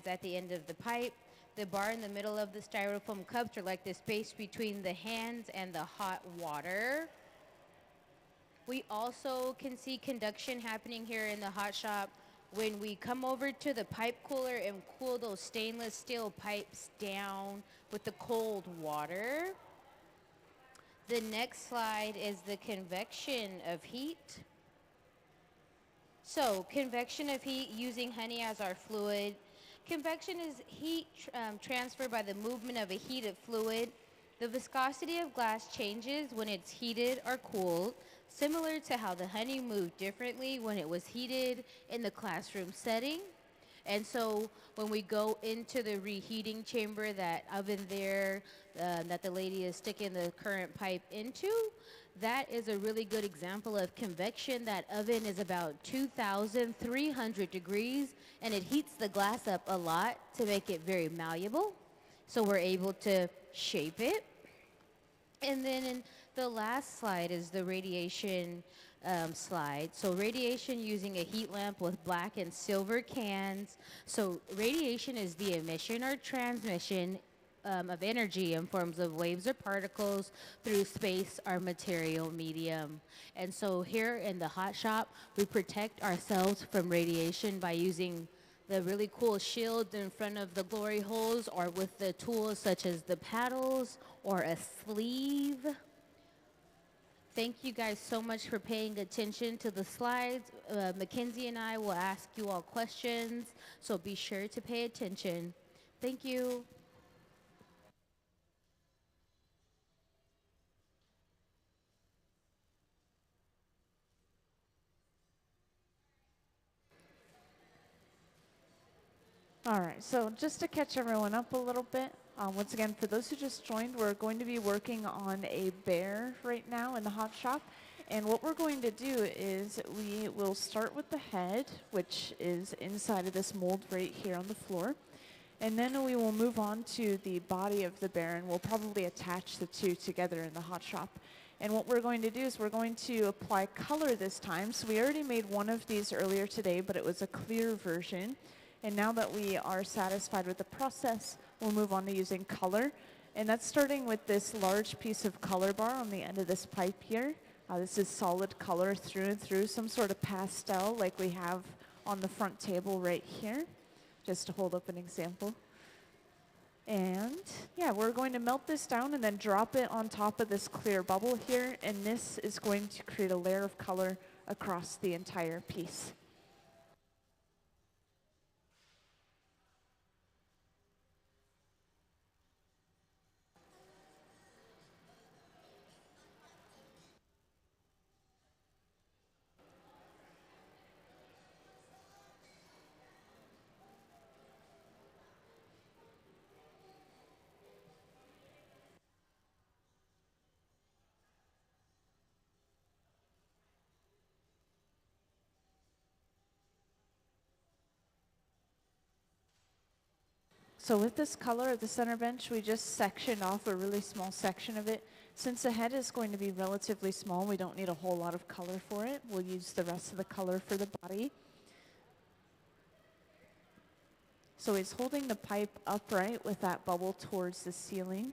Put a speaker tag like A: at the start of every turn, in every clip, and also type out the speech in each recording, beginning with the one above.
A: is at the end of the pipe. The bar in the middle of the styrofoam cups are like the space between the hands and the hot water. We also can see conduction happening here in the hot shop when we come over to the pipe cooler and cool those stainless steel pipes down with the cold water. The next slide is the convection of heat. So convection of heat using honey as our fluid. Convection is heat transferred by the movement of a heated fluid. The viscosity of glass changes when it's heated or cooled, similar to how the honey moved differently when it was heated in the classroom setting. And so when we go into the reheating chamber, that oven there that the lady is sticking the current pipe into, that is a really good example of convection. That oven is about 2,300 degrees, and it heats the glass up a lot to make it very malleable. So we're able to shape it. And then in the last slide is the radiation slide. So radiation using a heat lamp with black and silver cans. So radiation is the emission or transmission of energy in forms of waves or particles through space or material medium. And so here in the hot shop, we protect ourselves from radiation by using the really cool shields in front of the glory holes, or with the tools such as the paddles or a sleeve. Thank you guys so much for paying attention to the slides. Mackenzie and I will ask you all questions, so be sure to pay attention. Thank you.
B: All right, so just to catch everyone up a little bit, once again, for those who just joined, we're going to be working on a bear right now in the hot shop. And what we're going to do is we will start with the head, which is inside of this mold right here on the floor. And then we will move on to the body of the bear, and we'll probably attach the two together in the hot shop. And what we're going to do is we're going to apply color this time. So we already made one of these earlier today, but it was a clear version. And now that we are satisfied with the process, we'll move on to using color. And that's starting with this large piece of color bar on the end of this pipe here. This is solid color through and through, some sort of pastel like we have on the front table right here, just to hold up an example. And yeah, we're going to melt this down and then drop it on top of this clear bubble here. And this is going to create a layer of color across the entire piece. So with this color at the center bench, we just sectioned off a really small section of it. Since the head is going to be relatively small, we don't need a whole lot of color for it. We'll use the rest of the color for the body. So he's holding the pipe upright with that bubble towards the ceiling.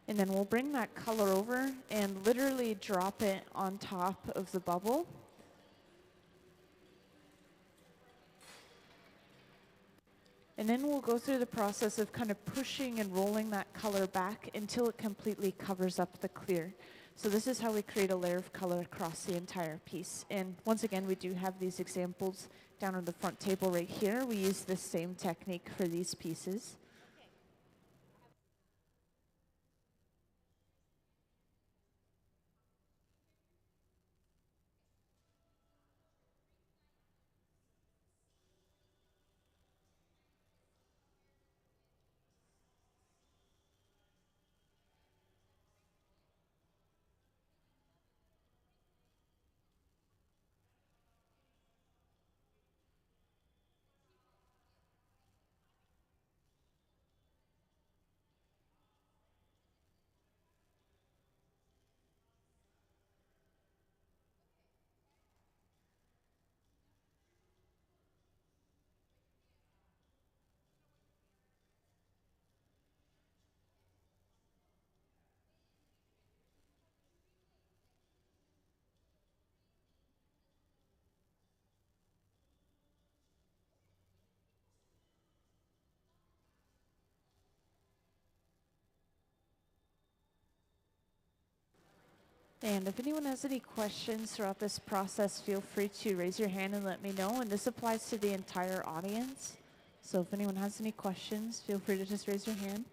B: And then we'll bring that color over and literally drop it on top of the bubble. And then we'll go through the process of kind of pushing and rolling that color back until it completely covers up the clear. So this is how we create a layer of color across the entire piece. And once again, we do have these examples down on the front table right here. We use the same technique for these pieces. And if anyone has any questions throughout this process, feel free to raise your hand and let me know. And this applies to the entire audience. So if anyone has any questions, feel free to just raise your hand.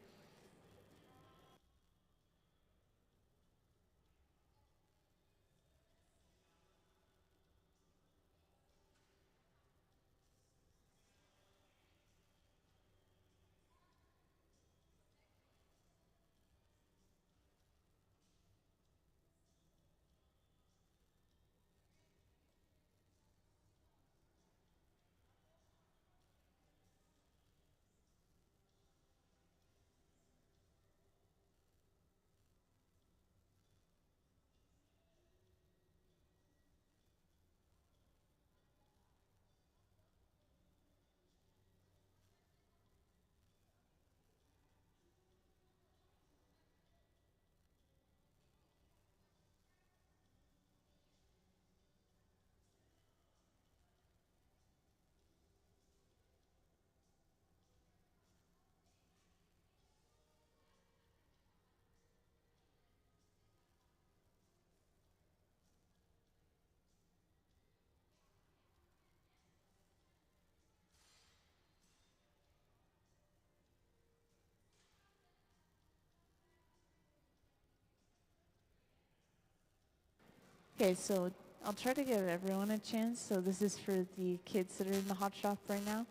B: Okay, so I'll try to give everyone a chance. So this is for the kids that are in the hot shop right now.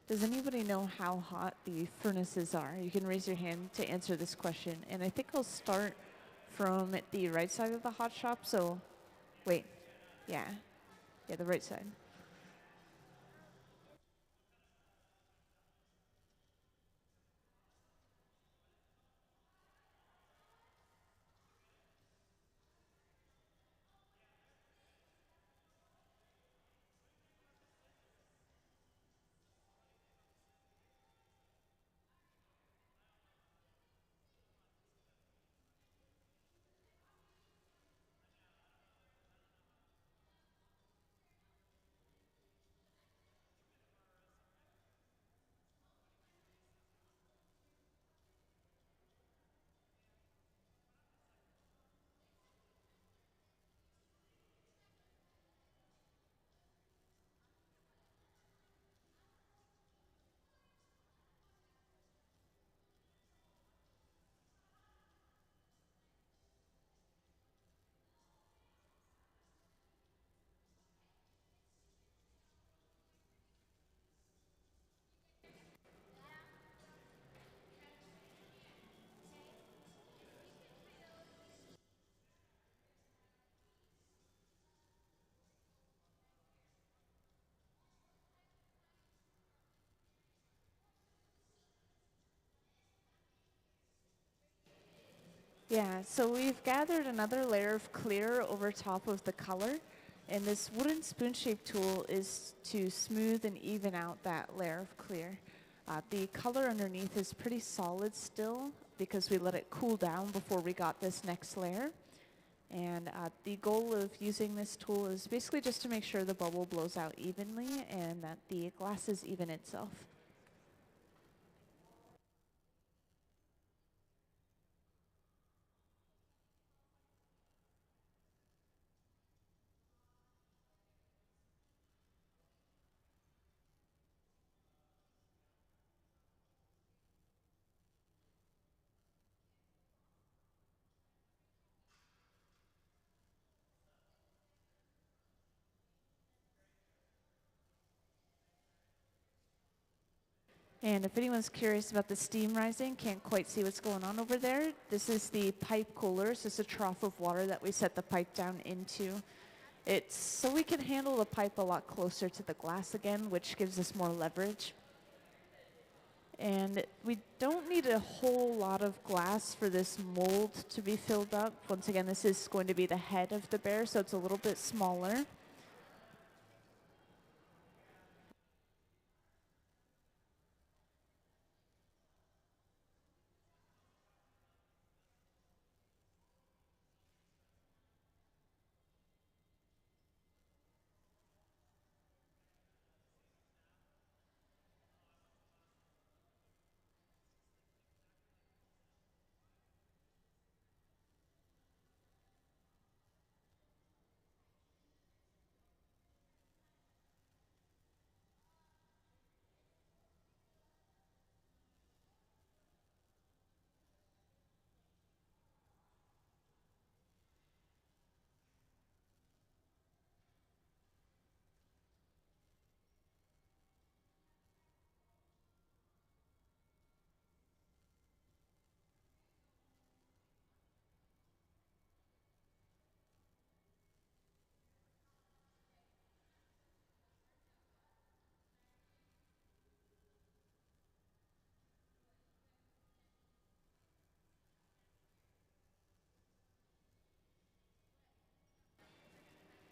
B: Does anybody know how hot the furnaces are? You can raise your hand to answer this question. And I think I'll start from the right side of the hot shop. So, wait, yeah, the right side. Yeah, so we've gathered another layer of clear over top of the color. And this wooden spoon-shaped tool is to smooth and even out that layer of clear. The color underneath is pretty solid still because we let it cool down before we got this next layer. And the goal of using this tool is basically just to make sure the bubble blows out evenly and that the glass is even itself. And if anyone's curious about the steam rising, can't quite see what's going on over there, this is the pipe cooler. So it's a trough of water that we set the pipe down into. It's so we can handle the pipe a lot closer to the glass again, which gives us more leverage. And we don't need a whole lot of glass for this mold to be filled up. Once again, this is going to be the head of the bear, so it's a little bit smaller.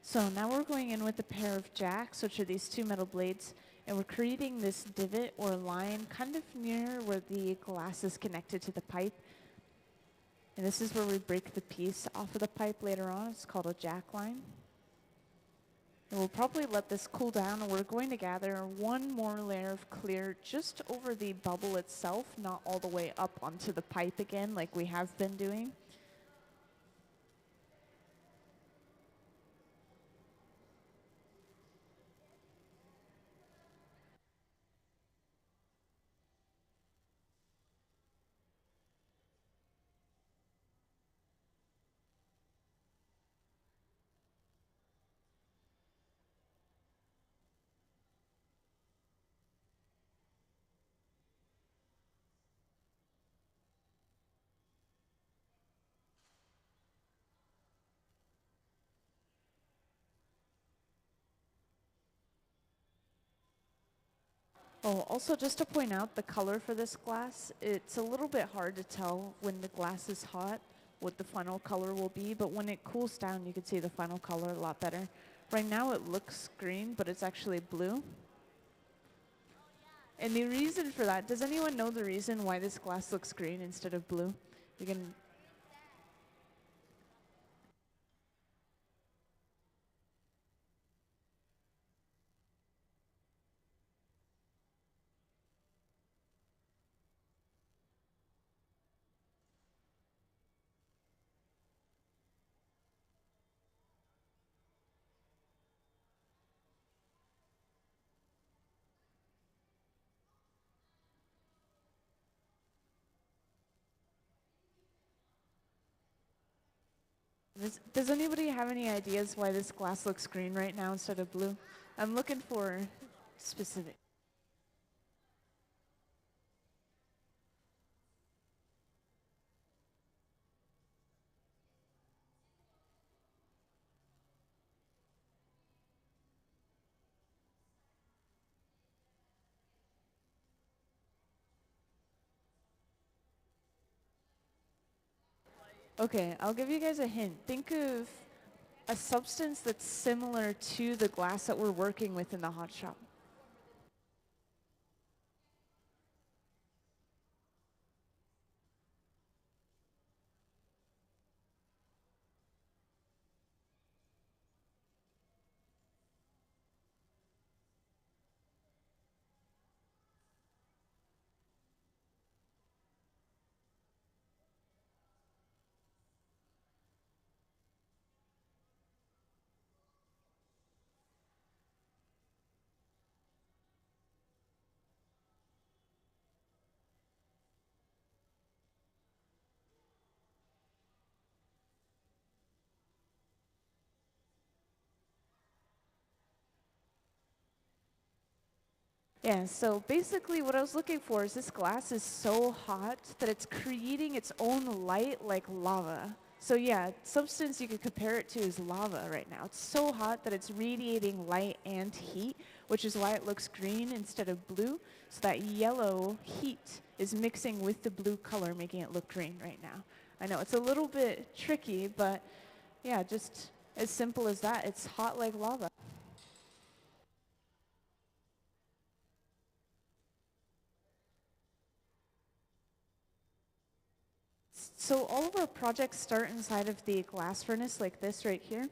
B: So now we're going in with a pair of jacks, which are these two metal blades, and we're creating this divot or line kind of near where the glass is connected to the pipe. And this is where we break the piece off of the pipe later on. It's called a jack line. And we'll probably let this cool down, and we're going to gather one more layer of clear just over the bubble itself, not all the way up onto the pipe again like we have been doing. Oh, also just to point out the color for this glass, it's a little bit hard to tell when the glass is hot what the final color will be, but when it cools down you can see the final color a lot better. Right now it looks green, but it's actually blue. And the reason for that, does anyone know the reason why this glass looks green instead of blue? You can. Does anybody have any ideas why this glass looks green right now instead of blue? I'm looking for specific. Okay, I'll give you guys a hint. Think of a substance that's similar to the glass that we're working with in the hot shop. Yeah, so basically what I was looking for is this glass is so hot that it's creating its own light like lava. So yeah, substance you could compare it to is lava right now. It's so hot that it's radiating light and heat, which is why it looks green instead of blue. So that yellow heat is mixing with the blue color, making it look green right now. I know it's a little bit tricky, but yeah, just as simple as that. It's hot like lava. So all of our projects start inside of the glass furnace like this right here.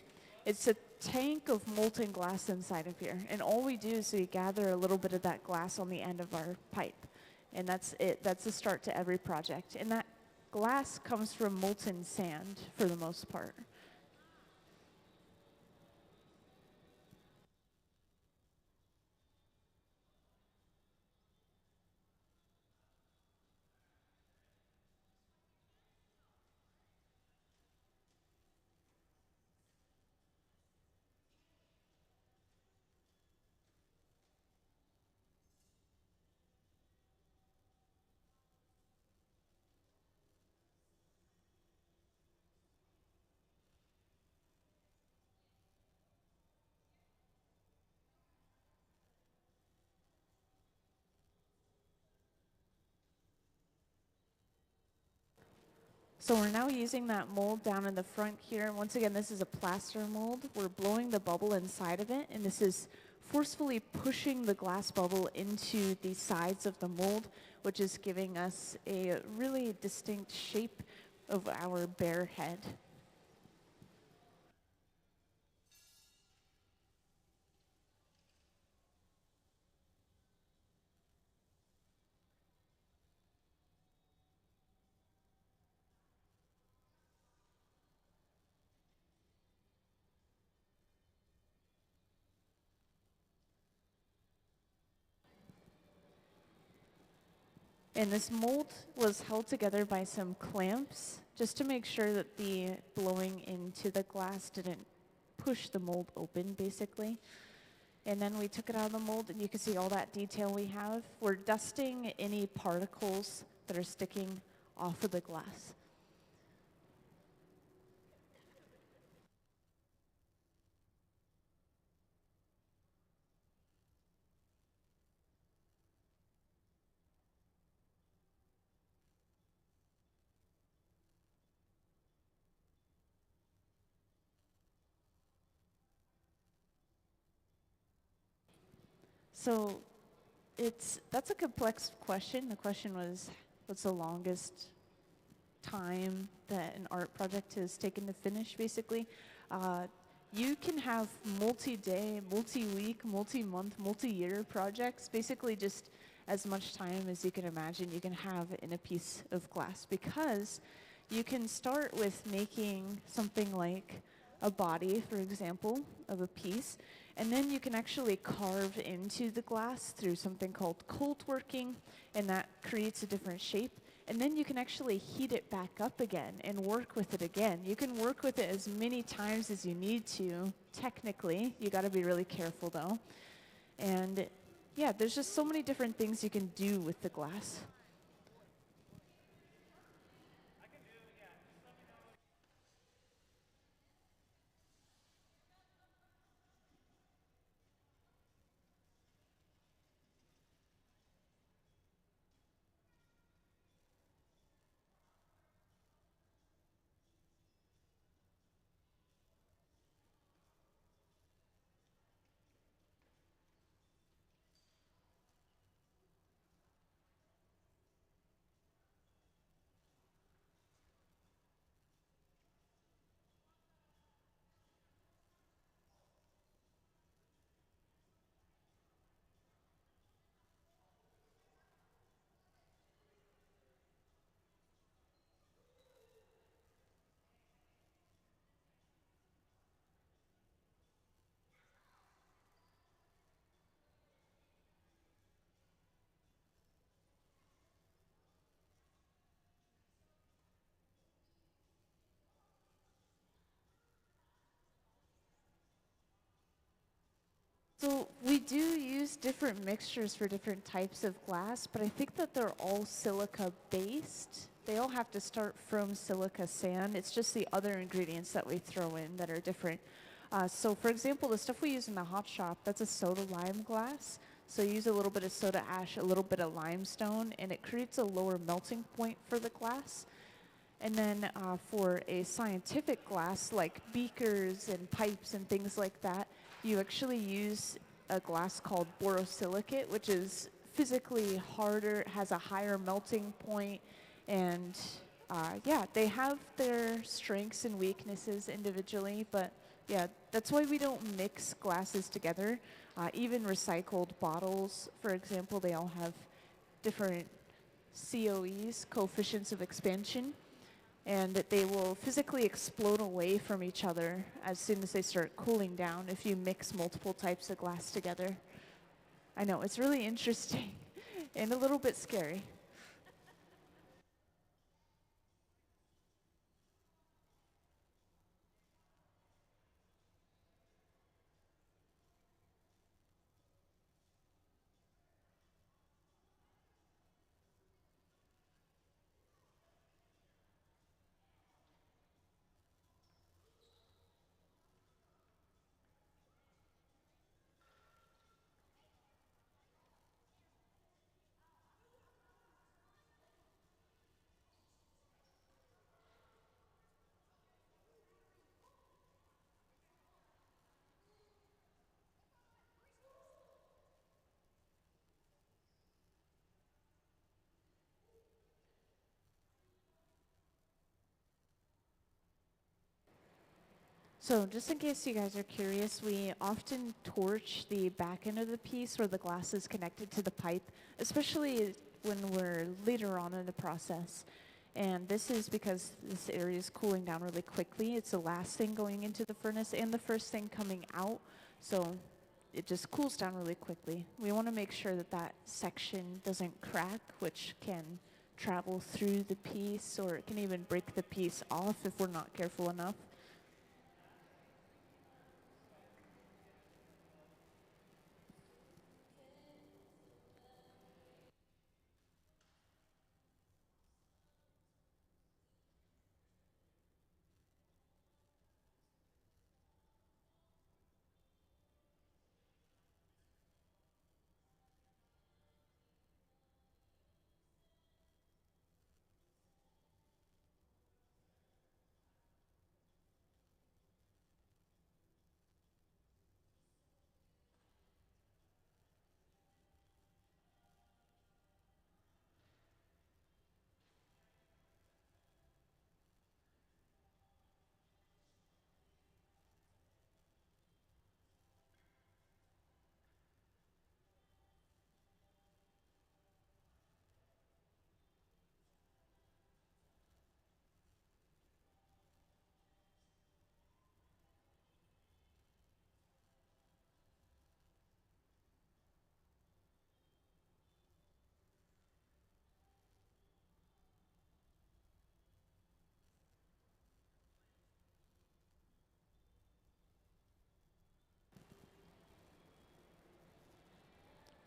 B: It's a tank of molten glass inside of here. And all we do is we gather a little bit of that glass on the end of our pipe. And that's it. That's the start to every project. And that glass comes from molten sand for the most part. So we're now using that mold down in the front here. Once again, this is a plaster mold. We're blowing the bubble inside of it, and this is forcefully pushing the glass bubble into the sides of the mold, which is giving us a really distinct shape of our bear head. And this mold was held together by some clamps just to make sure that the blowing into the glass didn't push the mold open, basically. And then we took it out of the mold, and you can see all that detail we have. We're dusting any particles that are sticking off of the glass. So that's a complex question. The question was, what's the longest time that an art project has taken to finish, basically? You can have multi-day, multi-week, multi-month, multi-year projects, basically just as much time as you can imagine you can have in a piece of glass, because you can start with making something like a body, for example, of a piece, and then you can actually carve into the glass through something called cold working, and that creates a different shape. And then you can actually heat it back up again and work with it again. You can work with it as many times as you need to, technically. You got to be really careful, though. And yeah, there's just so many different things you can do with the glass. So we do use different mixtures for different types of glass, but I think that they're all silica based. They all have to start from silica sand. It's just the other ingredients that we throw in that are different. So for example, the stuff we use in the hot shop, that's a soda lime glass. So you use a little bit of soda ash, a little bit of limestone, and it creates a lower melting point for the glass. And then for a scientific glass, like beakers and pipes and things like that, you actually use a glass called borosilicate, which is physically harder, has a higher melting point, and yeah, they have their strengths and weaknesses individually, but yeah, that's why we don't mix glasses together. Even recycled bottles, for example, they all have different COEs, coefficients of expansion, and they will physically explode away from each other as soon as they start cooling down if you mix multiple types of glass together. I know, it's really interesting and a little bit scary. So just in case you guys are curious, we often torch the back end of the piece where the glass is connected to the pipe, especially when we're later on in the process. And this is because this area is cooling down really quickly. It's the last thing going into the furnace and the first thing coming out. So it just cools down really quickly. We want to make sure that that section doesn't crack, which can travel through the piece, or it can even break the piece off if we're not careful enough.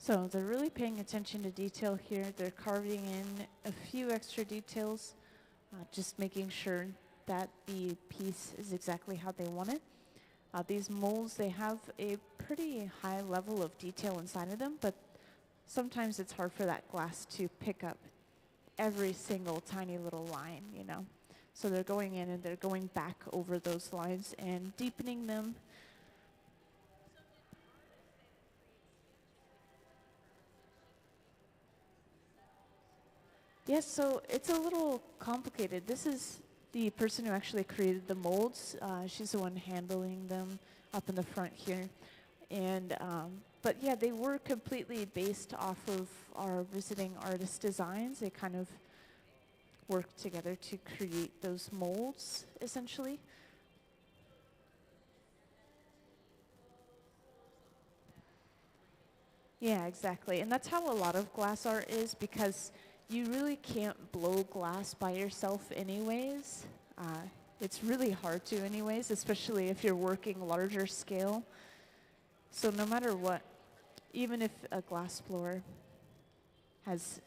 B: So they're really paying attention to detail here. They're carving in a few extra details, just making sure that the piece is exactly how they want it. These molds, they have a pretty high level of detail inside of them, but sometimes it's hard for that glass to pick up every single tiny little line, you know. So they're going in and they're going back over those lines and deepening them. Yes, so it's a little complicated. This is the person who actually created the molds. She's the one handling them up in the front here. And, but yeah, they were completely based off of our visiting artist designs. They kind of worked together to create those molds, essentially. Yeah, exactly. And that's how a lot of glass art is, because you really can't blow glass by yourself anyways. It's really hard to anyways, especially if you're working larger scale. So no matter what, even if a glass blower has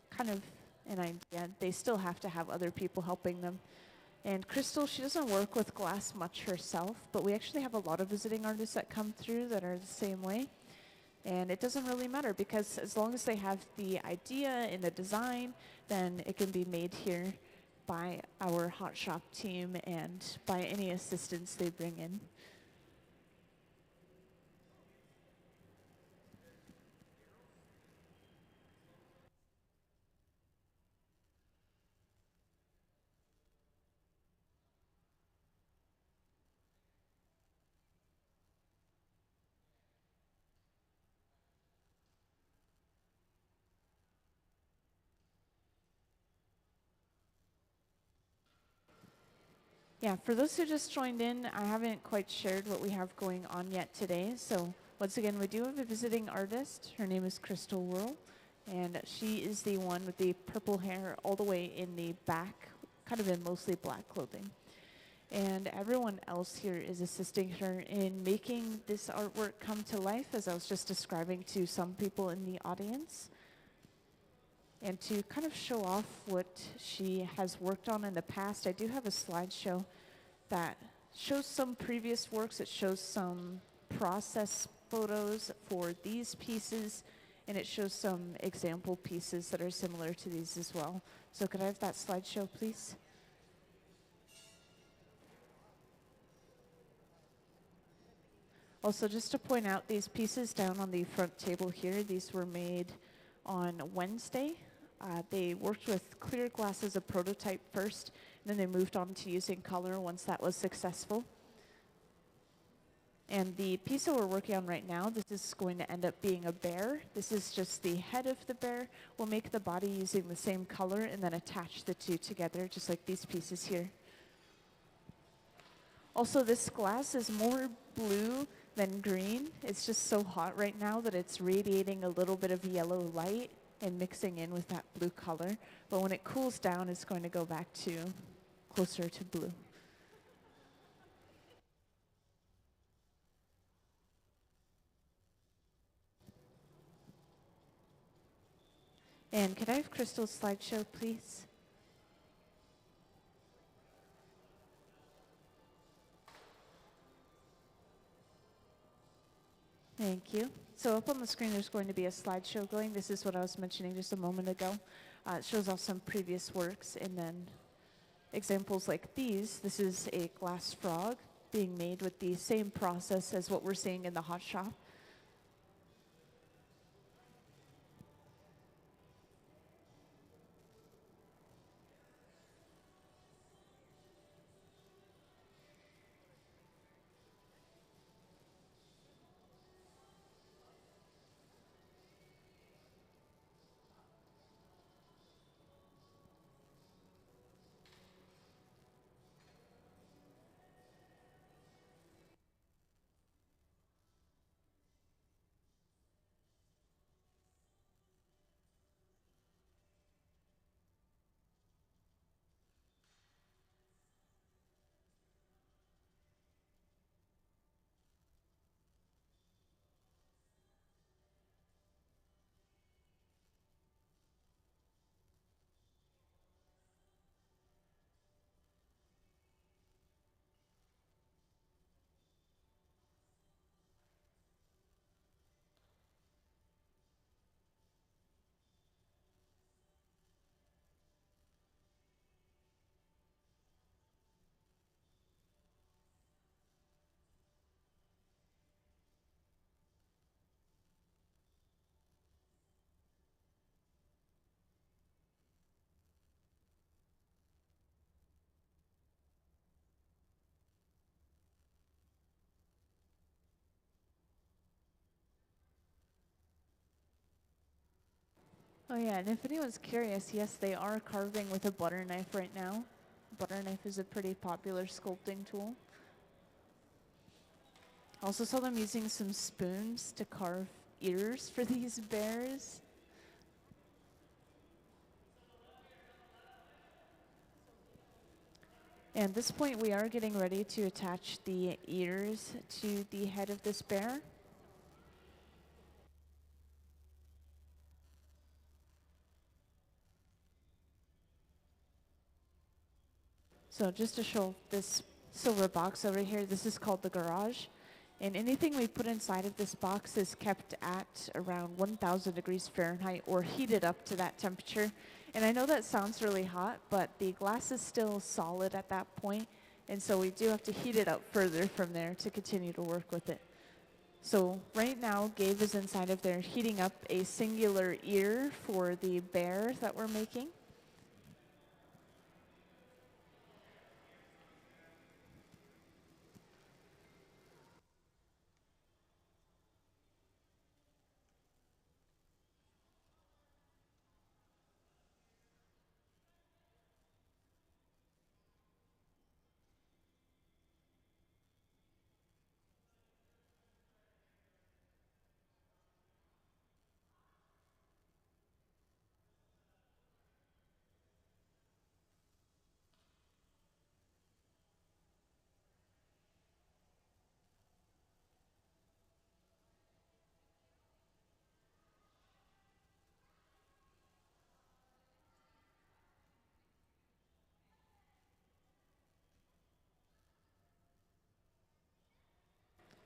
B: kind of an idea, they still have to have other people helping them. And Crystal, she doesn't work with glass much herself, but we actually have a lot of visiting artists that come through that are the same way. And it doesn't really matter, because as long as they have the idea and the design, then it can be made here by our hot shop team and by any assistance they bring in. Yeah, for those who just joined in, I haven't quite shared what we have going on yet today. So once again, we do have a visiting artist. Her name is Crystal Worl, and she is the one with the purple hair all the way in the back, kind of in mostly black clothing. And everyone else here is assisting her in making this artwork come to life, as I was just describing to some people in the audience. And to kind of show off what she has worked on in the past, I do have a slideshow that shows some previous works. It shows some process photos for these pieces, and it shows some example pieces that are similar to these as well. So could I have that slideshow, please? Also, just to point out, these pieces down on the front table here, these were made on Wednesday. They worked with clear glass as a prototype first, and then they moved on to using color once that was successful. And the piece that we're working on right now, this is going to end up being a bear. This is just the head of the bear. We'll make the body using the same color and then attach the two together, just like these pieces here. Also, this glass is more blue than green. It's just so hot right now that it's radiating a little bit of yellow light and mixing in with that blue color. But when it cools down, it's going to go back to closer to blue. And could I have Crystal's slideshow, please? Thank you. So up on the screen, there's going to be a slideshow going. This is what I was mentioning just a moment ago. It shows off some previous works and then examples like these. This is a glass frog being made with the same process as what we're seeing in the hot shop. Oh yeah, and if anyone's curious, yes, they are carving with a butter knife right now. Butter knife is a pretty popular sculpting tool. Also saw them using some spoons to carve ears for these bears. And at this point, we are getting ready to attach the ears to the head of this bear. So just to show this silver box over here, this is called the garage. And anything we put inside of this box is kept at around 1,000 degrees Fahrenheit or heated up to that temperature. And I know that sounds really hot, but the glass is still solid at that point. And so we do have to heat it up further from there to continue to work with it. So right now, Gabe is inside of there heating up a singular ear for the bear that we're making.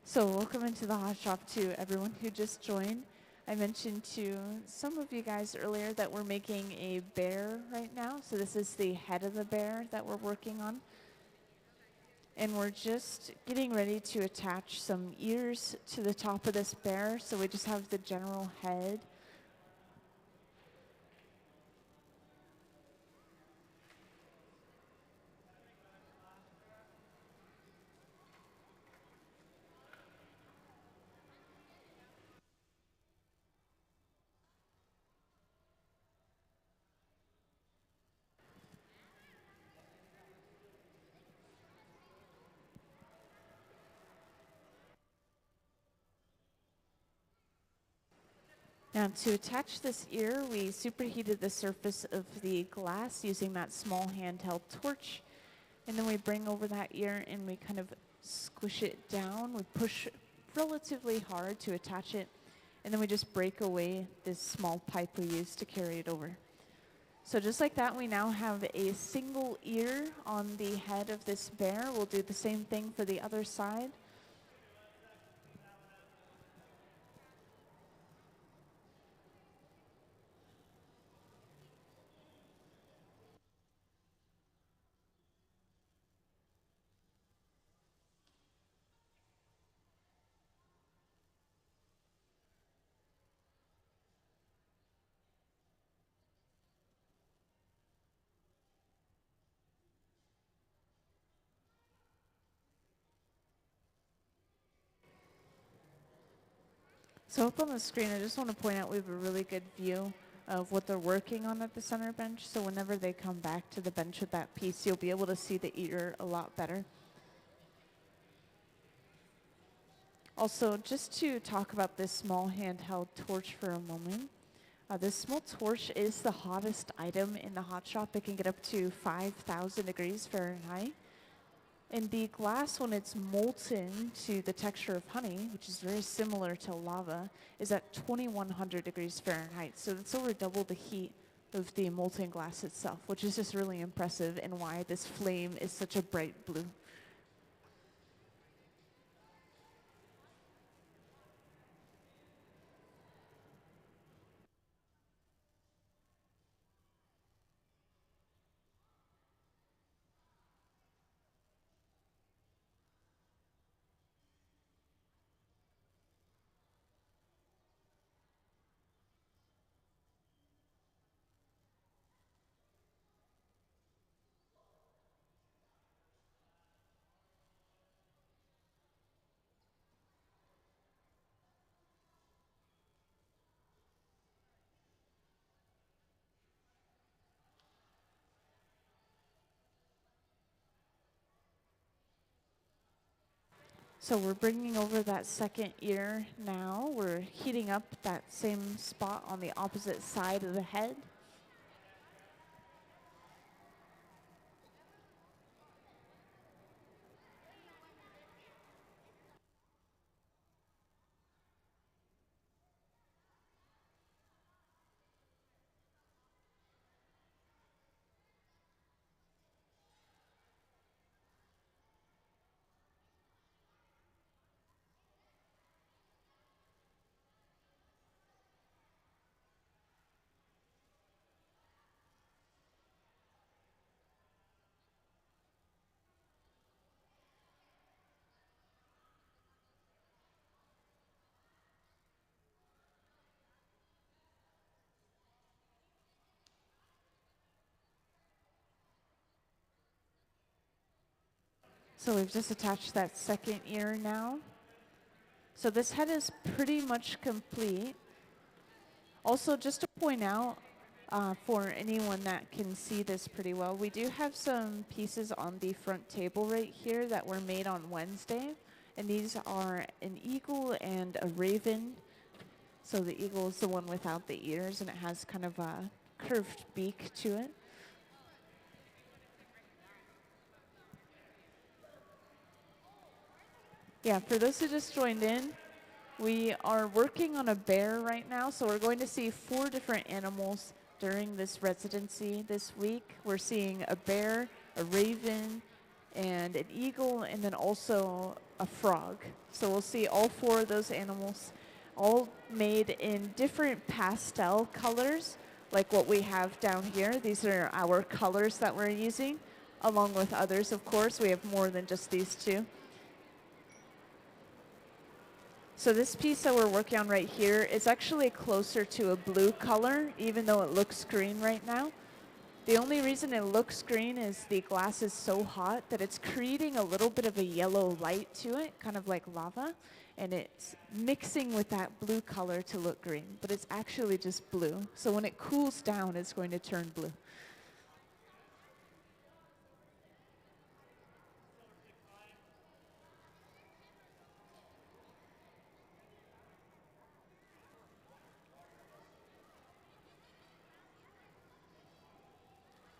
B: So welcome into the hot shop to everyone who just joined. I mentioned to some of you guys earlier that we're making a bear right now. So this is the head of the bear that we're working on. And we're just getting ready to attach some ears to the top of this bear. So we just have the general head. Now to attach this ear, we superheated the surface of the glass using that small handheld torch. And then we bring over that ear and we kind of squish it down. We push relatively hard to attach it. And then we just break away this small pipe we use to carry it over. So just like that, we now have a single ear on the head of this bear. We'll do the same thing for the other side. So up on the screen, I just want to point out we have a really good view of what they're working on at the center bench. So whenever they come back to the bench with that piece, you'll be able to see the ear a lot better. Also, just to talk about this small handheld torch for a moment. This small torch is the hottest item in the hot shop. It can get up to 5,000 degrees Fahrenheit. And the glass, when it's molten to the texture of honey, which is very similar to lava, is at 2,100 degrees Fahrenheit. So that's over double the heat of the molten glass itself, which is just really impressive and why this flame is such a bright blue. So we're bringing over that second ear now. We're heating up that same spot on the opposite side of the head. So we've just attached that second ear now. So this head is pretty much complete. Also, just to point out, for anyone that can see this pretty well, we do have some pieces on the front table right here that were made on Wednesday. And these are an eagle and a raven. So the eagle is the one without the ears, and it has kind of a curved beak to it. Yeah, for those who just joined in, we are working on a bear right now, so we're going to see 4 different animals during this residency this week. We're seeing a bear, a raven, and an eagle, and then also a frog. So we'll see all 4 of those animals, all made in different pastel colors, like what we have down here. These are our colors that we're using, along with others, of course. We have more than just these 2. So this piece that we're working on right here is actually closer to a blue color, even though it looks green right now. The only reason it looks green is the glass is so hot that it's creating a little bit of a yellow light to it, kind of like lava, and it's mixing with that blue color to look green, but it's actually just blue. So when it cools down, it's going to turn blue.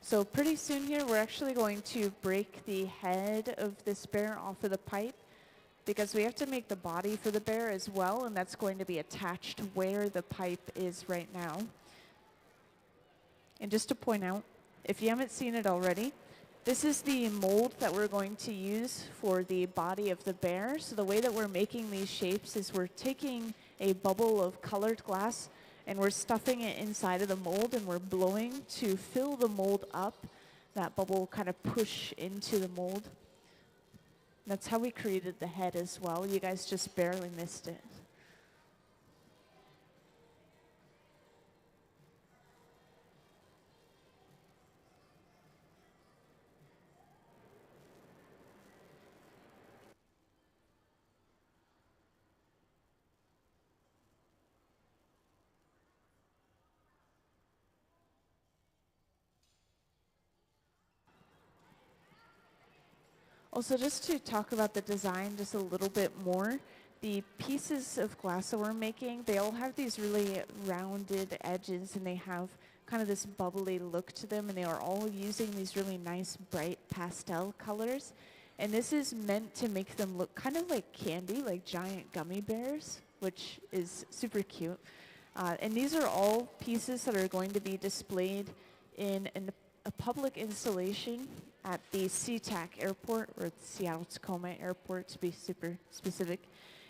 B: So pretty soon here, we're actually going to break the head of this bear off of the pipe because we have to make the body for the bear as well, and that's going to be attached where the pipe is right now. And just to point out, if you haven't seen it already, this is the mold that we're going to use for the body of the bear. So the way that we're making these shapes is we're taking a bubble of colored glass and we're stuffing it inside of the mold and we're blowing to fill the mold up. That bubble will kind of push into the mold. That's how we created the head as well. You guys just barely missed it. Also, just to talk about the design just a little bit more, the pieces of glass that we're making, they all have these really rounded edges and they have kind of this bubbly look to them, and they are all using these really nice bright pastel colors. And this is meant to make them look kind of like candy, like giant gummy bears, which is super cute. And these are all pieces that are going to be displayed in a public installation at the SeaTac airport, or the Seattle-Tacoma airport to be super specific.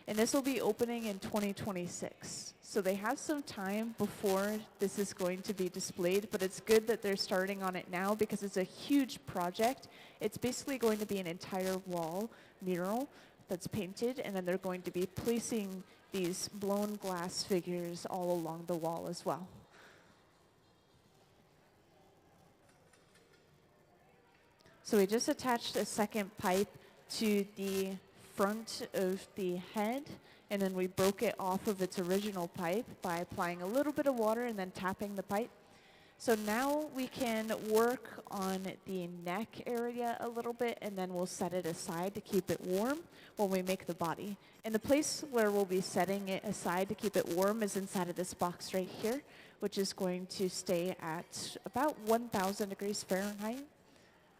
B: And this will be opening in 2026. So they have some time before this is going to be displayed, but it's good that they're starting on it now because it's a huge project. It's basically going to be an entire wall mural that's painted, and then they're going to be placing these blown glass figures all along the wall as well. So we just attached a second pipe to the front of the head, and then we broke it off of its original pipe by applying a little bit of water and then tapping the pipe. So now we can work on the neck area a little bit, and then we'll set it aside to keep it warm when we make the body. And the place where we'll be setting it aside to keep it warm is inside of this box right here, which is going to stay at about 1,000 degrees Fahrenheit.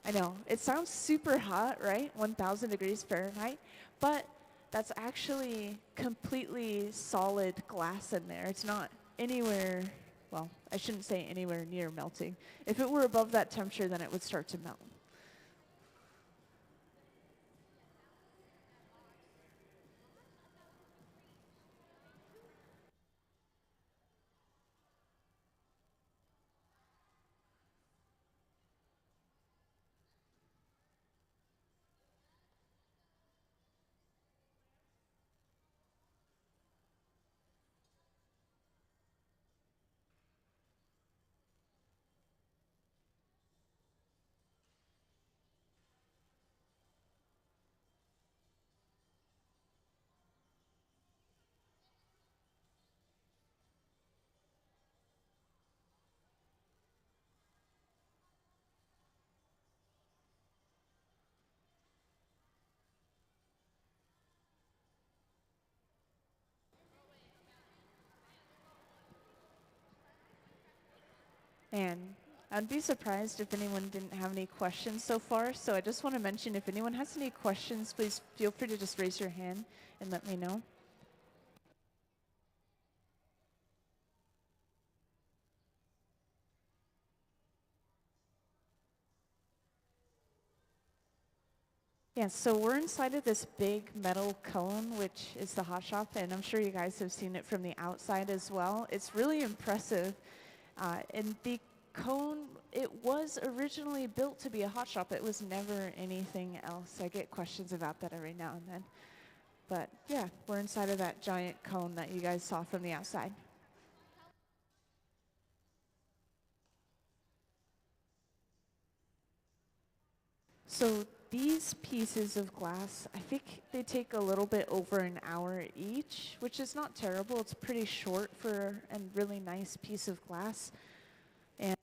B: I know, it sounds super hot, right? 1,000 degrees Fahrenheit, but that's actually completely solid glass in there. It's not anywhere, well, I shouldn't say anywhere near melting. If it were above that temperature, then it would start to melt. And I'd be surprised if anyone didn't have any questions so far. So I just want to mention, if anyone has any questions, please feel free to just raise your hand and let me know. Yeah, so we're inside of this big metal cone, which is the hot shop, and I'm sure you guys have seen it from the outside as well. It's really impressive. And the cone, it was originally built to be a hot shop. It was never anything else. I get questions about that every now and then. But yeah, we're inside of that giant cone that you guys saw from the outside. So these pieces of glass, I think they take a little bit over an hour each, which is not terrible. It's pretty short for a really nice piece of glass. And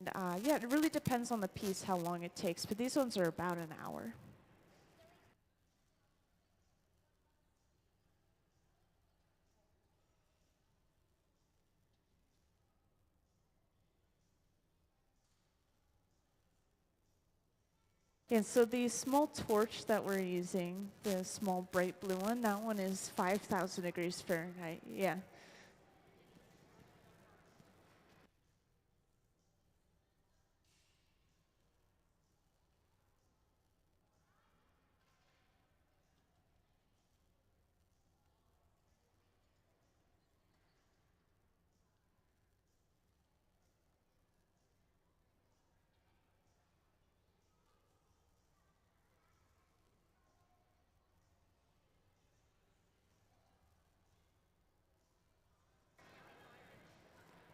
B: yeah, it really depends on the piece how long it takes, but these ones are about an hour. Yeah, so the small torch that we're using, the small bright blue one, that one is 5,000 degrees Fahrenheit. Yeah.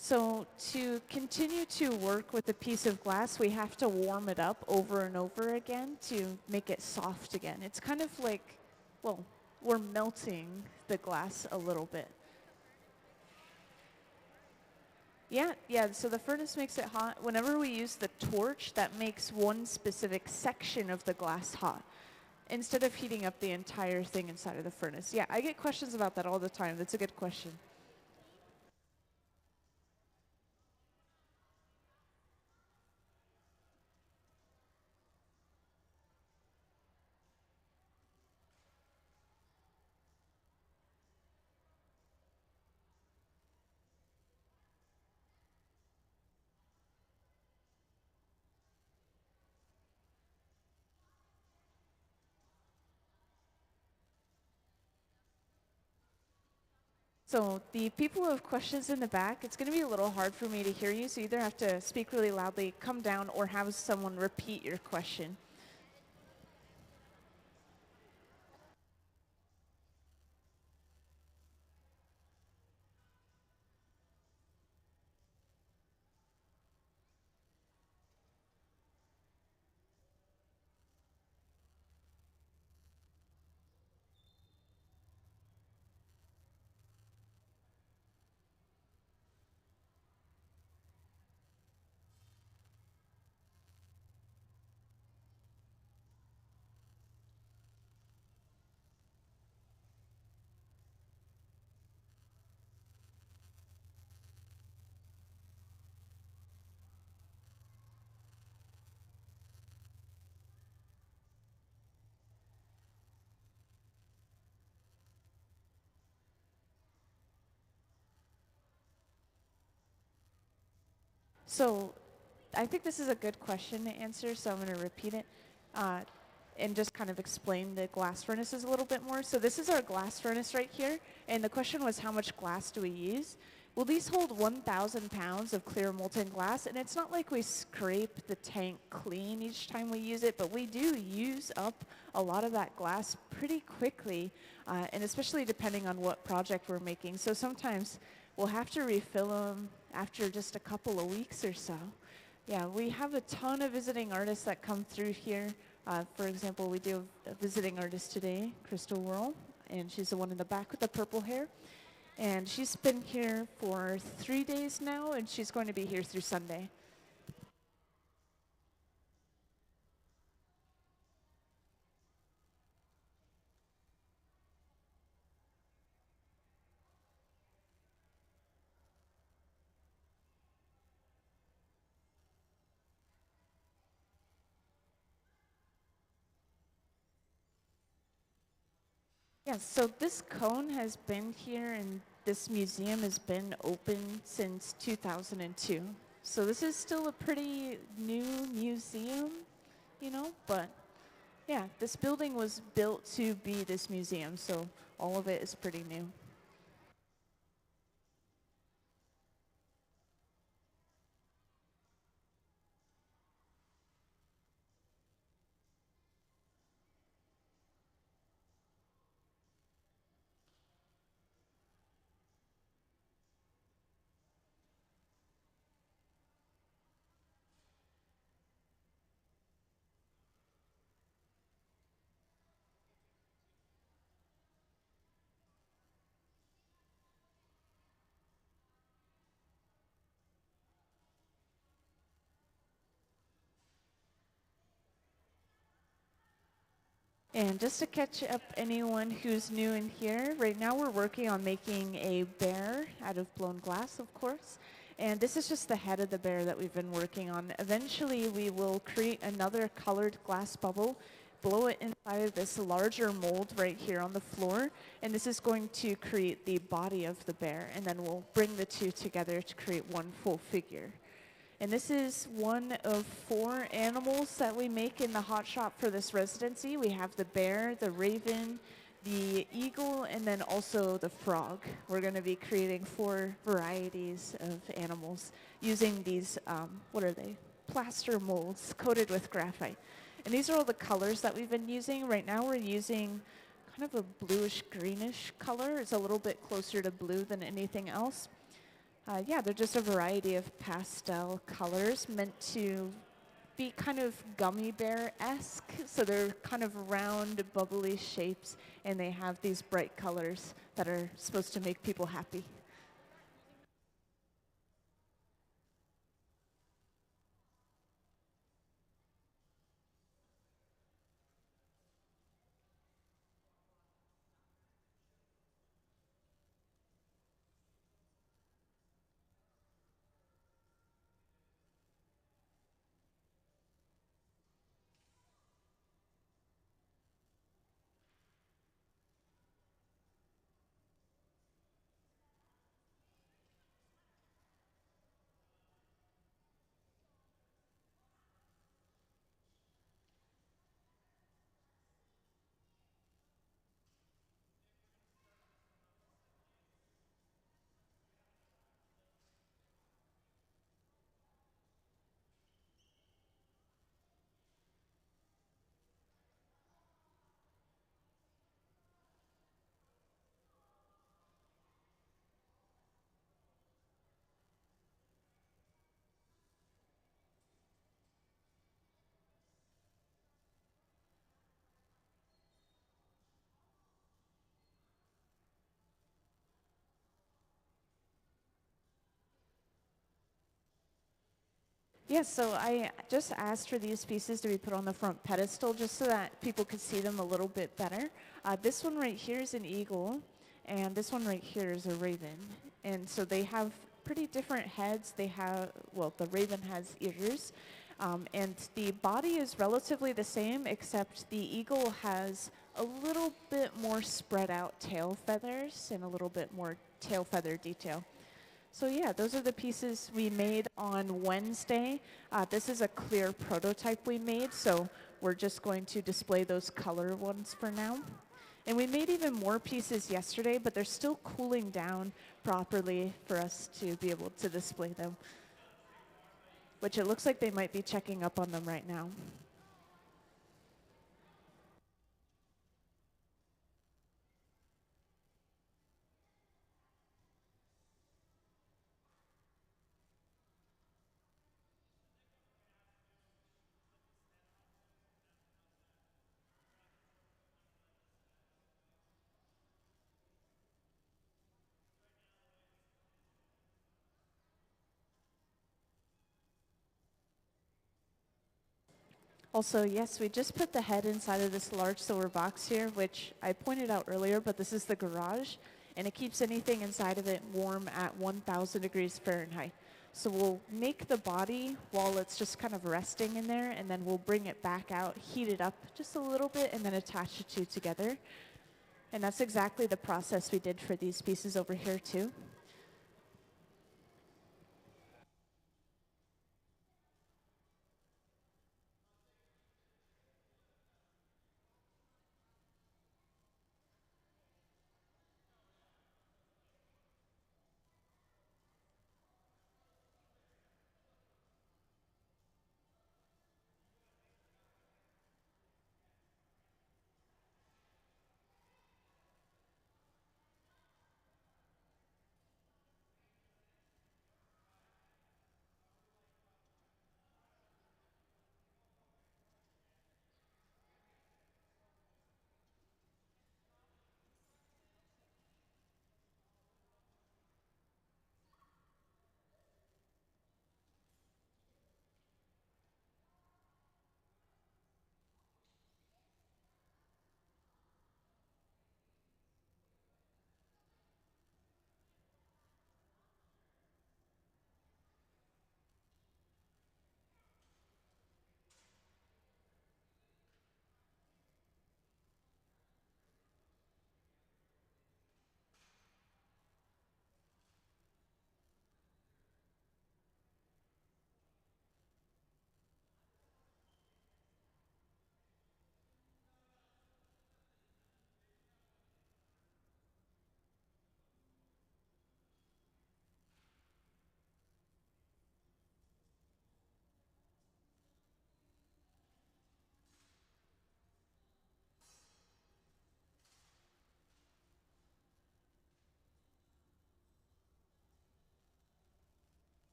B: So to continue to work with a piece of glass, we have to warm it up over and over again to make it soft again. It's kind of like, well, we're melting the glass a little bit. Yeah, so the furnace makes it hot. Whenever we use the torch, that makes one specific section of the glass hot, instead of heating up the entire thing inside of the furnace. Yeah, I get questions about that all the time. That's a good question. So the people who have questions in the back, it's going to be a little hard for me to hear you, so you either have to speak really loudly, come down, or have someone repeat your question. So I think this is a good question to answer, so I'm going to repeat it and just kind of explain the glass furnaces a little bit more. So this is our glass furnace right here, and the question was how much glass do we use? Well, these hold 1,000 pounds of clear molten glass, and it's not like we scrape the tank clean each time we use it, but we do use up a lot of that glass pretty quickly, and especially depending on what project we're making. So sometimes we'll have to refill them after just a couple of weeks or so. Yeah, we have a ton of visiting artists that come through here. For example, we do a visiting artist today, Crystal Worl, and she's the one in the back with the purple hair. And she's been here for 3 days now, and she's going to be here through Sunday. Yeah, so this cone has been here, and this museum has been open since 2002. So this is still a pretty new museum, you know, but yeah, this building was built to be this museum, so all of it is pretty new. And just to catch up anyone who's new in here, right now we're working on making a bear out of blown glass, of course. And this is just the head of the bear that we've been working on. Eventually, we will create another colored glass bubble, blow it inside of this larger mold right here on the floor, and this is going to create the body of the bear, and then we'll bring the two together to create one full figure. And this is one of 4 animals that we make in the hot shop for this residency. We have the bear, the raven, the eagle, and then also the frog. We're going to be creating 4 varieties of animals using these, what are they? Plaster molds coated with graphite. And these are all the colors that we've been using. Right now we're using kind of a bluish greenish color. It's a little bit closer to blue than anything else. Yeah, they're just a variety of pastel colors meant to be kind of gummy bear-esque. So they're kind of round, bubbly shapes, and they have these bright colors that are supposed to make people happy. Yes, so I just asked for these pieces to be put on the front pedestal just so that people could see them a little bit better. This one right here is an eagle, and this one right here is a raven. And so they have pretty different heads. They have, well, the raven has ears, and the body is relatively the same, except the eagle has a little bit more spread out tail feathers and a little bit more tail feather detail. So yeah, those are the pieces we made on Wednesday. This is a clear prototype we made, so we're just going to display those color ones for now. And we made even more pieces yesterday, but they're still cooling down properly for us to be able to display them, which it looks like they might be checking up on them right now. Also, yes, we just put the head inside of this large silver box here, which I pointed out earlier, but this is the garage, and it keeps anything inside of it warm at 1,000 degrees Fahrenheit. So we'll make the body while it's just kind of resting in there, and then we'll bring it back out, heat it up just a little bit, and then attach the two together. And that's exactly the process we did for these pieces over here too.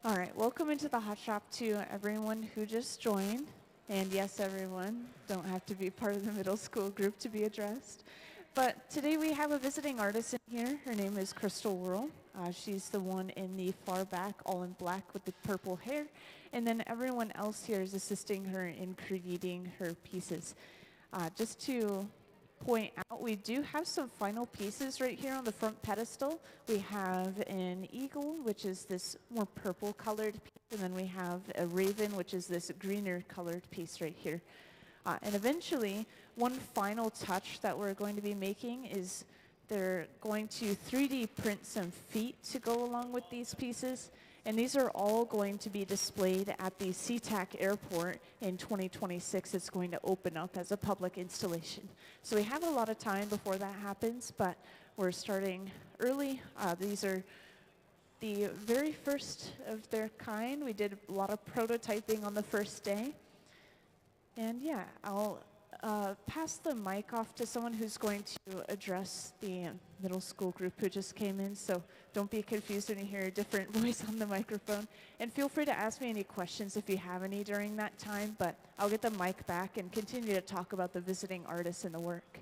B: All right, welcome into the hot shop to everyone who just joined. And yes, everyone, don't have to be part of the middle school group to be addressed. But today we have a visiting artist in here. Her name is Crystal Worl. She's the one in the far back, all in black with the purple hair. And then everyone else here is assisting her in creating her pieces. Just to point out, we do have some final pieces right here on the front pedestal. We have an eagle, which is this more purple colored piece, and then we have a raven, which is this greener colored piece right here. And eventually, one final touch that we're going to be making is they're going to 3D print some feet to go along with these pieces. And these are all going to be displayed at the SeaTac airport in 2026. It's going to open up as a public installation. So we have a lot of time before that happens, but we're starting early. These are the very first of their kind. We did a lot of prototyping on the first day. And yeah, I'll pass the mic off to someone who's going to address the middle school group who just came in, so don't be confused when you hear a different voice on the microphone. And feel free to ask me any questions if you have any during that time, but I'll get the mic back and continue to talk about the visiting artists and the work.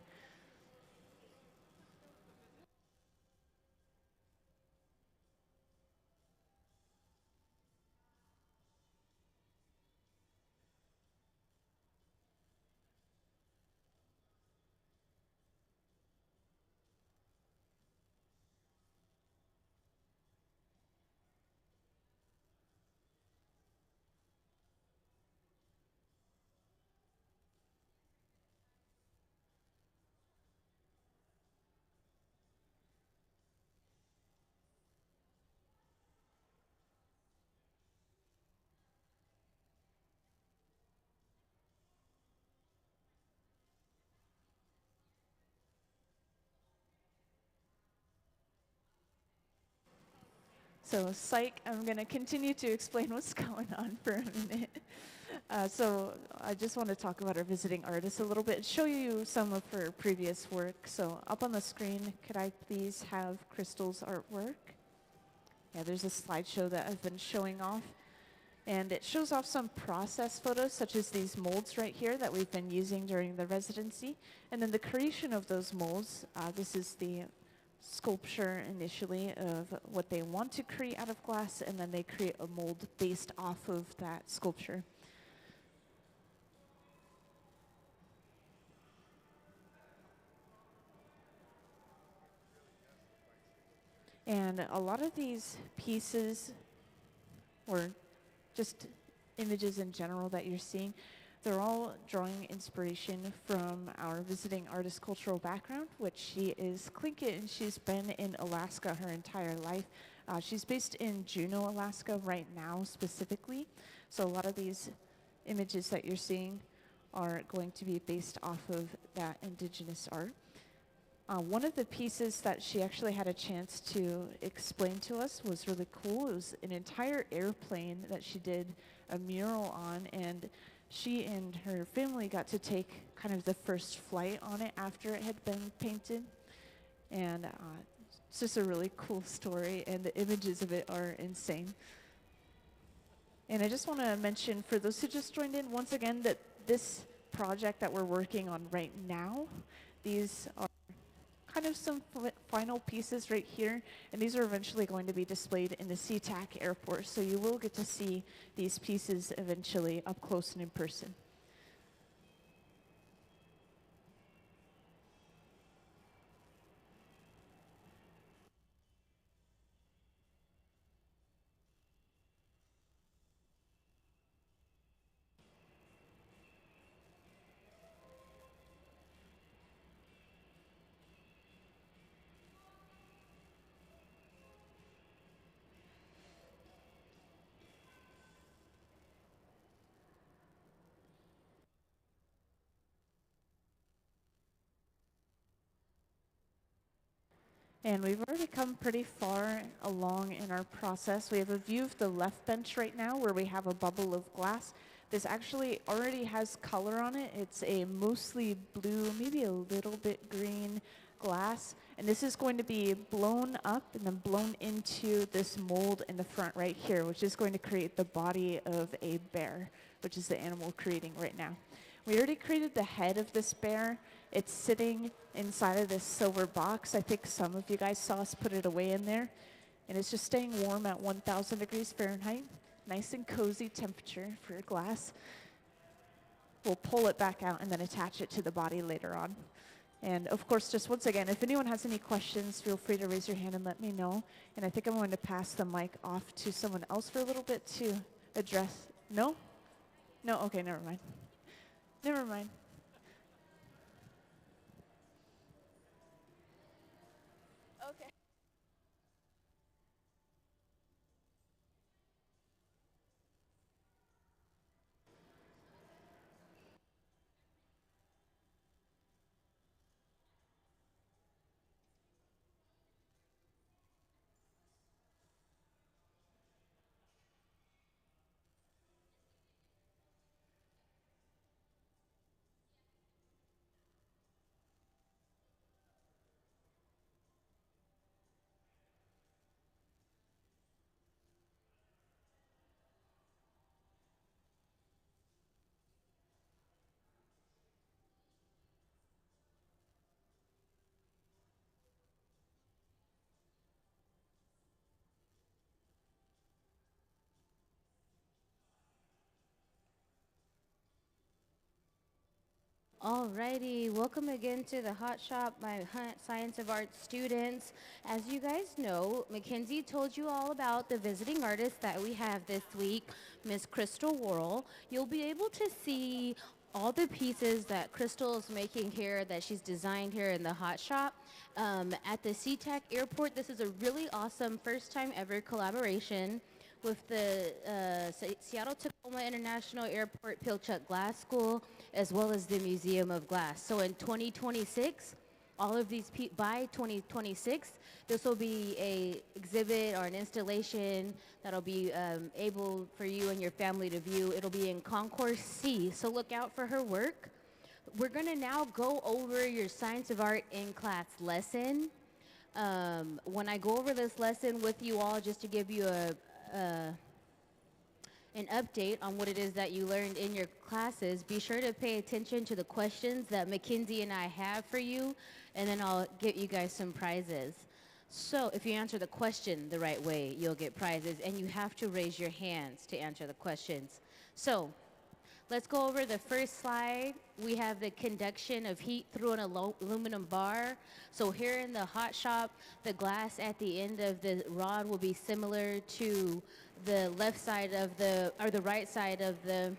B: So, psych, I'm going to continue to explain what's going on for a minute. So I just want to talk about our visiting artist a little bit, show you some of her previous work. So up on the screen, could I please have Crystal's artwork? Yeah, there's a slideshow that I've been showing off. And it shows off some process photos, such as these molds right here that we've been using during the residency. And then the creation of those molds, this is the sculpture initially of what they want to create out of glass, and then they create a mold based off of that sculpture. And a lot of these pieces, or just images in general that you're seeing, they're all drawing inspiration from our visiting artist cultural background, which she is Tlingit, and she's been in Alaska her entire life. She's based in Juneau, Alaska right now specifically. So a lot of these images that you're seeing are going to be based off of that Indigenous art. One of the pieces that she actually had a chance to explain to us was really cool. It was an entire airplane that she did a mural on, and she and her family got to take kind of the first flight on it after it had been painted. And it's just a really cool story, and the images of it are insane. And I just want to mention, for those who just joined in, once again, that this project that we're working on right now, these are kind of some final pieces right here, and these are eventually going to be displayed in the SeaTac airport, so you will get to see these pieces eventually up close and in person. And we've already come pretty far along in our process. We have a view of the left bench right now where we have a bubble of glass. This actually already has color on it. It's a mostly blue, maybe a little bit green glass. And this is going to be blown up and then blown into this mold in the front right here, which is going to create the body of a bear, which is the animal we're creating right now. We already created the head of this bear. It's sitting inside of this silver box. I think some of you guys saw us put it away in there. And it's just staying warm at 1,000 degrees Fahrenheit. Nice and cozy temperature for your glass. We'll pull it back out and then attach it to the body later on. And of course, just once again, if anyone has any questions, feel free to raise your hand and let me know. And I think I'm going to pass the mic off to someone else for a little bit to address. No? No? Okay, never mind. Never mind. Okay.
A: Alrighty, welcome again to the Hot Shop, my Science of Art students. As you guys know, Mackenzie told you all about the visiting artist that we have this week, Miss Crystal Worl. You'll be able to see all the pieces that Crystal is making here, that she's designed here in the Hot Shop. At the SeaTac Airport, this is a really awesome first time ever collaboration with the Seattle-Tacoma International Airport Pilchuck Glass School, as well as the Museum of Glass. So in 2026, all of these, by 2026, this will be a exhibit or an installation that'll be able for you and your family to view. It'll be in Concourse C, so look out for her work. We're gonna now go over your Science of Art in Class lesson. When I go over this lesson with you all, just to give you an update on what it is that you learned in your classes, be sure to pay attention to the questions that Mackenzie and I have for you, and then I'll get you guys some prizes. So if you answer the question the right way, you'll get prizes, and you have to raise your hands to answer the questions. So let's go over the first slide. We have the conduction of heat through an aluminum bar. So here in the hot shop, the glass at the end of the rod will be similar to the left side of the, or the right side of the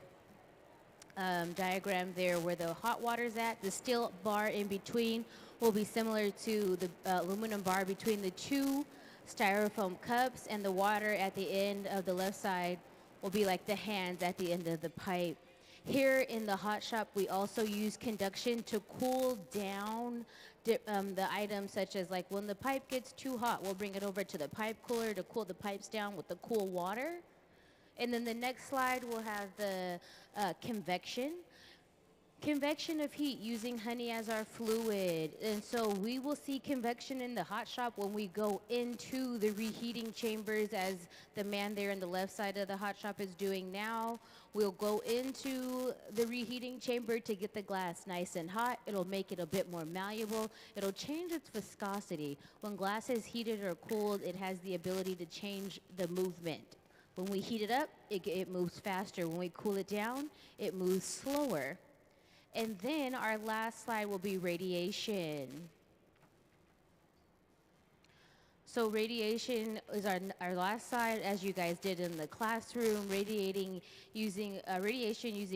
A: diagram there where the hot water's at. The steel bar in between will be similar to the aluminum bar between the two styrofoam cups, and the water at the end of the left side will be like the hands at the end of the pipe. Here in the hot shop, we also use conduction to cool down the items, such as like when the pipe gets too hot, we'll bring it over to the pipe cooler to cool the pipes down with the cool water. And then the next slide, we'll have the convection. Convection of heat using honey as our fluid. And so we will see convection in the hot shop when we go into the reheating chambers, as the man there on the left side of the hot shop is doing now. We'll go into the reheating chamber to get the glass nice and hot. It'll make it a bit more malleable. It'll change its viscosity. When glass is heated or cooled, it has the ability to change the movement. When we heat it up, it moves faster. When we cool it down, it moves slower. And then our last slide will be radiation. So radiation is our last slide, as you guys did in the classroom, radiation using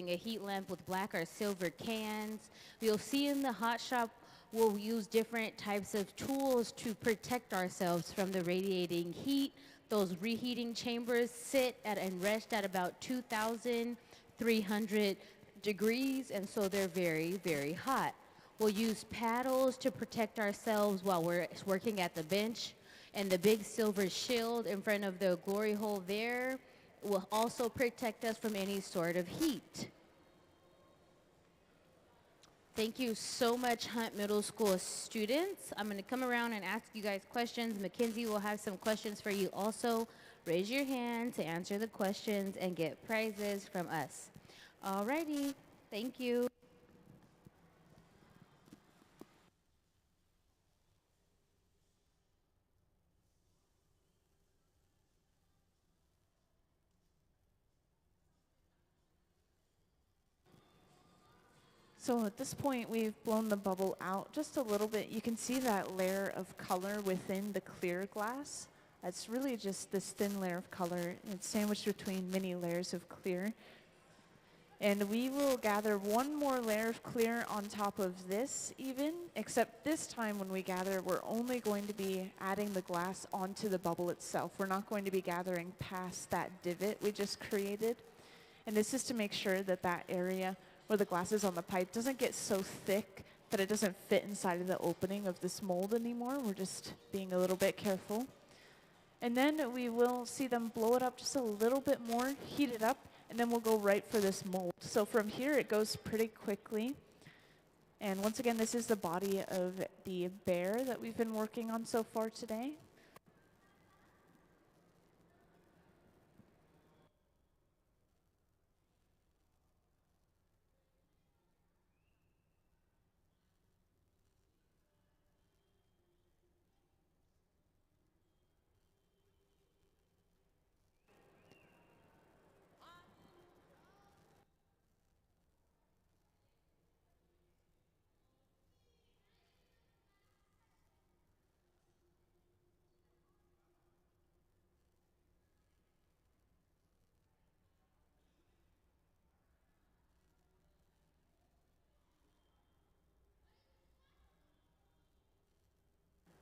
A: a heat lamp with black or silver cans. You'll see in the hot shop, we'll use different types of tools to protect ourselves from the radiating heat. Those reheating chambers sit at and rest at about 2,300 degrees, and so they're very, very hot. We'll use paddles to protect ourselves while we're working at the bench, and the big silver shield in front of the glory hole there will also protect us from any sort of heat. Thank you so much, Hunt Middle School students. I'm going to come around and ask you guys questions. Mackenzie will have some questions for you also. Raise your hand to answer the questions and get prizes from us. Alrighty, thank you.
B: So at this point, we've blown the bubble out just a little bit. You can see that layer of color within the clear glass. It's really just this thin layer of color. It's sandwiched between many layers of clear. And we will gather one more layer of clear on top of this even, except this time when we gather, we're only going to be adding the glass onto the bubble itself. We're not going to be gathering past that divot we just created. And this is to make sure that that area where the glass is on the pipe doesn't get so thick that it doesn't fit inside of the opening of this mold anymore. We're just being a little bit careful. And then we will see them blow it up just a little bit more, heat it up, and then we'll go right for this mold. So from here, it goes pretty quickly. And once again, this is the body of the bear that we've been working on so far today.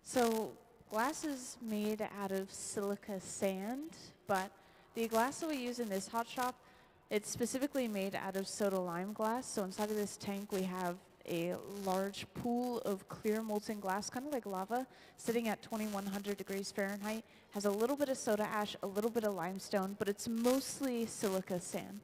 B: So glass is made out of silica sand, but the glass that we use in this hot shop, it's specifically made out of soda lime glass. So inside of this tank, we have a large pool of clear molten glass, kind of like lava, sitting at 2100 degrees Fahrenheit. Has a little bit of soda ash, a little bit of limestone, but it's mostly silica sand.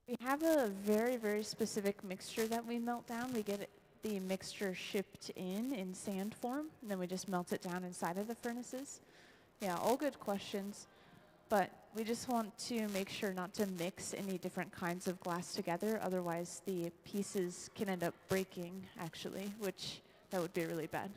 B: We have a very, very specific mixture that we melt down. We get the mixture shipped in sand form, and then we just melt it down inside of the furnaces. Yeah, all good questions, but we just want to make sure not to mix any different kinds of glass together, otherwise the pieces can end up breaking, actually, which that would be really bad.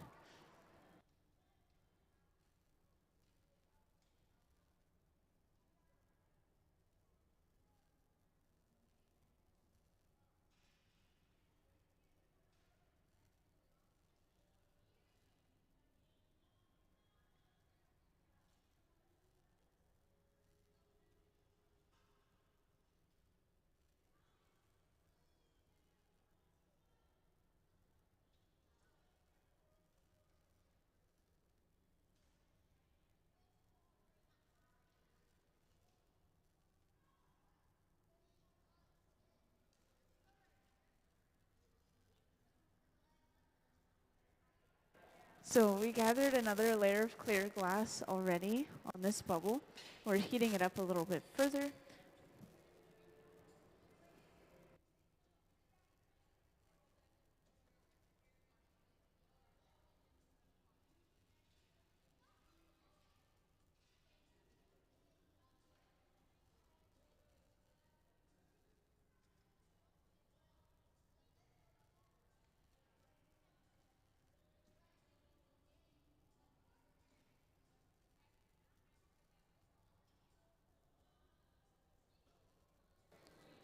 B: So we gathered another layer of clear glass already on this bubble. We're heating it up a little bit further.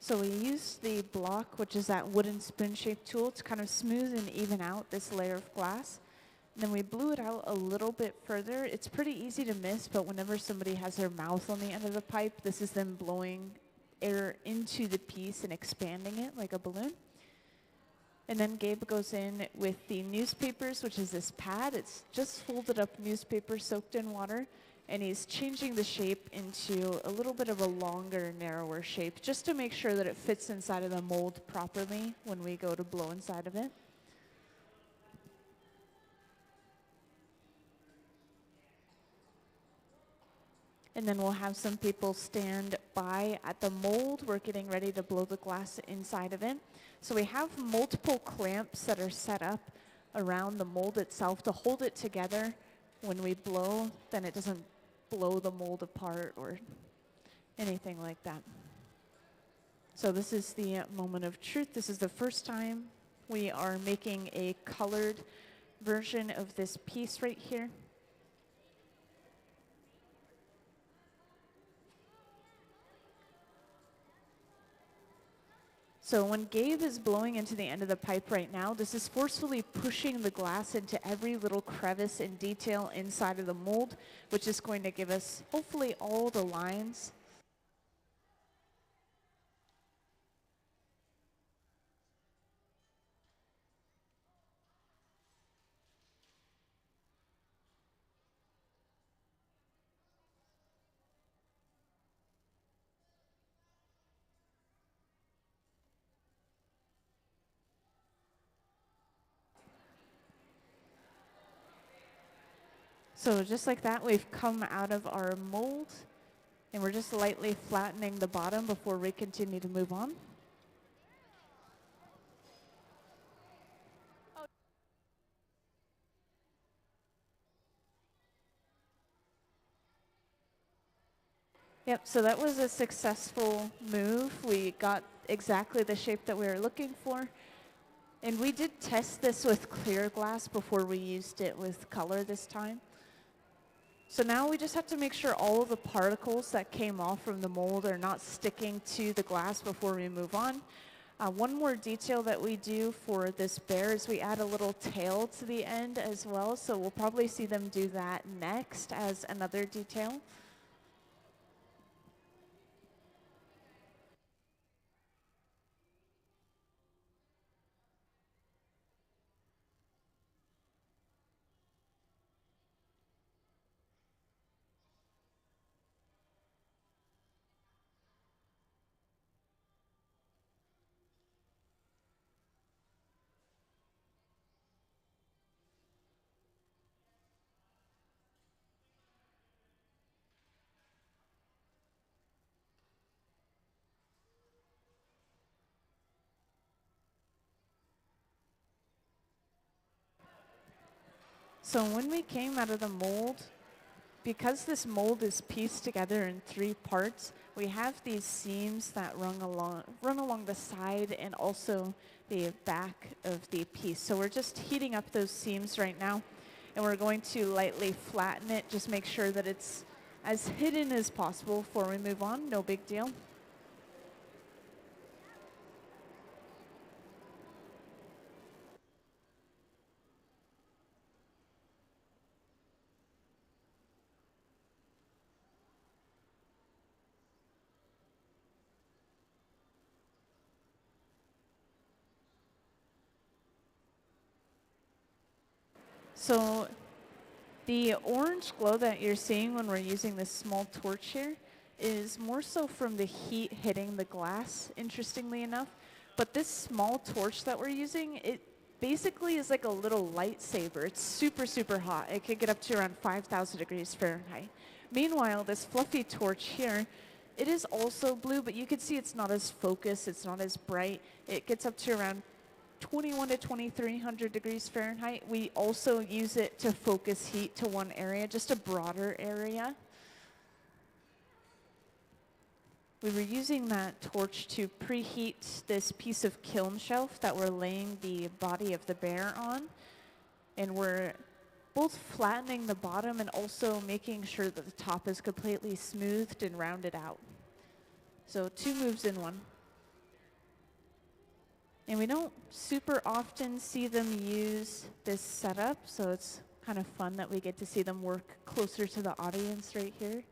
B: So we use the block, which is that wooden spoon-shaped tool, to kind of smooth and even out this layer of glass. And then we blew it out a little bit further. It's pretty easy to miss, but whenever somebody has their mouth on the end of the pipe, this is them blowing air into the piece and expanding it like a balloon. And then Gabe goes in with the newspapers, which is this pad. It's just folded up newspaper soaked in water. and he's changing the shape into a little bit of a longer, narrower shape, just to make sure that it fits inside of the mold properly when we go to blow inside of it. And then we'll have some people stand by at the mold. We're getting ready to blow the glass inside of it. So we have multiple clamps that are set up around the mold itself to hold it together. When we blow, then it doesn't blow the mold apart or anything like that. So this is the moment of truth. This is the first time we are making a colored version of this piece right here. So when Gabe is blowing into the end of the pipe right now, this is forcefully pushing the glass into every little crevice and detail inside of the mold, which is going to give us hopefully all the lines. So just like that, we've come out of our mold, and we're just lightly flattening the bottom before we continue to move on. Yep, so that was a successful move. We got exactly the shape that we were looking for. And we did test this with clear glass before we used it with color this time. So now we just have to make sure all of the particles that came off from the mold are not sticking to the glass before we move on. One more detail that we do for this bear is we add a little tail to the end as well. So we'll probably see them do that next as another detail. So when we came out of the mold, because this mold is pieced together in 3 parts, we have these seams that run along the side and also the back of the piece. So we're just heating up those seams right now, and we're going to lightly flatten it, just make sure that it's as hidden as possible before we move on. No big deal. So the orange glow that you're seeing when we're using this small torch here is more so from the heat hitting the glass, interestingly enough. But this small torch that we're using, it basically is like a little lightsaber. It's super, super hot. It could get up to around 5,000 degrees Fahrenheit. Meanwhile, this fluffy torch here, it is also blue, but you can see it's not as focused, it's not as bright. It gets up to around 21 to 2,300 degrees Fahrenheit. We also use it to focus heat to one area, just a broader area. We were using that torch to preheat this piece of kiln shelf that we're laying the body of the bear on. And we're both flattening the bottom and also making sure that the top is completely smoothed and rounded out. So 2 moves in one. And we don't super often see them use this setup, so it's kind of fun that we get to see them work closer to the audience right here.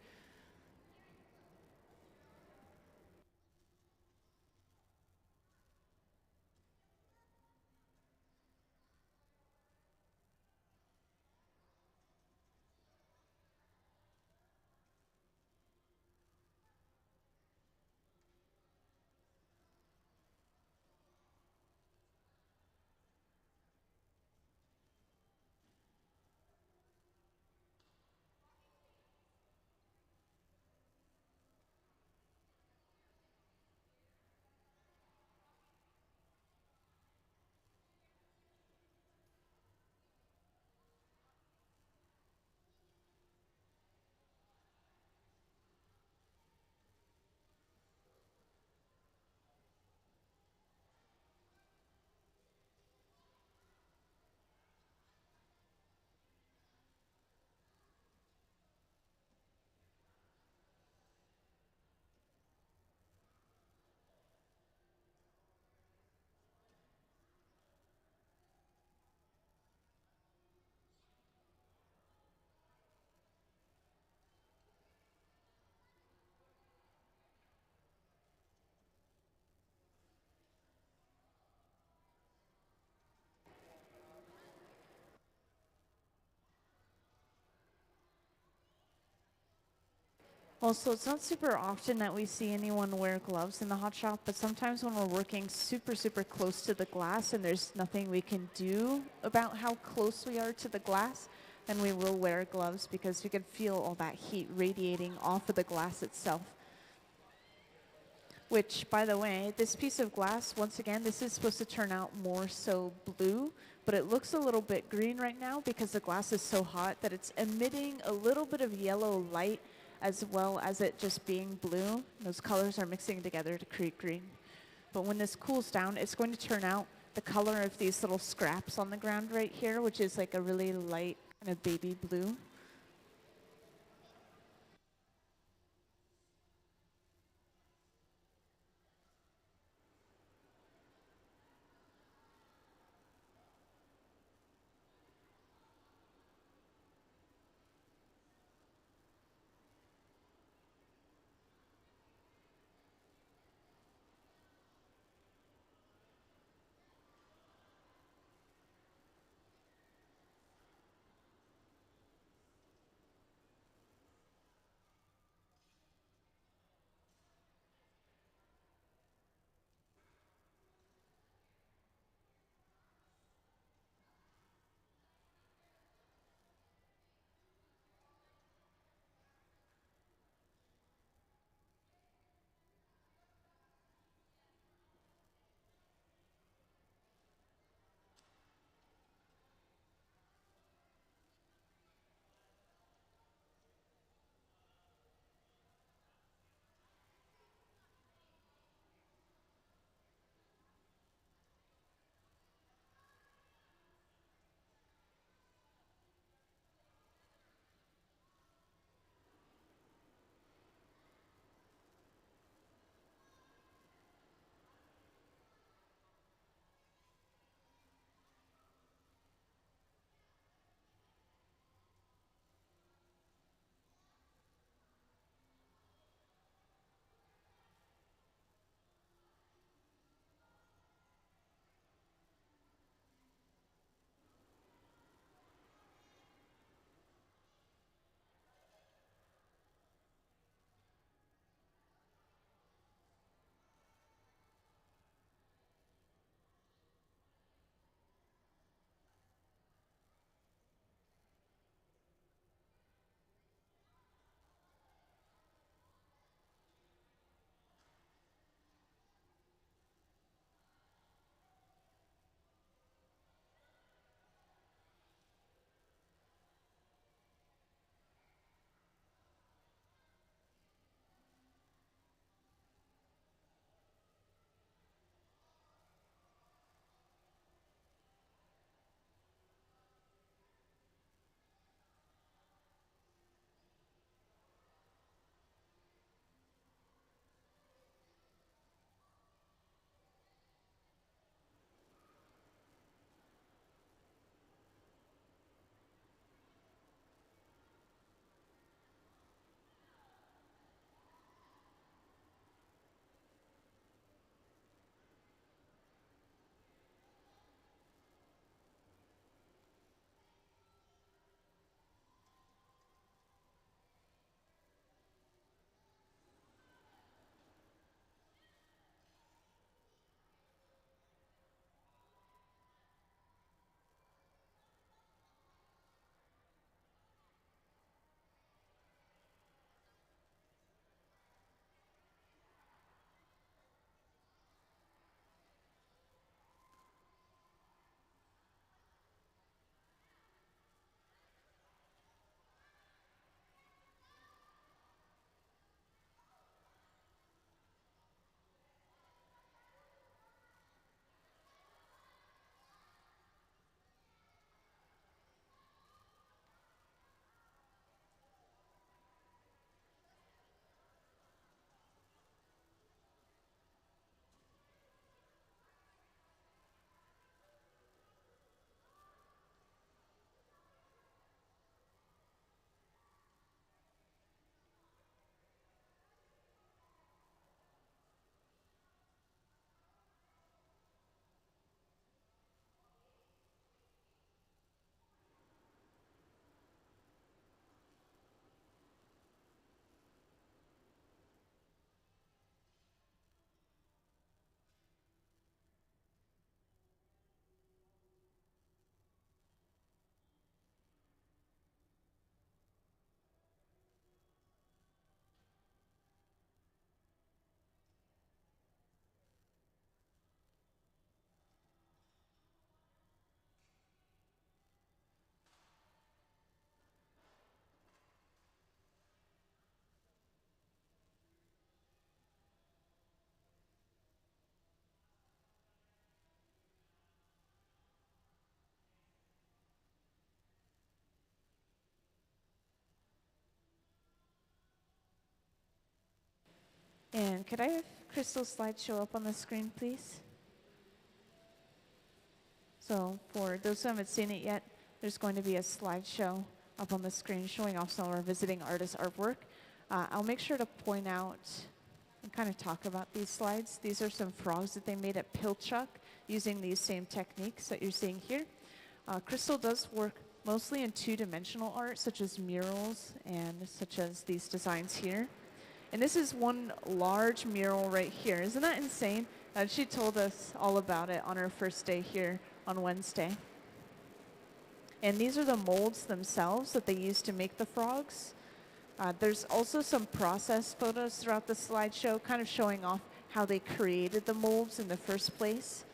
B: Also, it's not super often that we see anyone wear gloves in the hot shop, but sometimes when we're working super, super close to the glass and there's nothing we can do about how close we are to the glass, then we will wear gloves because we can feel all that heat radiating off of the glass itself. Which, by the way, this piece of glass, once again, this is supposed to turn out more so blue, but it looks a little bit green right now because the glass is so hot that it's emitting a little bit of yellow light as well as it just being blue. Those colors are mixing together to create green. But when this cools down, it's going to turn out the color of these little scraps on the ground right here, which is like a really light kind of baby blue. And could I have Crystal's slide show up on the screen, please? So for those who haven't seen it yet, there's going to be a slideshow up on the screen showing off some of our visiting artists' artwork. I'll make sure to point out and kind of talk about these slides. These are some frogs that they made at Pilchuck using these same techniques that you're seeing here. Crystal does work mostly in two-dimensional art, such as murals and such as these designs here. And this is one large mural right here. Isn't that insane? She told us all about it on her first day here on Wednesday. And these are the molds themselves that they used to make the frogs. There's also some process photos throughout the slideshow, kind of showing off how they created the molds in the first place.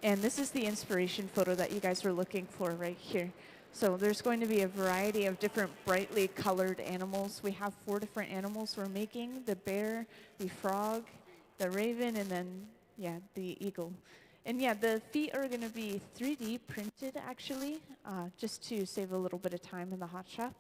B: And this is the inspiration photo that you guys were looking for right here. So there's going to be a variety of different brightly colored animals. We have 4 different animals we're making: the bear, the frog, the raven, and then, the eagle. And the feet are going to be 3D printed, actually, just to save a little bit of time in the hot shop.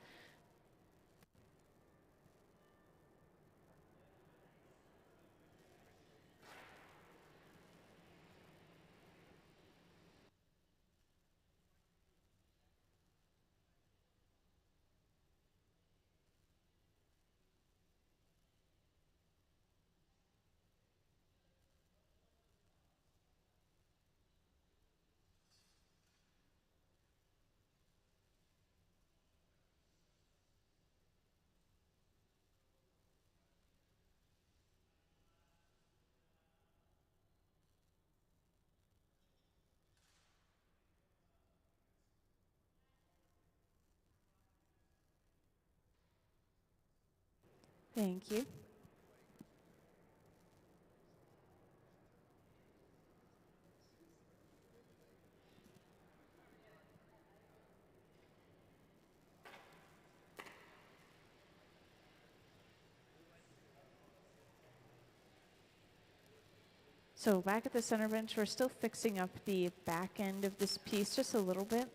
B: Thank you. So back at the center bench, we're still fixing up the back end of this piece just a little bit.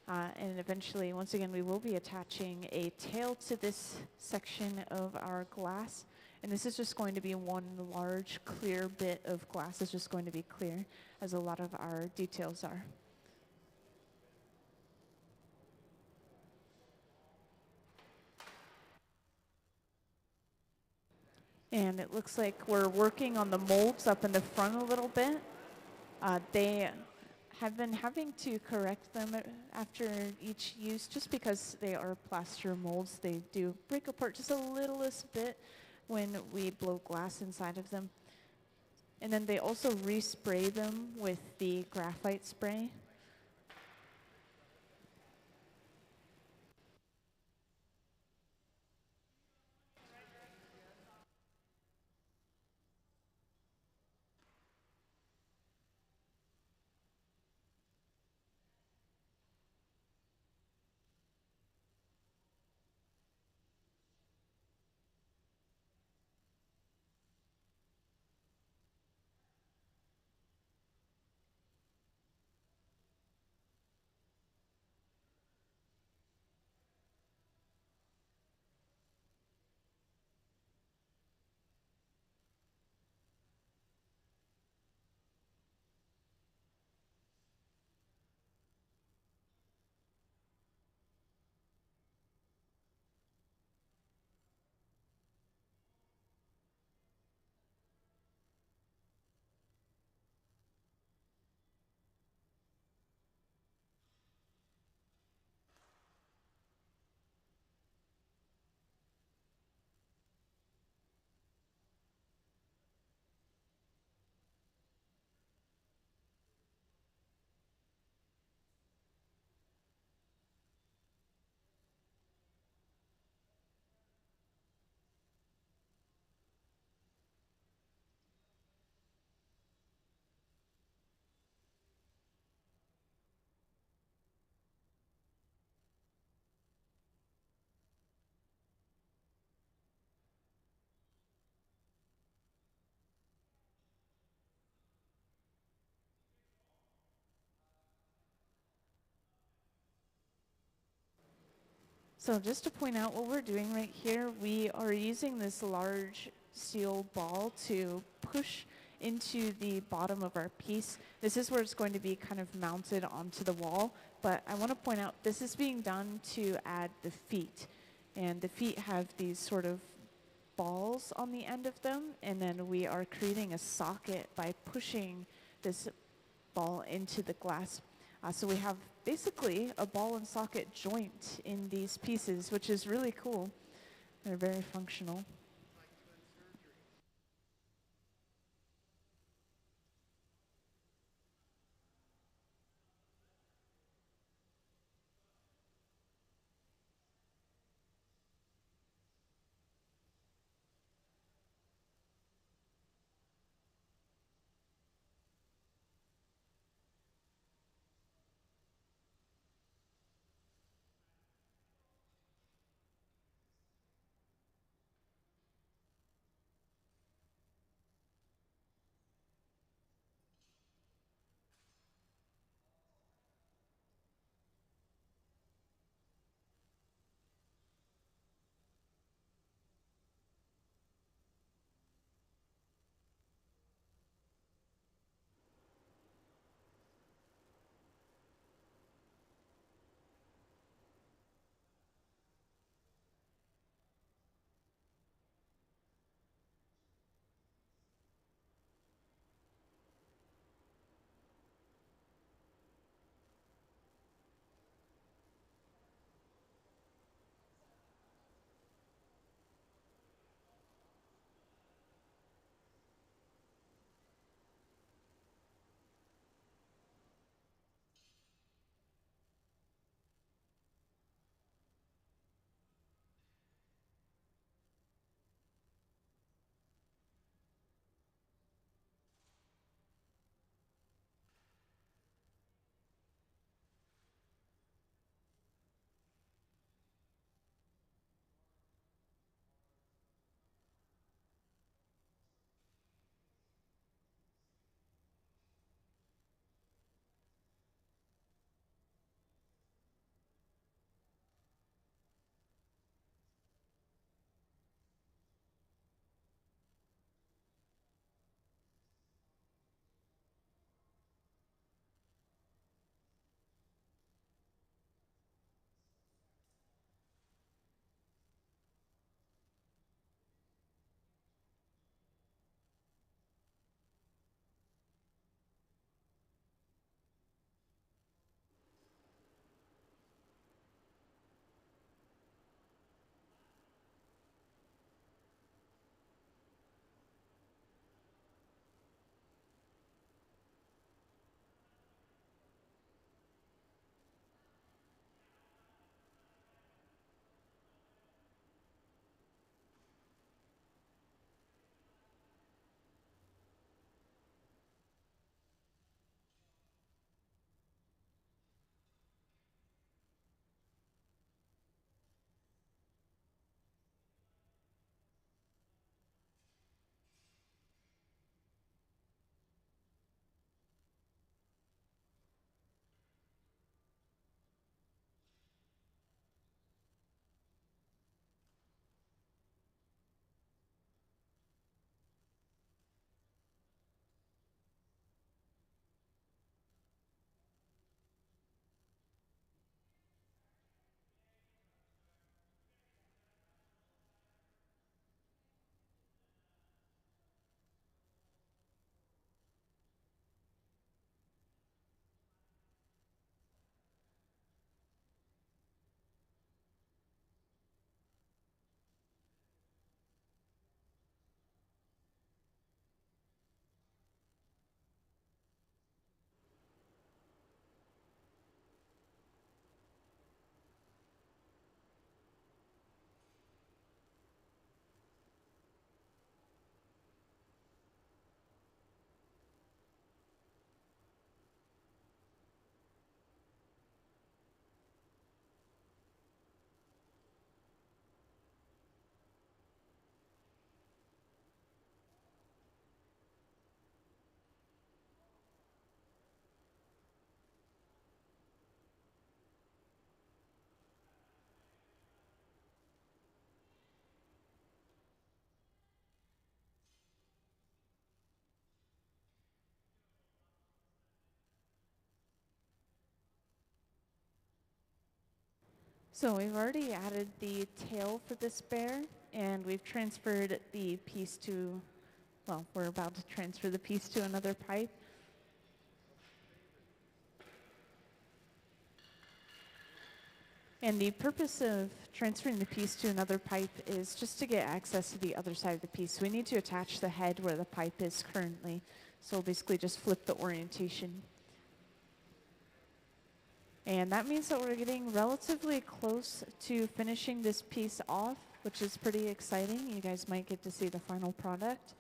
B: And eventually, once again, we will be attaching a tail to this section of our glass. And this is just going to be one large clear bit of glass. It's just going to be clear, as a lot of our details are. And it looks like we're working on the molds up in the front a little bit. They have been having to correct them after each use just because they are plaster molds. They do break apart just a littlest bit when we blow glass inside of them. And then they also respray them with the graphite spray. So just to point out what we're doing right here, we are using this large steel ball to push into the bottom of our piece. This is where it's going to be kind of mounted onto the wall, but I want to point out this is being done to add the feet. And the feet have these sort of balls on the end of them, and then we are creating a socket by pushing this ball into the glass. So we have basically a ball and socket joint in these pieces, which is really cool. They're very functional. So we've already added the tail for this bear, and we've transferred the piece to, well, we're about to transfer the piece to another pipe. And the purpose of transferring the piece to another pipe is just to get access to the other side of the piece. So we need to attach the head where the pipe is currently. So we'll basically just flip the orientation. And that means that we're getting relatively close to finishing this piece off, which is pretty exciting. You guys might get to see the final product.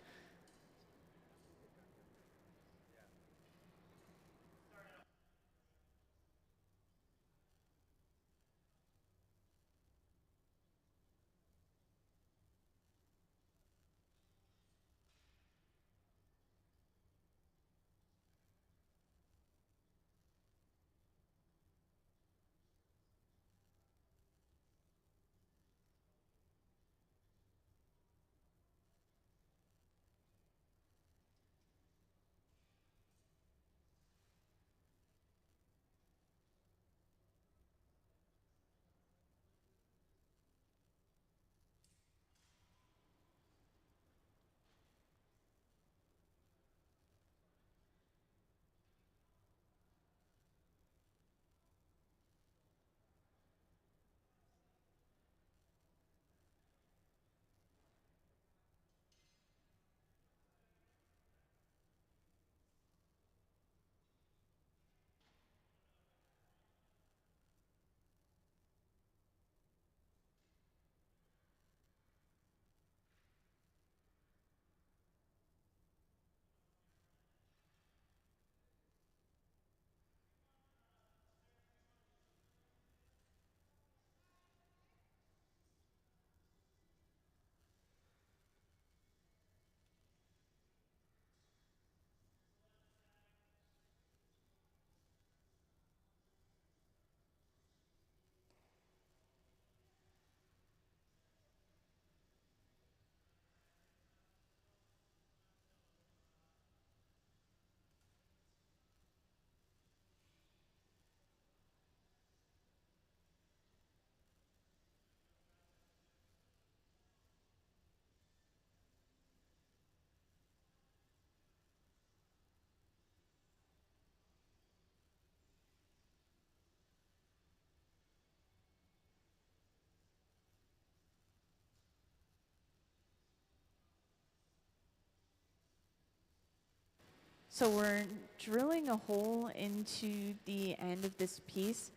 B: So we're drilling a hole into the end of this piece,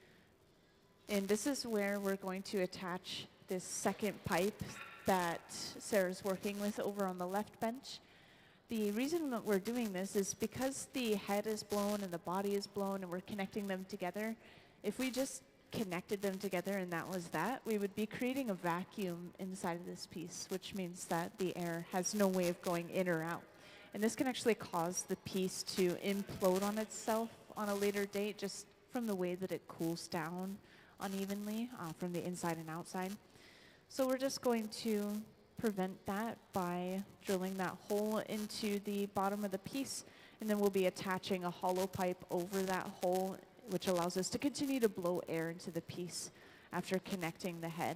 B: and this is where we're going to attach this second pipe that Sarah's working with over on the left bench. The reason that we're doing this is because the head is blown and the body is blown and we're connecting them together. If we just connected them together and that was that, we would be creating a vacuum inside of this piece, which means that the air has no way of going in or out. And this can actually cause the piece to implode on itself on a later date just from the way that it cools down unevenly from the inside and outside. So we're just going to prevent that by drilling that hole into the bottom of the piece, and then we'll be attaching a hollow pipe over that hole, which allows us to continue to blow air into the piece after connecting the head.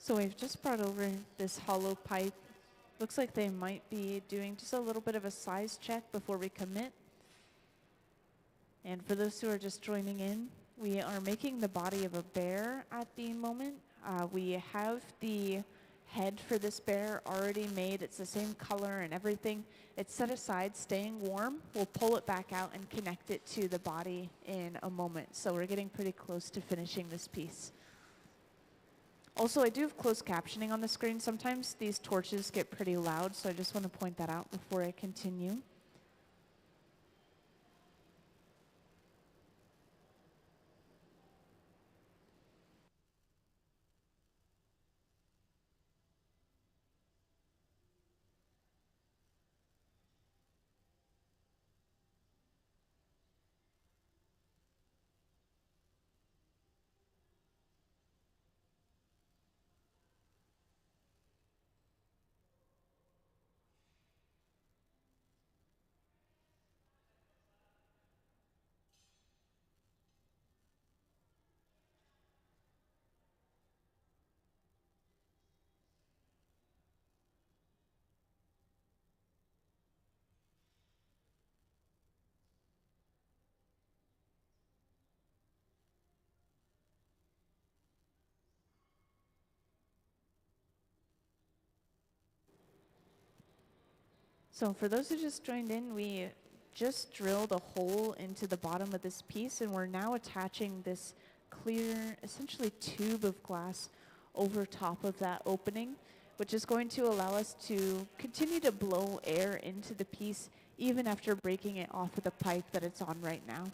B: So we've just brought over this hollow pipe. Looks like they might be doing just a little bit of a size check before we commit. And for those who are just joining in, we are making the body of a bear at the moment. We have the head for this bear already made. It's the same color and everything. It's set aside, staying warm. We'll pull it back out and connect it to the body in a moment. So we're getting pretty close to finishing this piece. Also, I do have closed captioning on the screen. Sometimes these torches get pretty loud, so I just want to point that out before I continue. So for those who just joined in, we just drilled a hole into the bottom of this piece, and we're now attaching this clear, essentially tube of glass over top of that opening, which is going to allow us to continue to blow air into the piece even after breaking it off of the pipe that it's on right now.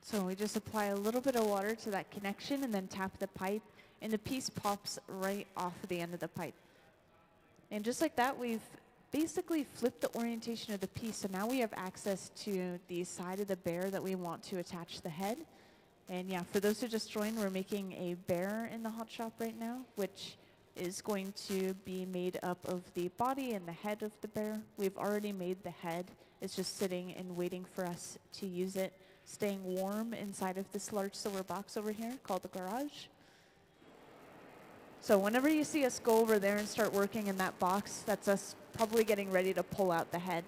B: So we just apply a little bit of water to that connection and then tap the pipe, and the piece pops right off of the end of the pipe. And just like that, we've basically flipped the orientation of the piece, so now we have access to the side of the bear that we want to attach the head. And yeah, for those who just joined, we're making a bear in the hot shop right now, which is going to be made up of the body and the head of the bear. We've already made the head. It's just sitting and waiting for us to use it, staying warm inside of this large silver box over here called the garage. So whenever you see us go over there and start working in that box, that's us probably getting ready to pull out the head.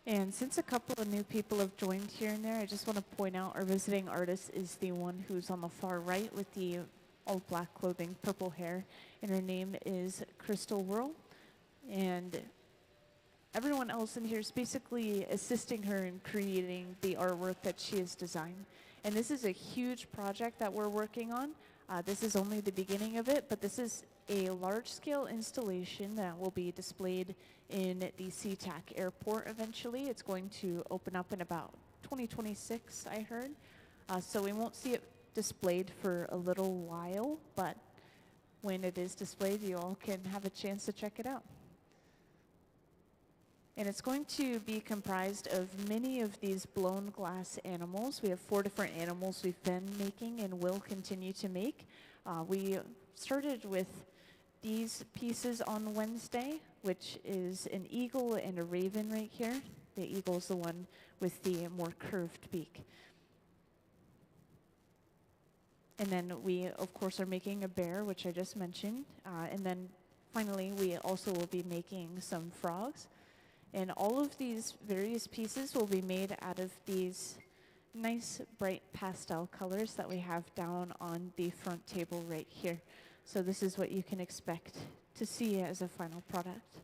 B: And since a couple of new people have joined here and there, I just want to point out our visiting artist is the one who's on the far right with the all black clothing, purple hair, and her name is Worl. And everyone else in here is basically assisting her in creating the artwork that she has designed. And this is a huge project that we're working on. This is only the beginning of it, but this is a large-scale installation that will be displayed in the SeaTac airport eventually. It's going to open up in about 2026, I heard. So we won't see it displayed for a little while, but when it is displayed, you all can have a chance to check it out. And it's going to be comprised of many of these blown glass animals. We have 4 different animals we've been making and will continue to make. We started with these pieces on Wednesday, which is an eagle and a raven right here. The eagle is the one with the more curved beak. And then we, of course, are making a bear, which I just mentioned. And then finally, we also will be making some frogs. And all of these various pieces will be made out of these nice bright pastel colors that we have down on the front table right here. So this is what you can expect to see as a final product.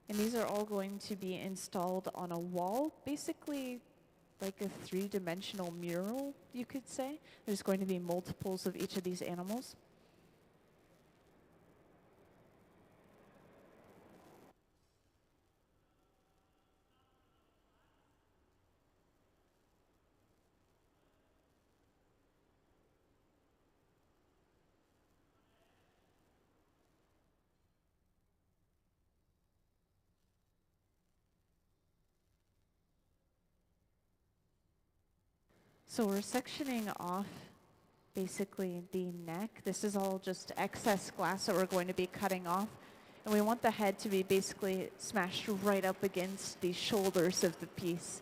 B: And these are all going to be installed on a wall, basically like a 3-dimensional mural, you could say. There's going to be multiples of each of these animals. So we're sectioning off basically the neck. This is all just excess glass that we're going to be cutting off. And we want the head to be basically smashed right up against the shoulders of the piece,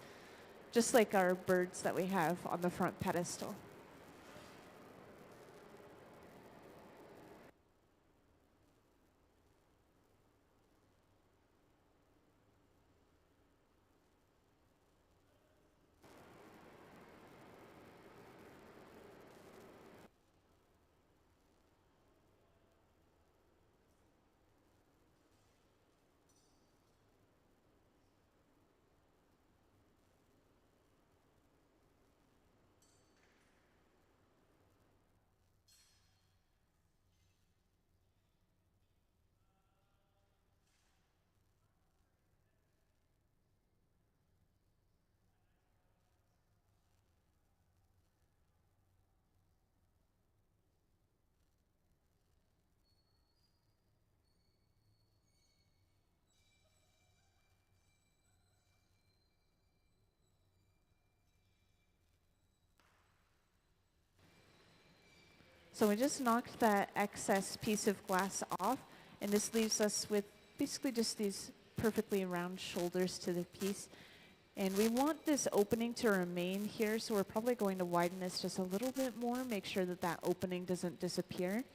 B: just like our birds that we have on the front pedestal. So we just knocked that excess piece of glass off, and this leaves us with basically just these perfectly round shoulders to the piece. And we want this opening to remain here, so we're probably going to widen this just a little bit more, make sure that that opening doesn't disappear.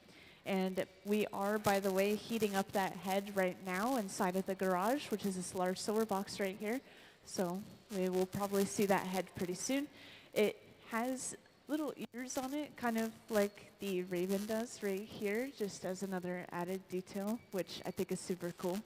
B: And we are, by the way, heating up that head right now inside of the garage, which is this large silver box right here. So we will probably see that head pretty soon. It has little ears on it, kind of like the raven does right here, just as another added detail, which I think is super cool.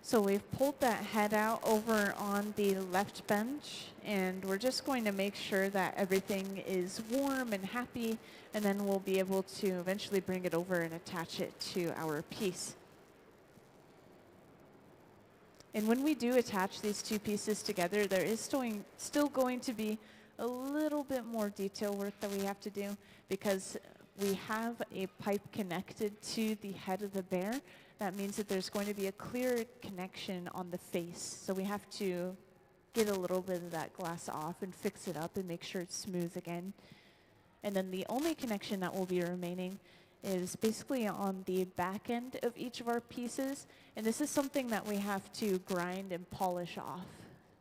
B: So we've pulled that head out over on the left bench, and we're just going to make sure that everything is warm and happy, and then we'll be able to eventually bring it over and attach it to our piece. And when we do attach these two pieces together, there is still going to be a little bit more detail work that we have to do, because we have a pipe connected to the head of the bear. That means that there's going to be a clear connection on the face. So we have to get a little bit of that glass off and fix it up and make sure it's smooth again. And then the only connection that will be remaining is basically on the back end of each of our pieces. And this is something that we have to grind and polish off.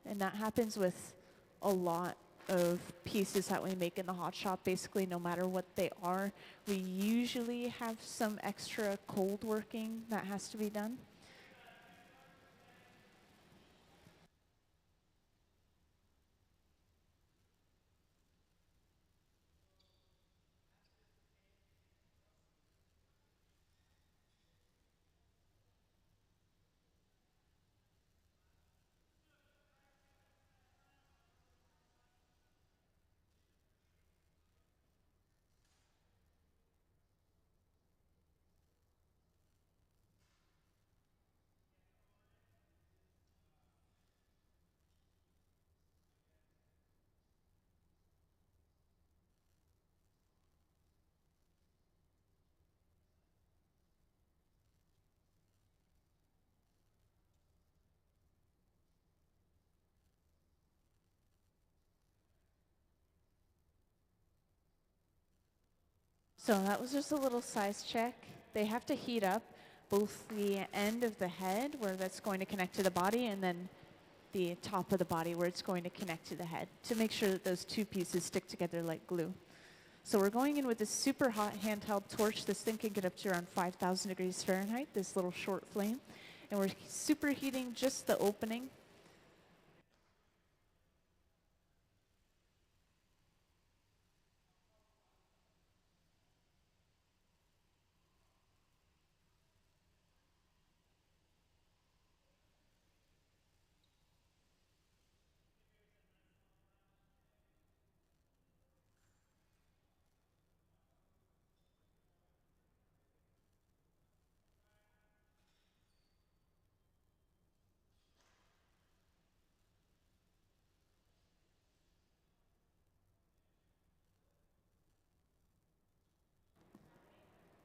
B: And that happens with a lot of pieces that we make in the hot shop. Basically, no matter what they are, we usually have some extra cold working that has to be done. So that was just a little size check. They have to heat up both the end of the head where that's going to connect to the body, and then the top of the body where it's going to connect to the head, to make sure that those two pieces stick together like glue. So we're going in with this super hot handheld torch. This thing can get up to around 5,000 degrees Fahrenheit, this little short flame. And we're superheating just the opening.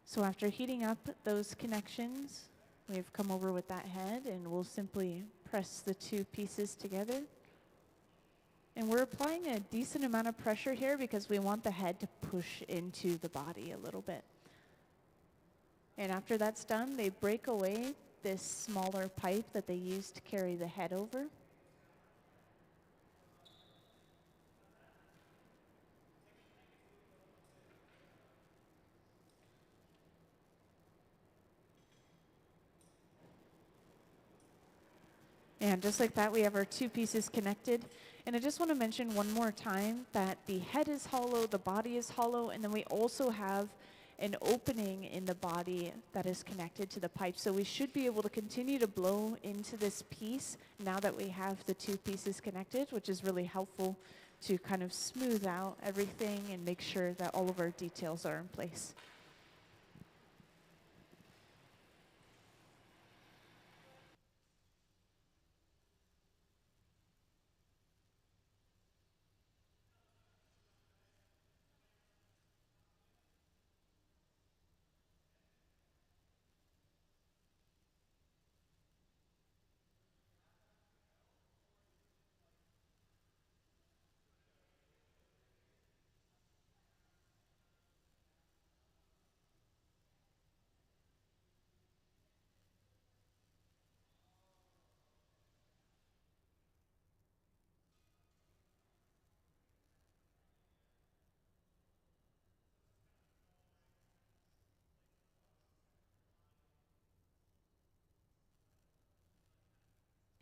B: So after heating up those connections, we've come over with that head, and we'll simply press the two pieces together. And we're applying a decent amount of pressure here because we want the head to push into the body a little bit. And after that's done, they break away this smaller pipe that they use to carry the head over. And just like that, we have our two pieces connected. And I just want to mention one more time that the head is hollow, the body is hollow, and then we also have an opening in the body that is connected to the pipe. So we should be able to continue to blow into this piece now that we have the two pieces connected, which is really helpful to kind of smooth out everything and make sure that all of our details are in place.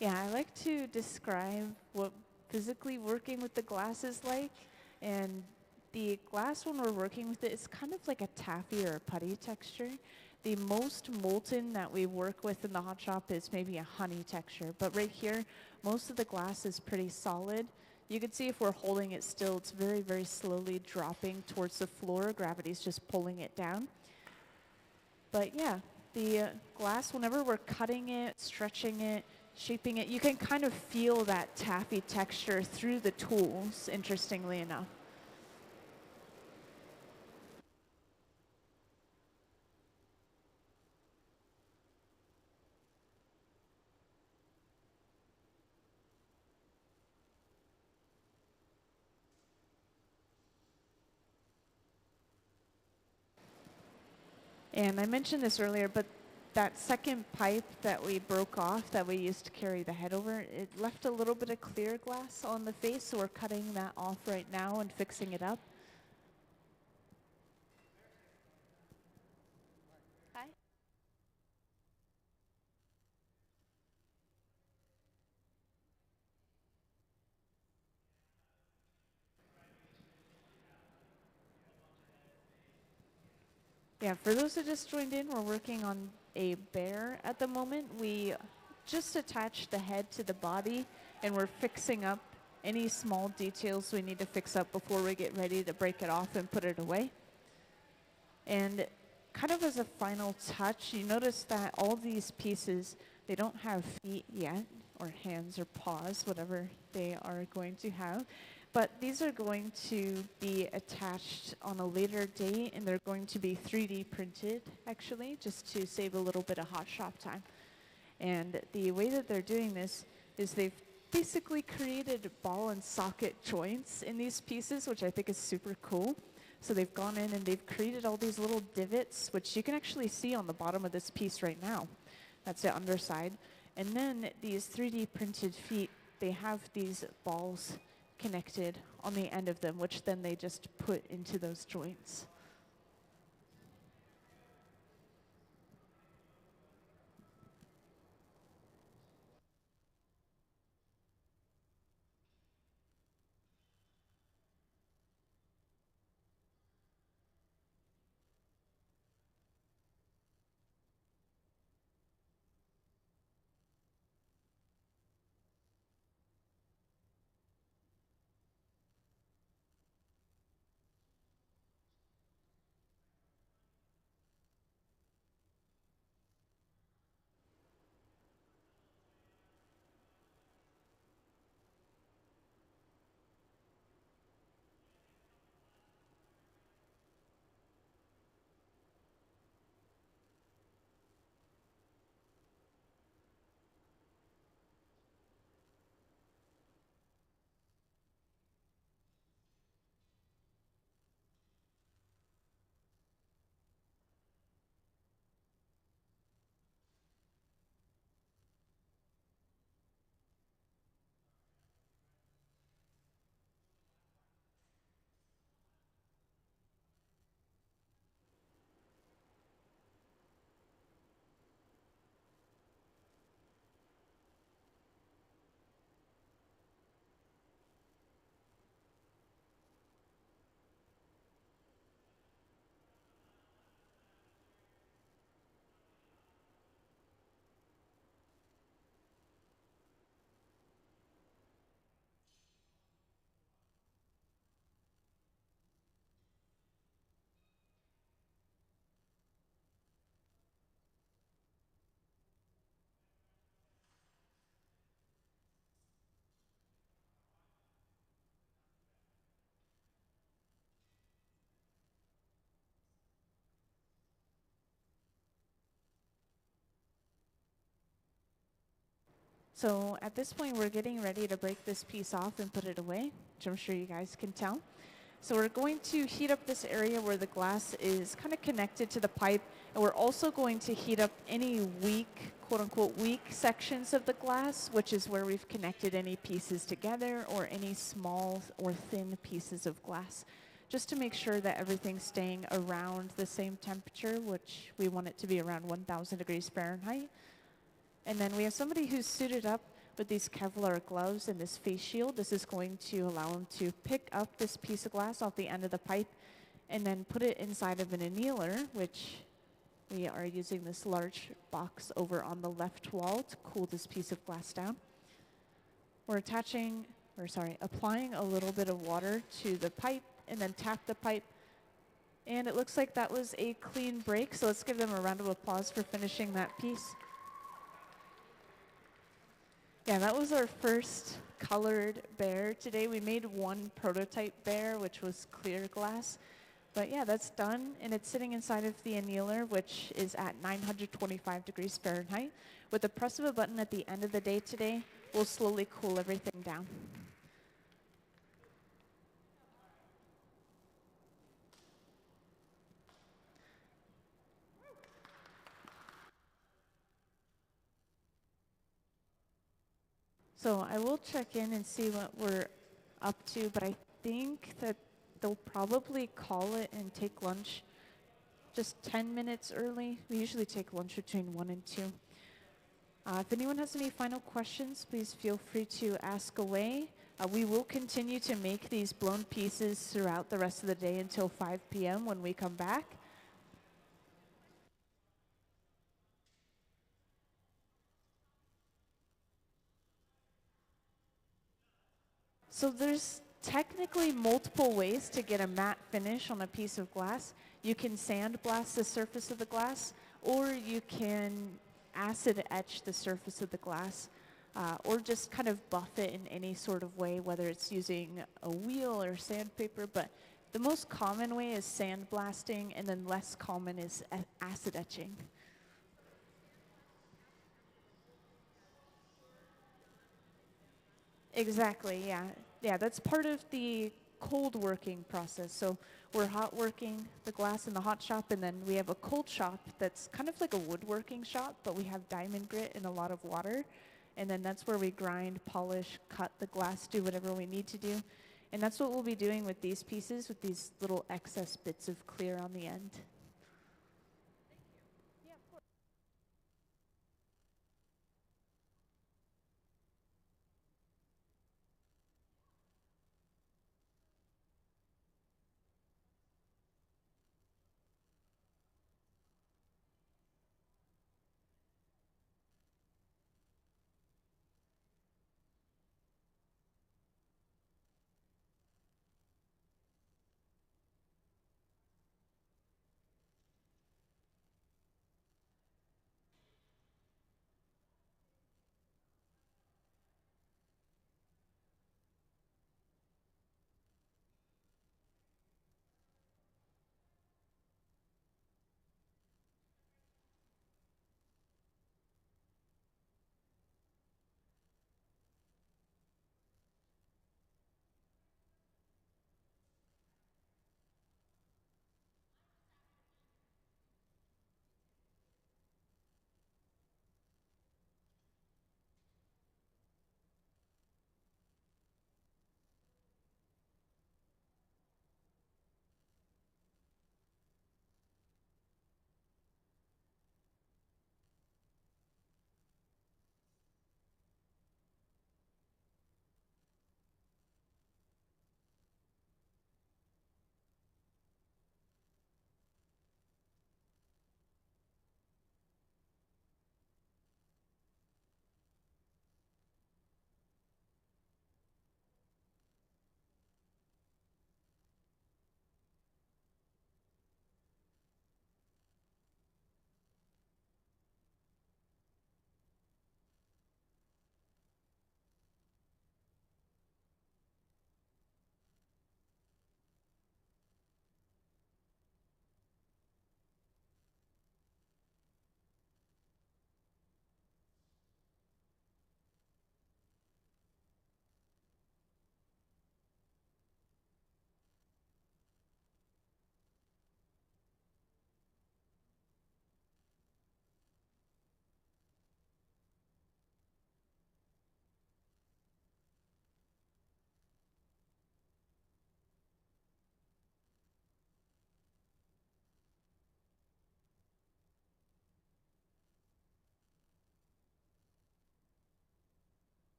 B: Yeah, I like to describe what physically working with the glass is like. And the glass, when we're working with it, is kind of like a taffy or a putty texture. The most molten that we work with in the hot shop is maybe a honey texture. But right here, most of the glass is pretty solid. You can see if we're holding it still, it's very, very slowly dropping towards the floor. Gravity's just pulling it down. But yeah, the glass, whenever we're cutting it, stretching it, shaping it, you can kind of feel that taffy texture through the tools, interestingly enough. And I mentioned this earlier, but that second pipe that we broke off that we used to carry the head over, it left a little bit of clear glass on the face, so we're cutting that off right now and fixing it up.
A: Hi.
B: Yeah, for those who just joined in, we're working on a bear at the moment. We just attached the head to the body, and we're fixing up any small details we need to fix up before we get ready to break it off and put it away. And kind of as a final touch, you notice that all these pieces, they don't have feet yet, or hands or paws, whatever they are going to have. But these are going to be attached on a later date, and they're going to be 3D printed, actually, just to save a little bit of hot shop time. And the way that they're doing this is they've basically created ball and socket joints in these pieces, which I think is super cool. So they've gone in and they've created all these little divots, which you can actually see on the bottom of this piece right now. That's the underside. And then these 3D printed feet, they have these balls connected on the end of them, which then they just put into those joints. So at this point, we're getting ready to break this piece off and put it away, which I'm sure you guys can tell. So we're going to heat up this area where the glass is kind of connected to the pipe, and we're also going to heat up any weak, quote unquote, weak sections of the glass, which is where we've connected any pieces together or any small or thin pieces of glass, just to make sure that everything's staying around the same temperature, which we want it to be around 1,000 degrees Fahrenheit. And then we have somebody who's suited up with these Kevlar gloves and this face shield. This is going to allow him to pick up this piece of glass off the end of the pipe and then put it inside of an annealer, which we are using this large box over on the left wall to cool this piece of glass down. We're applying a little bit of water to the pipe and then tap the pipe. And it looks like that was a clean break, so let's give them a round of applause for finishing that piece. Yeah, that was our first colored bear today. We made one prototype bear, which was clear glass. But yeah, that's done, and it's sitting inside of the annealer, which is at 925 degrees Fahrenheit. With the press of a button at the end of the day today, we'll slowly cool everything down. So I will check in and see what we're up to, but I think that they'll probably call it and take lunch just 10 minutes early. We usually take lunch between 1 and 2. If anyone has any final questions, please feel free to ask away. We will continue to make these blown pieces throughout the rest of the day until 5 p.m. when we come back. So there's technically multiple ways to get a matte finish on a piece of glass. You can sandblast the surface of the glass, or you can acid etch the surface of the glass, or just kind of buff it in any sort of way, whether it's using a wheel or sandpaper. But the most common way is sandblasting, and then less common is acid etching. Exactly, yeah. Yeah, that's part of the cold working process. So we're hot working the glass in the hot shop, and then we have a cold shop that's kind of like a woodworking shop, but we have diamond grit and a lot of water. And then that's where we grind, polish, cut the glass, do whatever we need to do. And that's what we'll be doing with these pieces, with these little excess bits of clear on the end.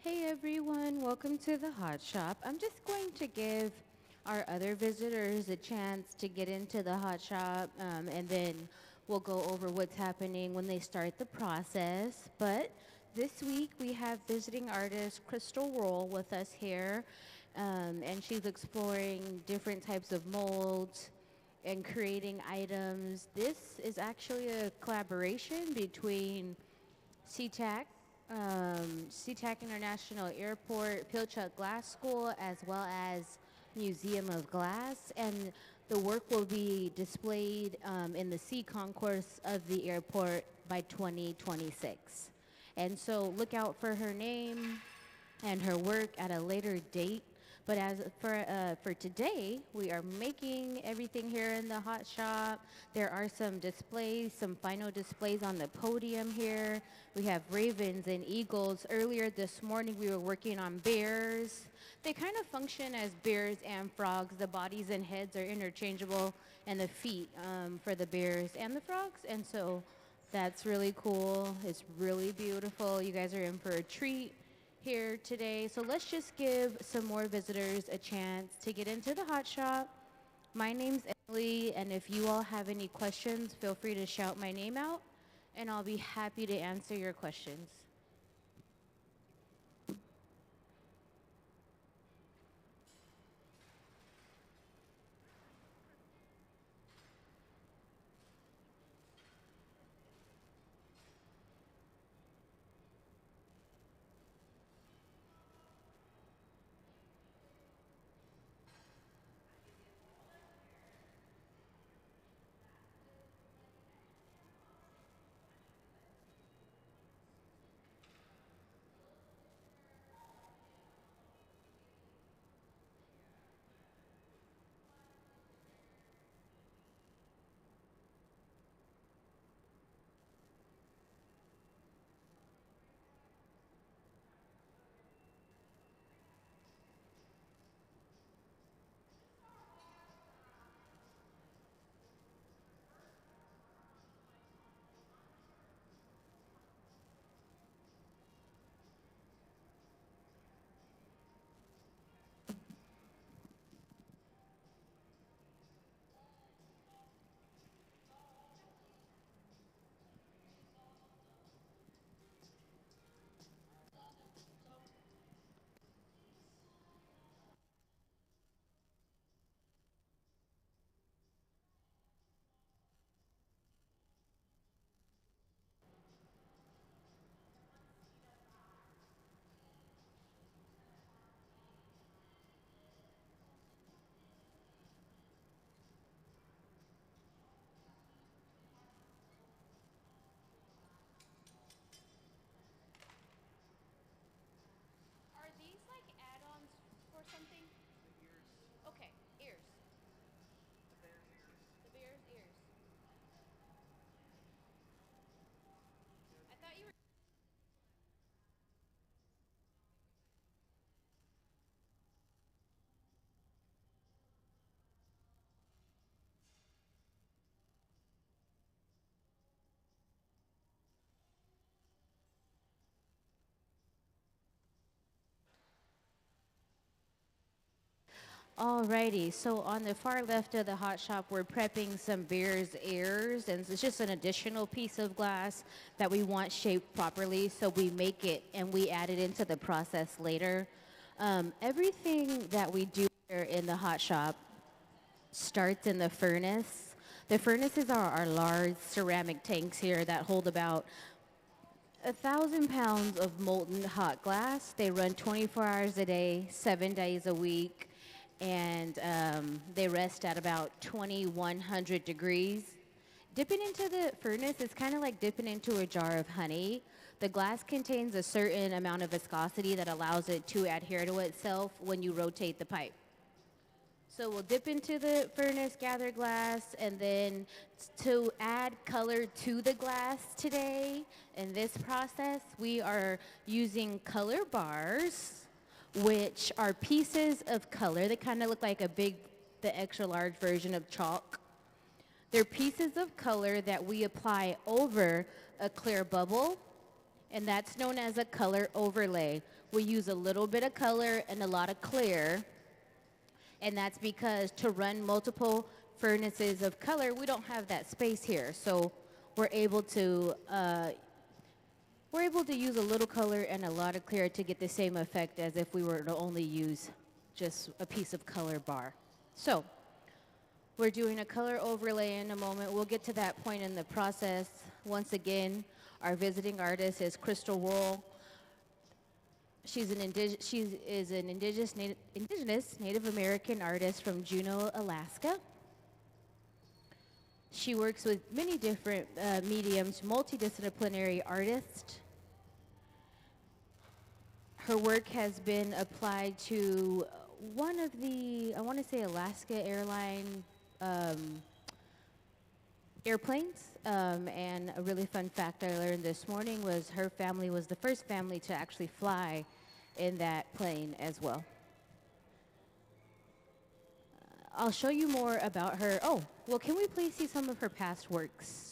A: Hey everyone, welcome to the Hot Shop. I'm just going to give our other visitors a chance to get into the Hot Shop, and then we'll go over what's happening when they start the process. But this week we have visiting artist Crystal Worl with us here, and she's exploring different types of molds and creating items. This is actually a collaboration between SeaTac, SeaTac International Airport, Pilchuck Glass School, as well as Museum of Glass. And the work will be displayed in the sea concourse of the airport by 2026. And so look out for her name and her work at a later date. But as for today, we are making everything here in the Hot Shop. There are some displays, some final displays on the podium here. We have ravens and eagles. Earlier this morning, we were working on bears. They kind of function as bears and frogs. The bodies and heads are interchangeable, and the feet for the bears and the frogs. And so that's really cool. It's really beautiful. You guys are in for a treat here today. So let's just give some more visitors a chance to get into the Hot Shop. My name's Emily, and if you all have any questions, feel free to shout my name out, and I'll be happy to answer your questions. Are these like add-ons for something? Okay, ears. The bear's ears. I thought you were. Alrighty, so on the far left of the Hot Shop, we're prepping some bear's ears, and it's just an additional piece of glass that we want shaped properly, so we make it and we add it into the process later. Everything that we do here in the Hot Shop starts in the furnace. The furnaces are our large ceramic tanks here that hold about 1,000 pounds of molten hot glass. They run 24 hours a day, 7 days a week, and they rest at about 2,100 degrees. Dipping into the furnace is kind of like dipping into a jar of honey. The glass contains a certain amount of viscosity that allows it to adhere to itself when you rotate the pipe. So we'll dip into the furnace, gather glass, and then to add color to the glass today, in this process, we are using color bars, which are pieces of color. They kind of look like the extra large version of chalk. They're pieces of color that we apply over a clear bubble, and that's known as a color overlay. we use a little bit of color and a lot of clear. And that's because to run multiple furnaces of color, we don't have that space here. So we're able to use a little color and a lot of clear to get the same effect as if we were to only use just a piece of color bar. So we're doing a color overlay in a moment. We'll get to that point in the process. Once again, our visiting artist is Crystal Worl. She is an indigenous Native American artist from Juneau, Alaska. She works with many different mediums, multidisciplinary artist. Her work has been applied to one of the, I want to say Alaska airline airplanes. And a really fun fact I learned this morning was her family was the first family to actually fly in that plane as well. I'll show you more about her. Oh, well, can we please see some of her past works?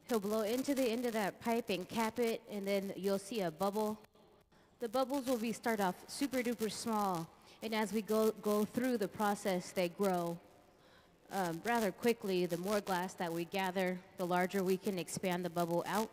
A: He'll blow into the end of that pipe and cap it, and then you'll see a bubble. The bubbles will start off super duper small, and as we go through the process, they grow rather quickly. The more glass that we gather, the larger we can expand the bubble out.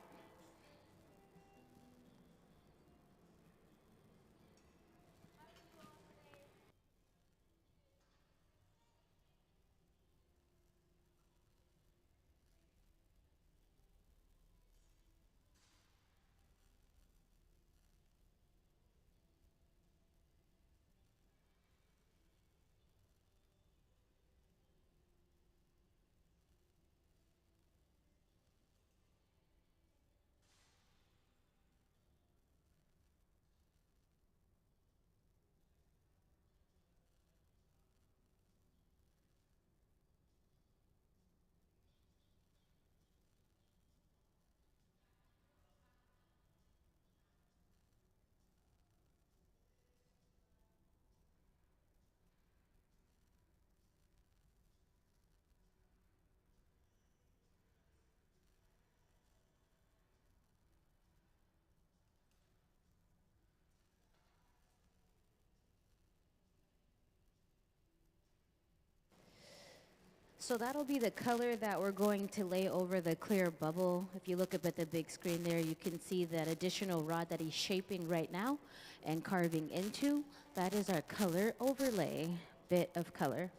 A: So that'll be the color that we're going to lay over the clear bubble. If you look up at the big screen there, you can see that additional rod that he's shaping right now and carving into. That is our color overlay bit of color.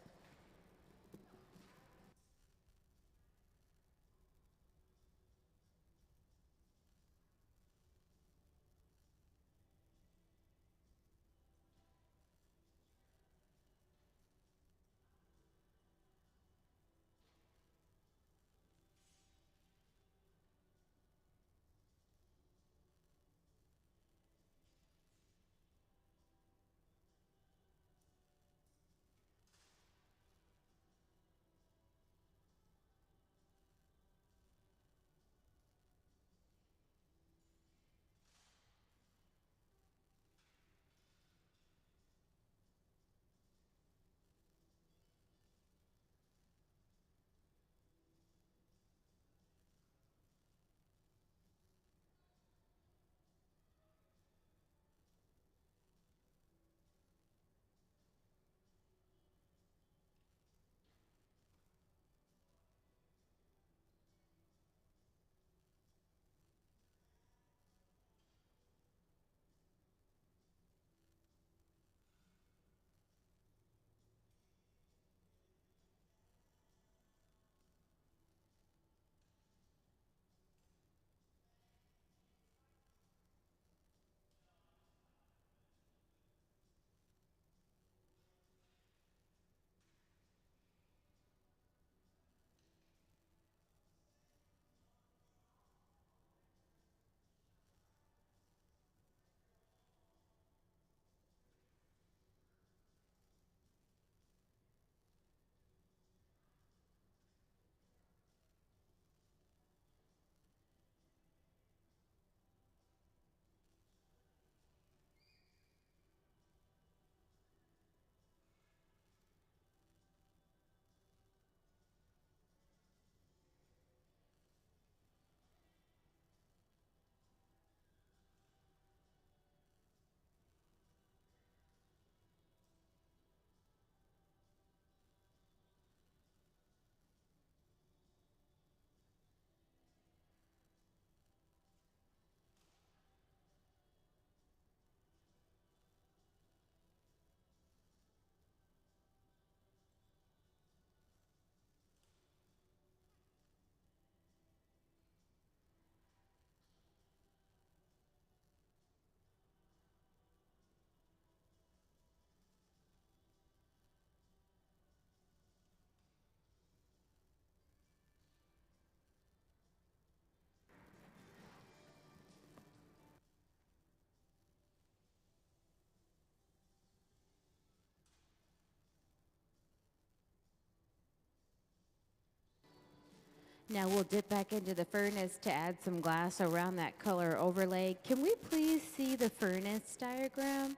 A: Now we'll dip back into the furnace to add some glass around that color overlay. Can we please see the furnace diagram?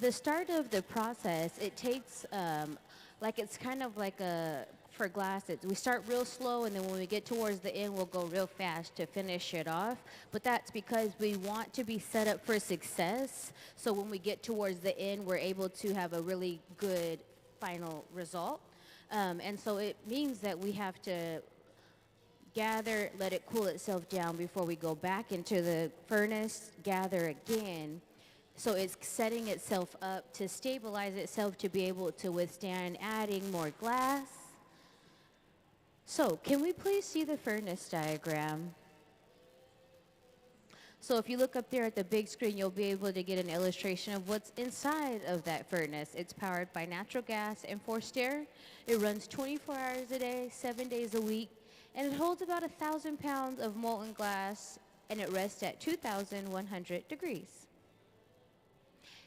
A: The start of the process, it takes, like it's kind of like for glass, we start real slow and then when we get towards the end, we'll go real fast to finish it off. But that's because we want to be set up for success. So when we get towards the end, we're able to have a really good final result. And so it means that we have to gather, let it cool itself down before we go back into the furnace, gather again. So it's setting itself up to stabilize itself to be able to withstand adding more glass. So can we please see the furnace diagram? So if you look up there at the big screen, you'll be able to get an illustration of what's inside of that furnace. It's powered by natural gas and forced air. It runs 24 hours a day, 7 days a week, and it holds about 1,000 pounds of molten glass, and it rests at 2,100 degrees.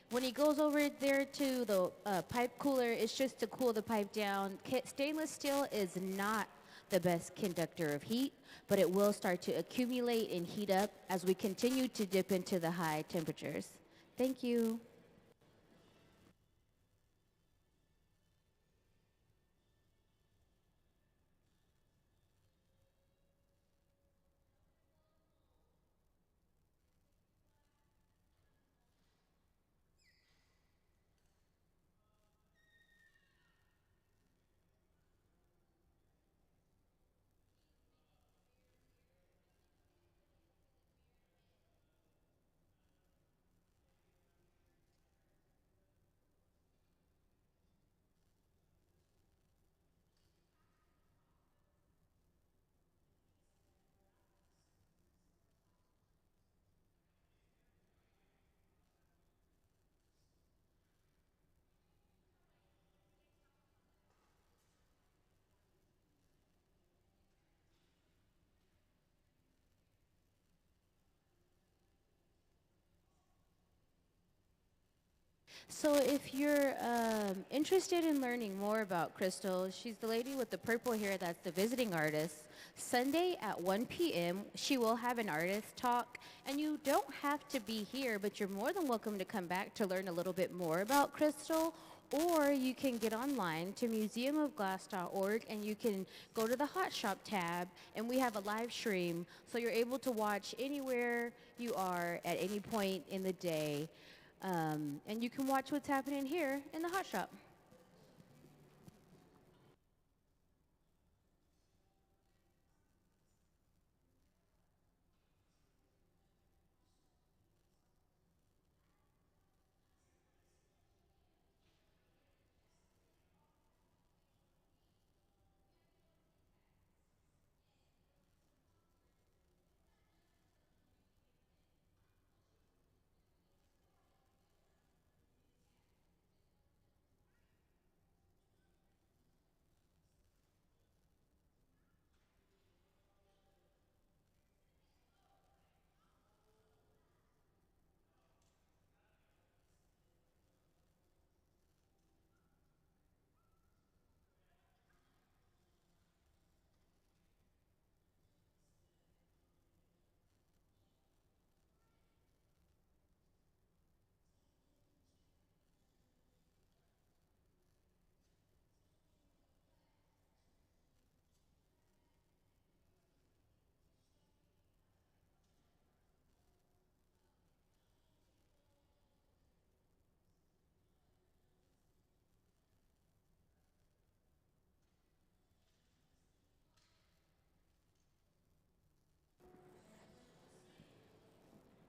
A: When he goes over there to the pipe cooler, it's just to cool the pipe down. Stainless steel is not the best conductor of heat, but it will start to accumulate and heat up as we continue to dip into the high temperatures. Thank you. So if you're interested in learning more about Crystal, she's the lady with the purple hair that's the visiting artist. Sunday at 1 p.m., she will have an artist talk, and you don't have to be here, but you're more than welcome to come back to learn a little bit more about Crystal, or you can get online to museumofglass.org and you can go to the Hot Shop tab, and we have a live stream, so you're able to watch anywhere you are at any point in the day. And you can watch what's happening here in the hot shop.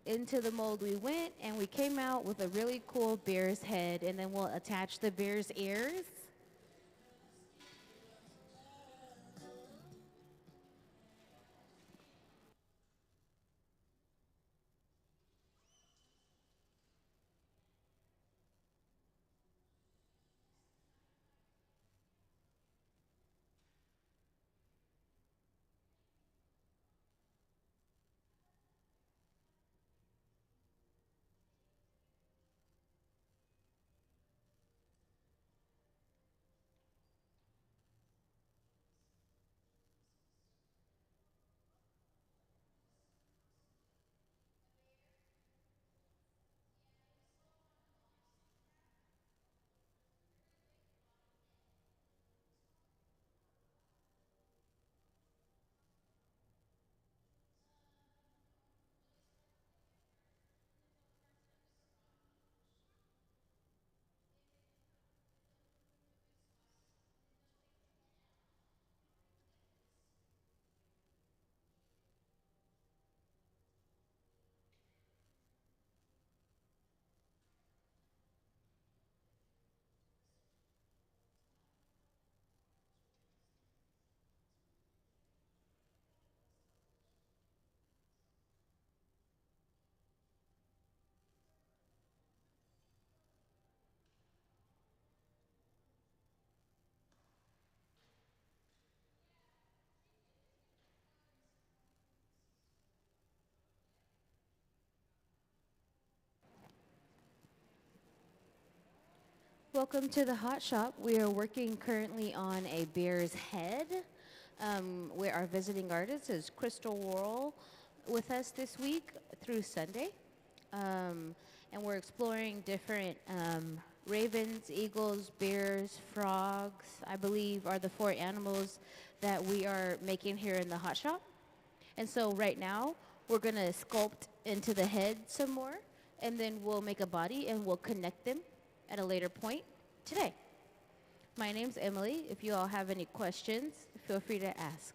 A: Into the mold we went, and we came out with a really cool bear's head, and then we'll attach the bear's ears. Welcome to the hot shop. We are working currently on a bear's head, where our visiting artist is Crystal Worl with us this week through Sunday. And we're exploring different ravens, eagles, bears, frogs, I believe are the four animals that we are making here in the hot shop. And so right now, we're gonna sculpt into the head some more, and then we'll make a body and we'll connect them at a later point today. My name's Emily. If you all have any questions, feel free to ask.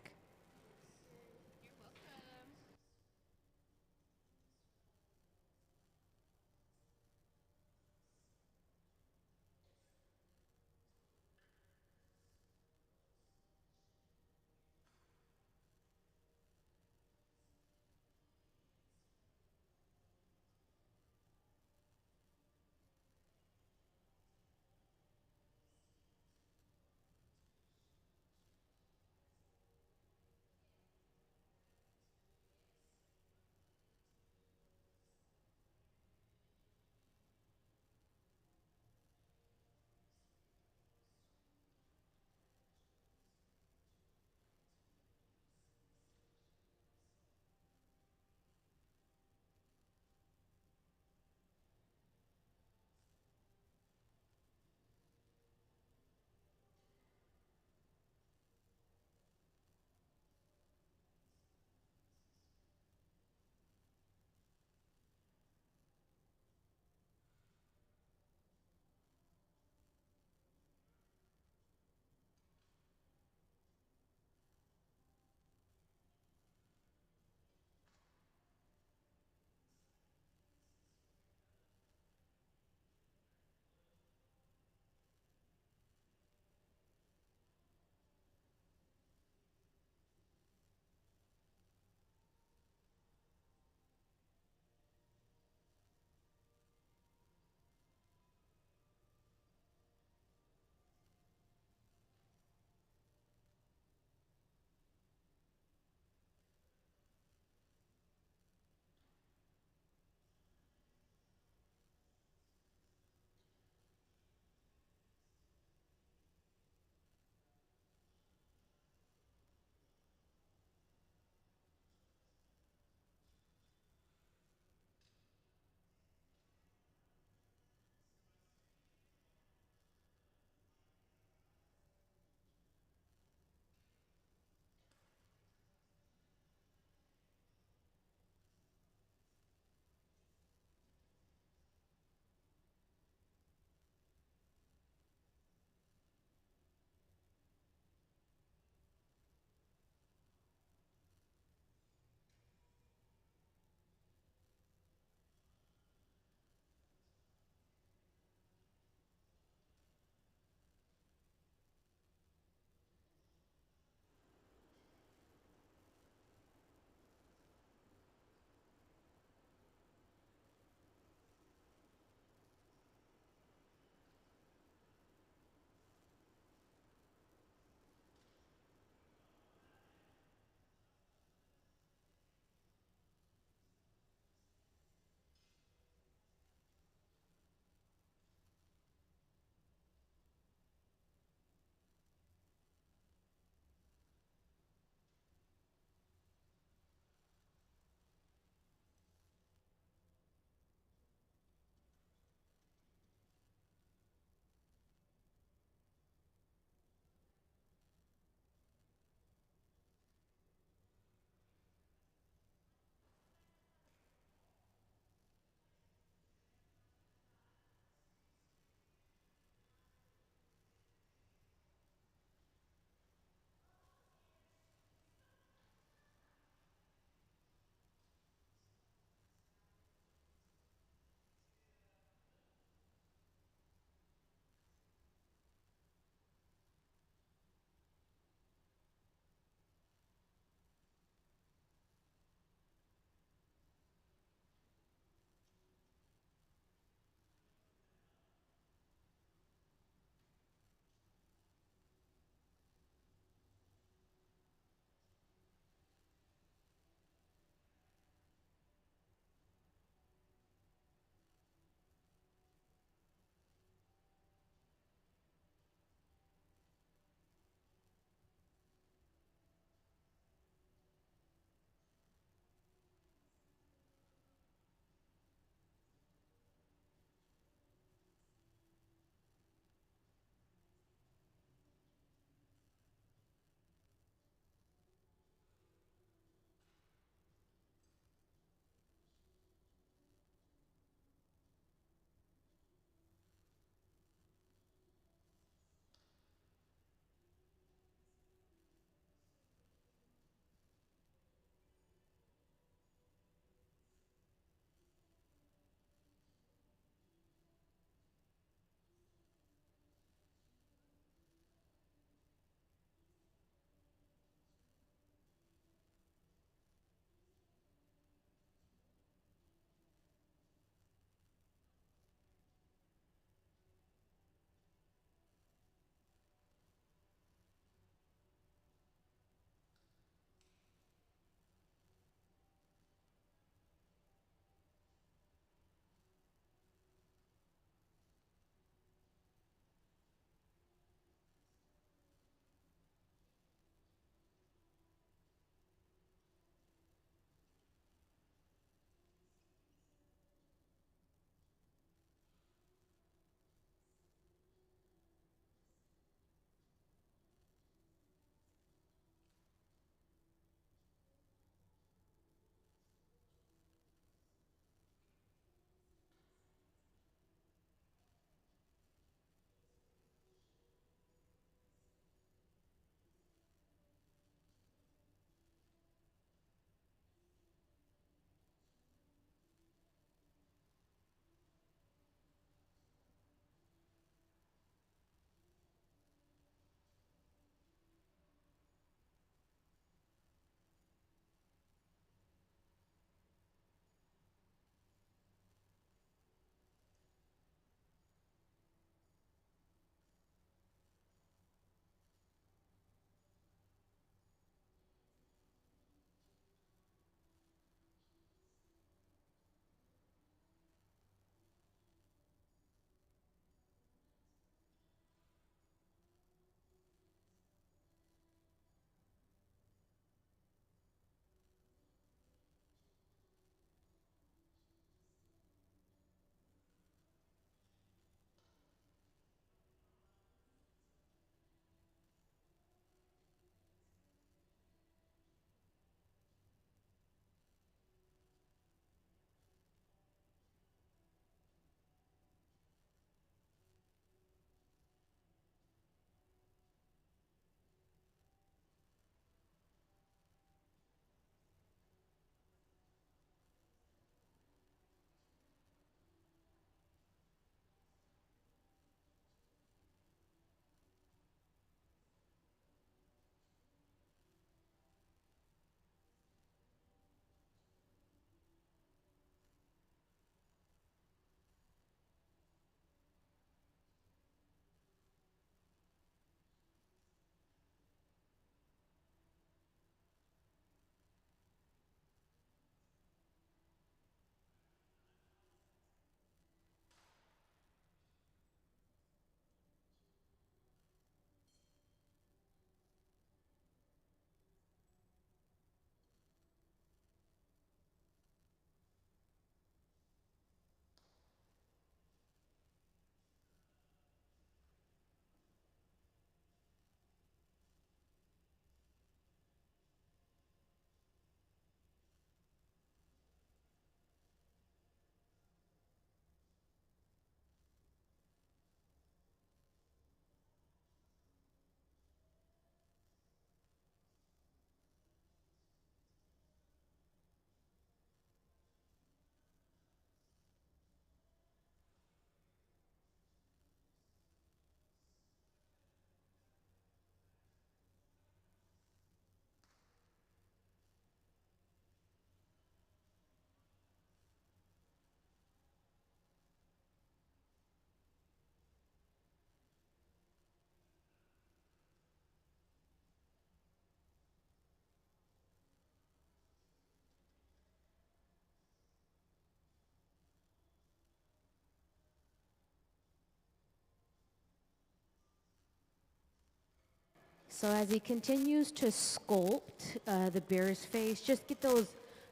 A: So as he continues to sculpt the bear's face, just get those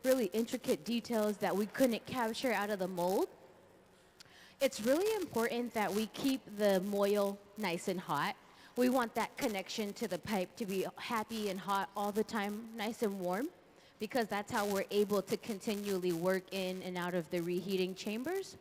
A: really intricate details that we couldn't capture out of the mold. It's really important that we keep the moil nice and hot. We want that connection to the pipe to be happy and hot all the time, nice and warm, because that's how we're able to continually work in and out of the reheating chambers.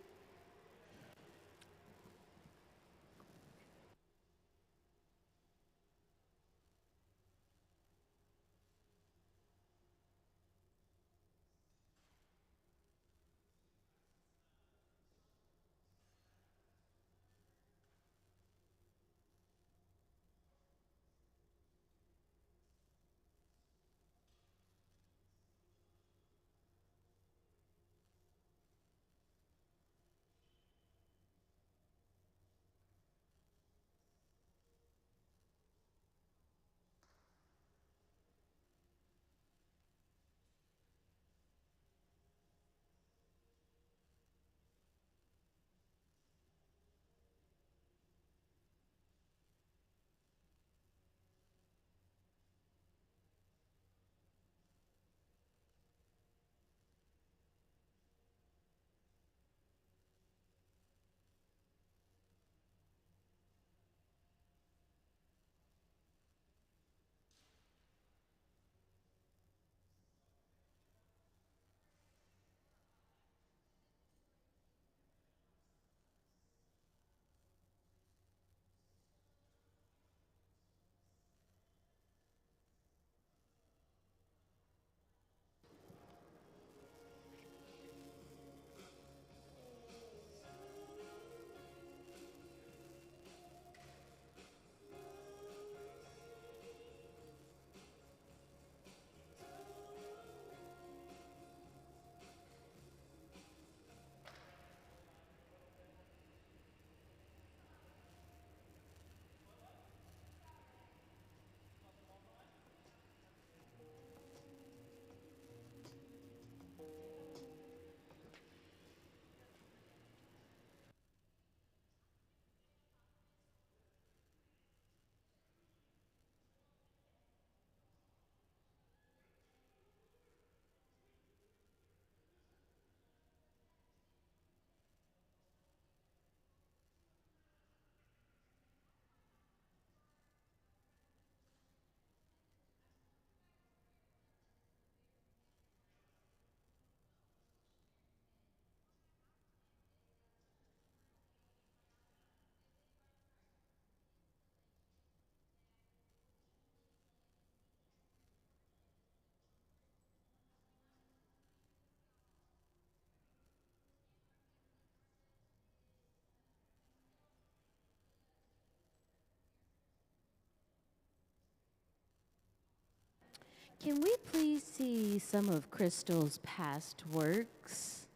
A: Can we please see some of Crystal's past works?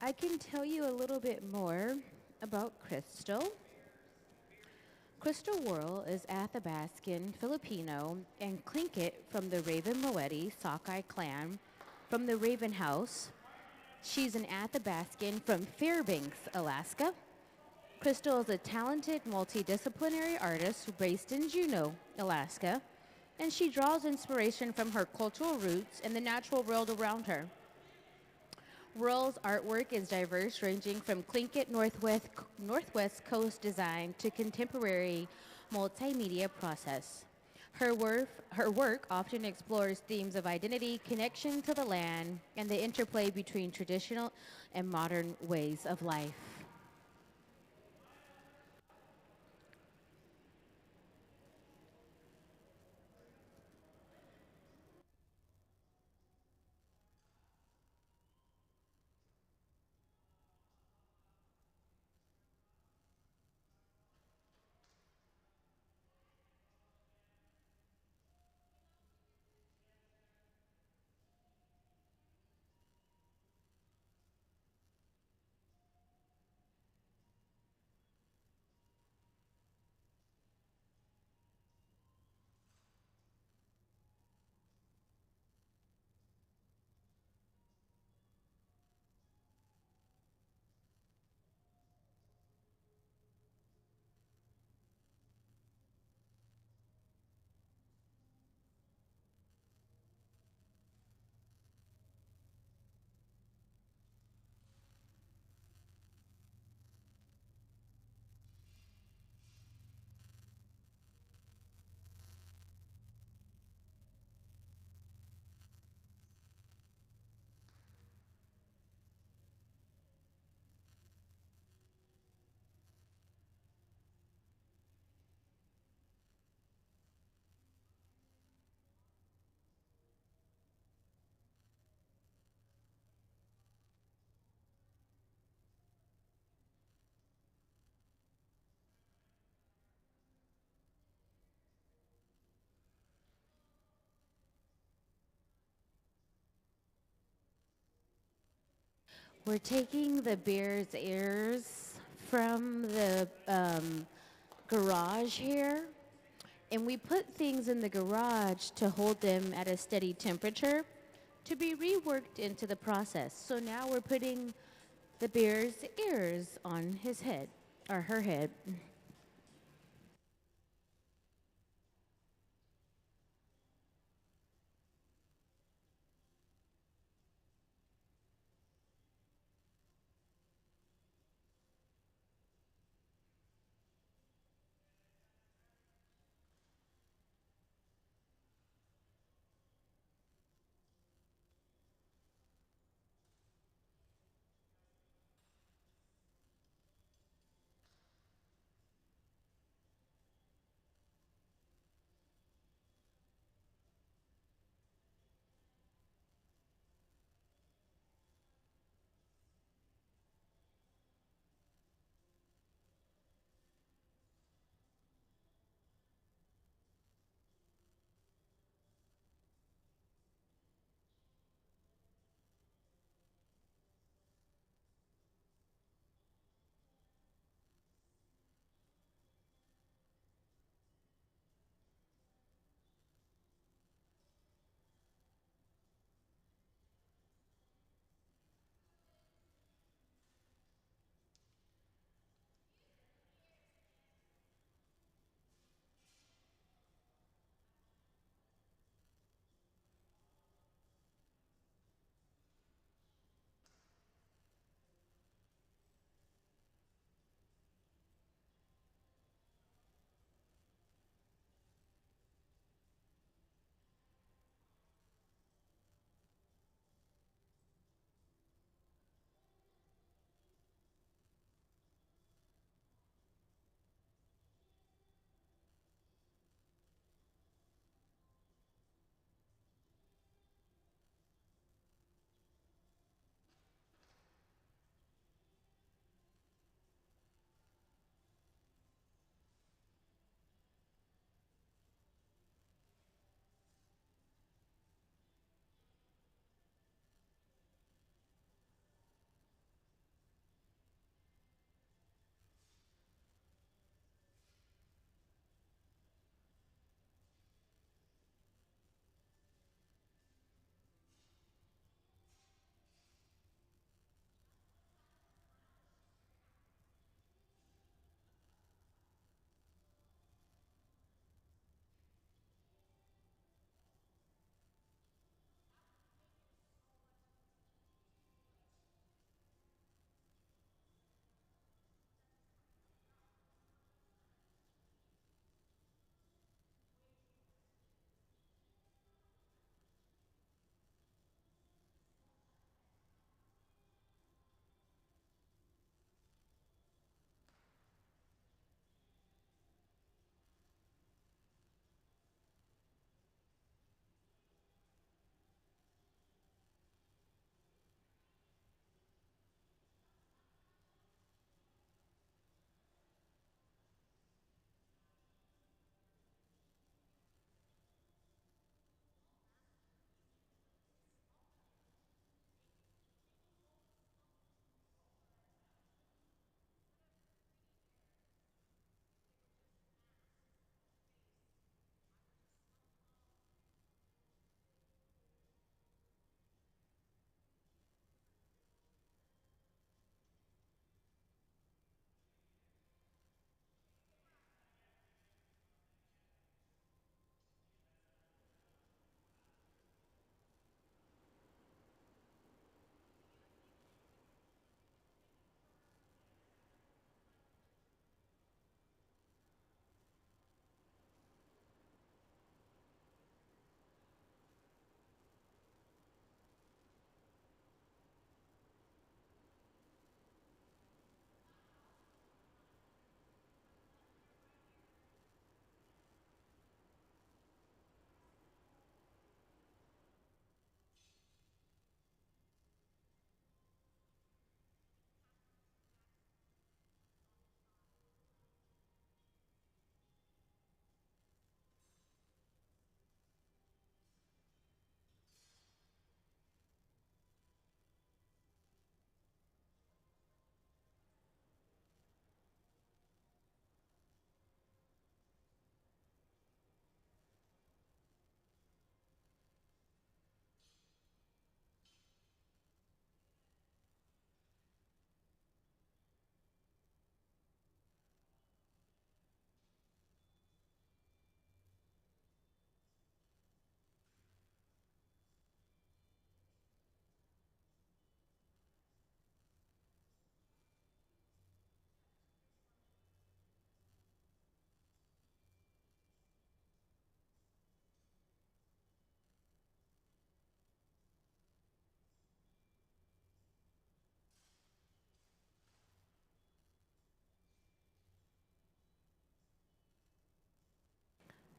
A: I can tell you a little bit more about Crystal. Crystal Worl is Athabascan, Filipino, and Tlingit from the Raven Moeti Sockeye clan from the Raven House. She's an Athabascan from Fairbanks, Alaska. Crystal is a talented multidisciplinary artist based in Juneau, Alaska, and she draws inspiration from her cultural roots and the natural world around her. Worl's artwork is diverse, ranging from Tlingit Northwest Coast design to contemporary multimedia process. Her work often explores themes of identity, connection to the land, and the interplay between traditional and modern ways of life. We're taking the bear's ears from the garage here, and we put things in the garage to hold them at a steady temperature to be reworked into the process. So now we're putting the bear's ears on his head, or her head.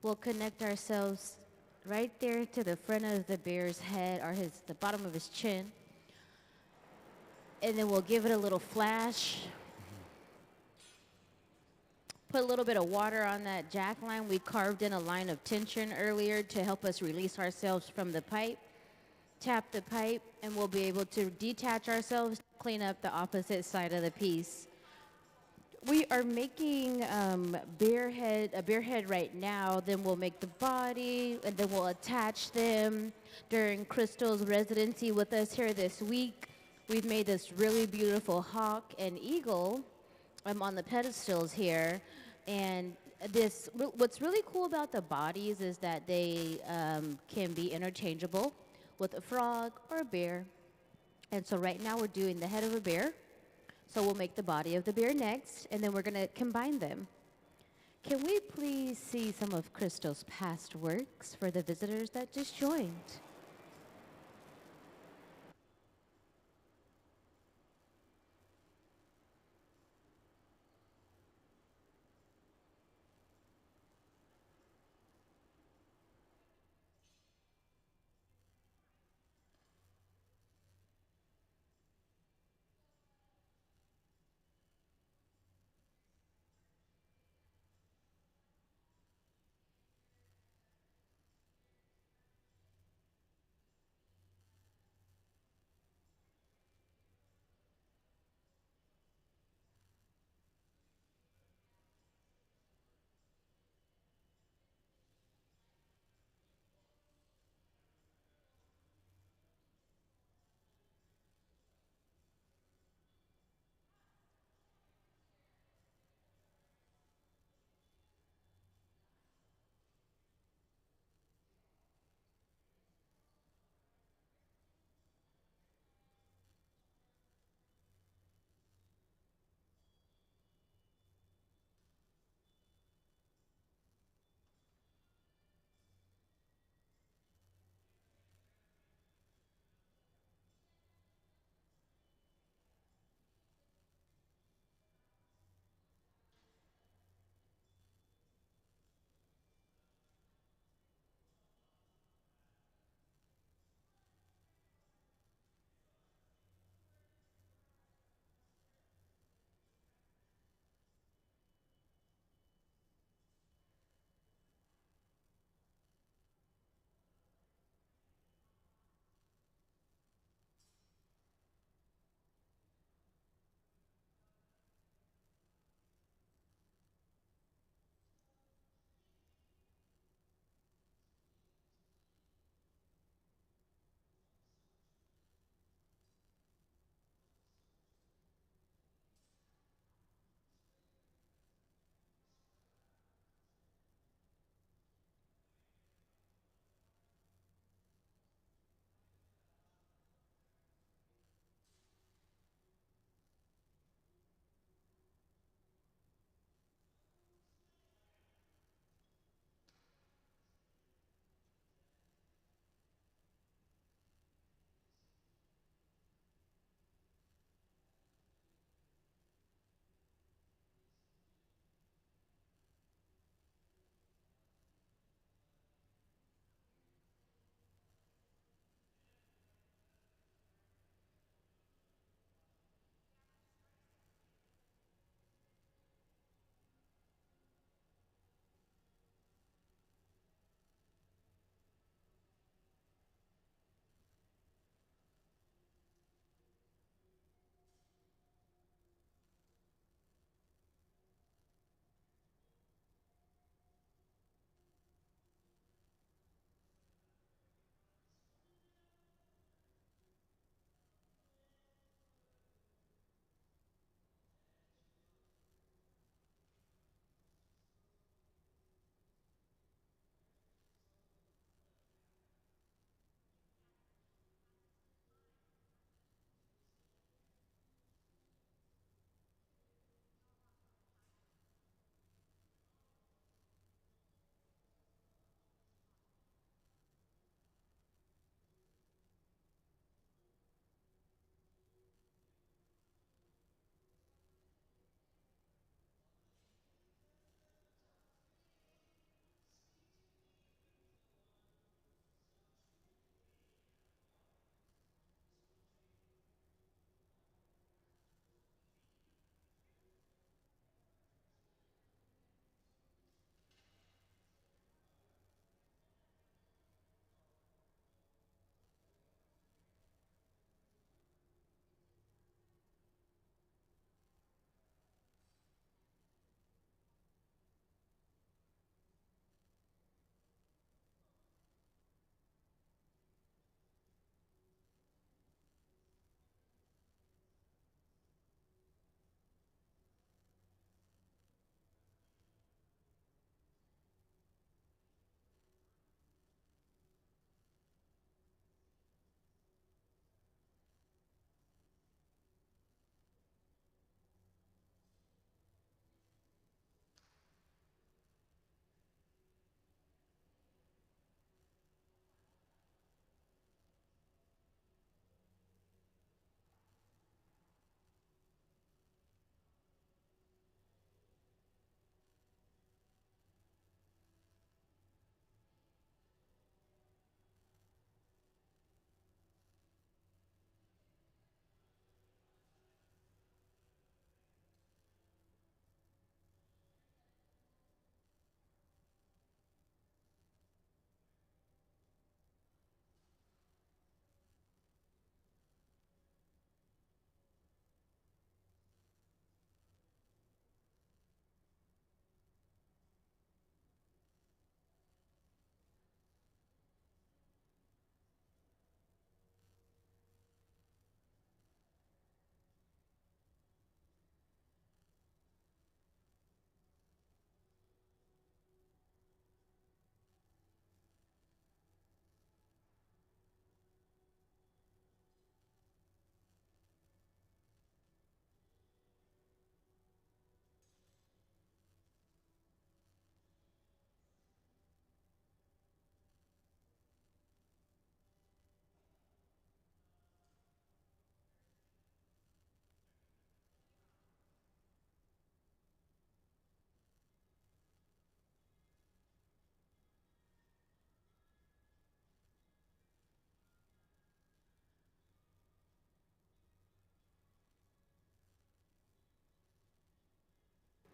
A: We'll connect ourselves right there to the front of the bear's head, or the bottom of his chin. And then we'll give it a little flash. Put a little bit of water on that jack line. We carved in a line of tension earlier to help us release ourselves from the pipe. Tap the pipe, and we'll be able to detach ourselves, clean up the opposite side of the piece. We are making a bear head right now. Then we'll make the body, and then we'll attach them. During Crystal's residency with us here this week, we've made this really beautiful hawk and eagle on the pedestals here. And what's really cool about the bodies is that they can be interchangeable with a frog or a bear. And so right now we're doing the head of a bear. So we'll make the body of the bear next, and then we're going to combine them. Can we please see some of Crystal's past works for the visitors that just joined?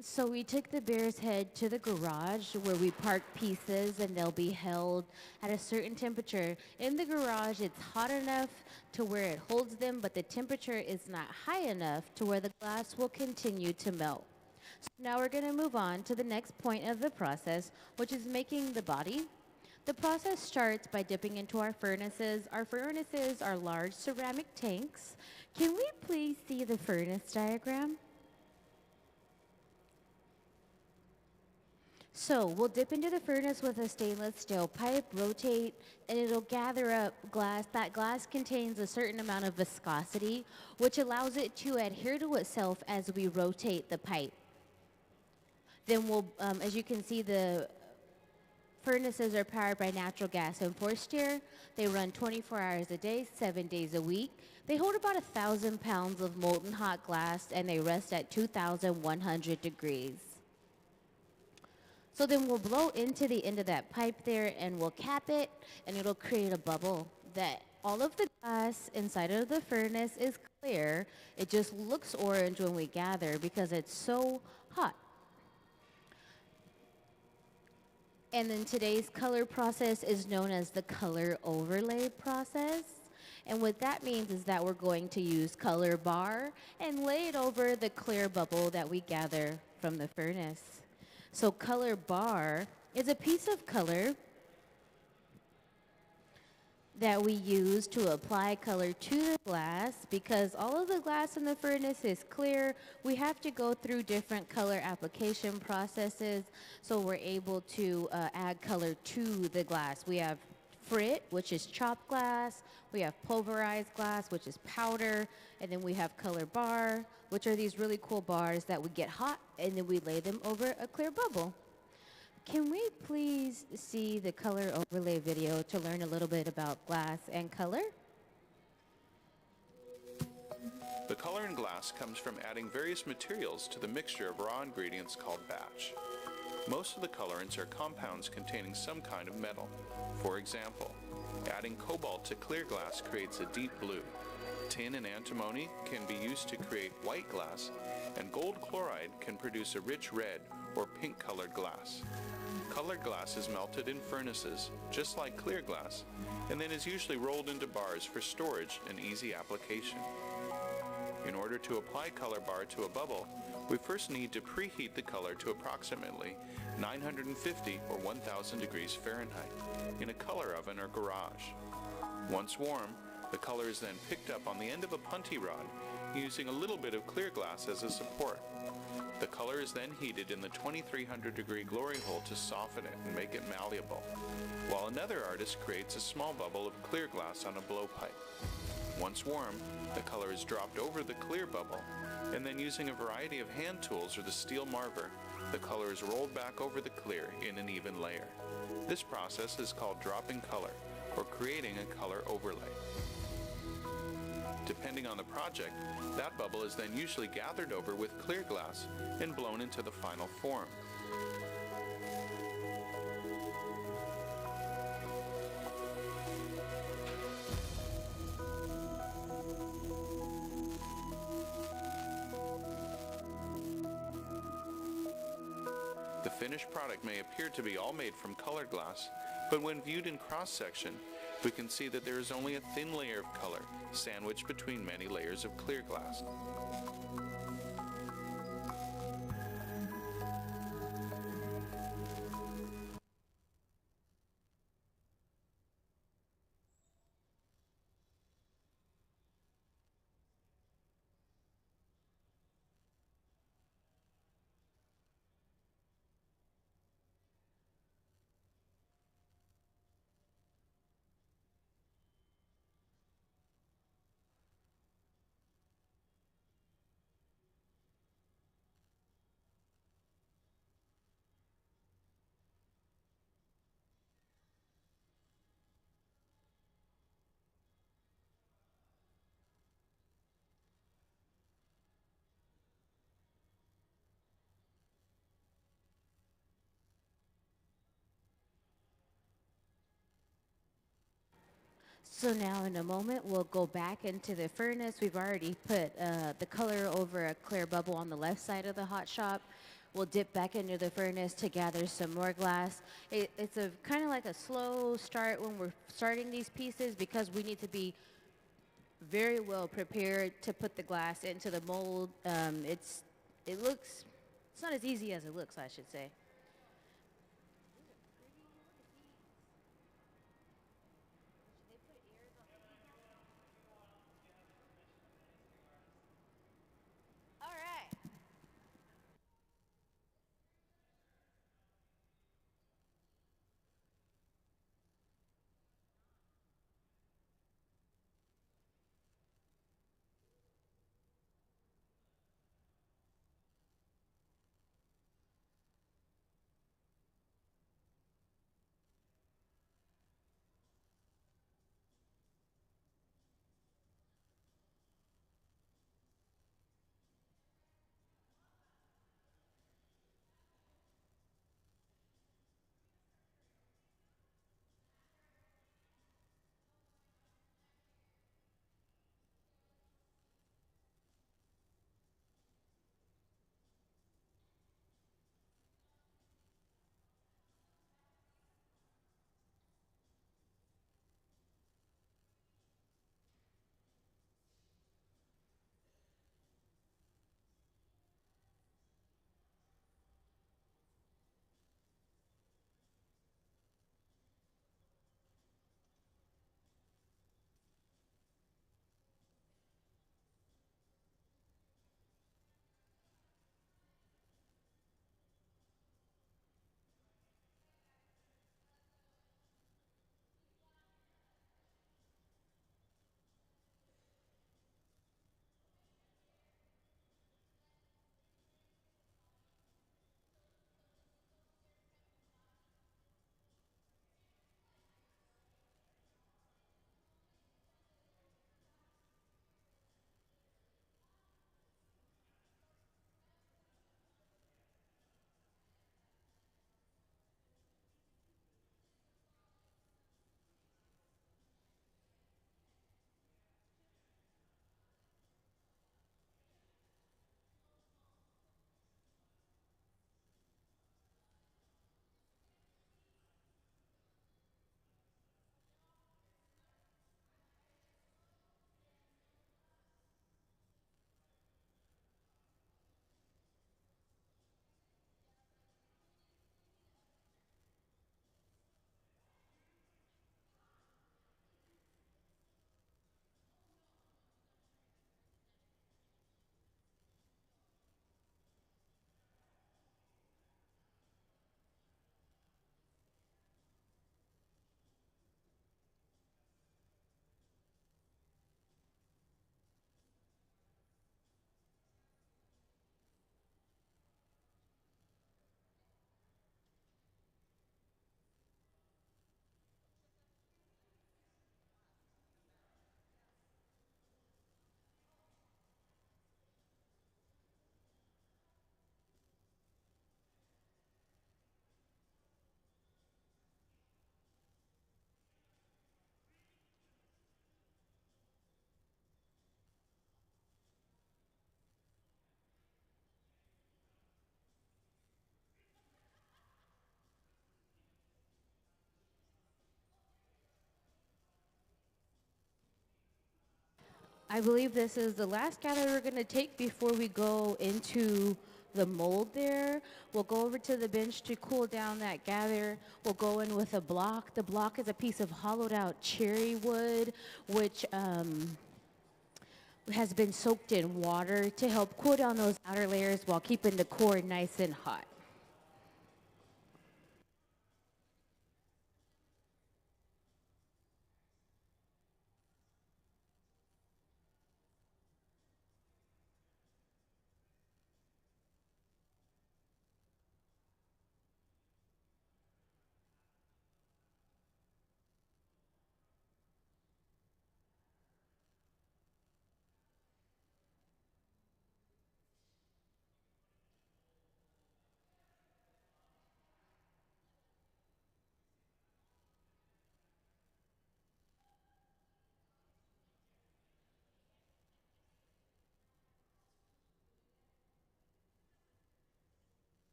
A: So we took the bear's head to the garage where we park pieces and they'll be held at a certain temperature. In the garage, it's hot enough to where it holds them, but the temperature is not high enough to where the glass will continue to melt. So now we're going to move on to the next point of the process, which is making the body. The process starts by dipping into our furnaces. Our furnaces are large ceramic tanks. Can we please see the furnace diagram? So we'll dip into the furnace with a stainless steel pipe, rotate, and it'll gather up glass. That glass contains a certain amount of viscosity, which allows it to adhere to itself as we rotate the pipe. Then we'll, as you can see, the furnaces are powered by natural gas and forced air. They run 24 hours a day, 7 days a week. They hold about 1,000 pounds of molten hot glass, and they rest at 2,100 degrees. So then we'll blow into the end of that pipe there and we'll cap it and it'll create a bubble that all of the glass inside of the furnace is clear. It just looks orange when we gather because it's so hot. And then today's color process is known as the color overlay process. And what that means is that we're going to use color bar and lay it over the clear bubble that we gather from the furnace. So color bar is a piece of color that we use to apply color to the glass. Because all of the glass in the furnace is clear, we have to go through different color application processes so we're able to add color to the glass. We have frit, which is chopped glass. We have pulverized glass, which is powder. And then we have color bar, which are these really cool bars that would get hot and then we lay them over a clear bubble. Can we please see the color overlay video to learn a little bit about glass and color?
C: The color in glass comes from adding various materials to the mixture of raw ingredients called batch. Most of the colorants are compounds containing some kind of metal. For example, adding cobalt to clear glass creates a deep blue. Tin and antimony can be used to create white glass, and gold chloride can produce a rich red or pink-colored glass. Colored glass is melted in furnaces, just like clear glass, and then is usually rolled into bars for storage and easy application. In order to apply color bar to a bubble, we first need to preheat the color to approximately 950 or 1,000 degrees Fahrenheit in a color oven or garage. Once warm, the color is then picked up on the end of a punty rod using a little bit of clear glass as a support. The color is then heated in the 2300 degree glory hole to soften it and make it malleable, while another artist creates a small bubble of clear glass on a blowpipe. Once warm, the color is dropped over the clear bubble, and then using a variety of hand tools or the steel marver, the color is rolled back over the clear in an even layer. This process is called dropping color, or creating a color overlay. Depending on the project, that bubble is then usually gathered over with clear glass and blown into the final form. The finished product may appear to be all made from colored glass, but when viewed in cross-section, we can see that there is only a thin layer of color sandwiched between many layers of clear glass.
A: So now in a moment, we'll go back into the furnace. We've already put the color over a clear bubble on the left side of the hot shop. We'll dip back into the furnace to gather some more glass. It's a kind of like a slow start when we're starting these pieces because we need to be very well prepared to put the glass into the mold. It's not as easy as it looks, I should say. All right. I believe this is the last gather we're going to take before we go into the mold there. We'll go over to the bench to cool down that gather. We'll go in with a block. The block is a piece of hollowed out cherry wood, which has been soaked in water to help cool down those outer layers while keeping the core nice and hot.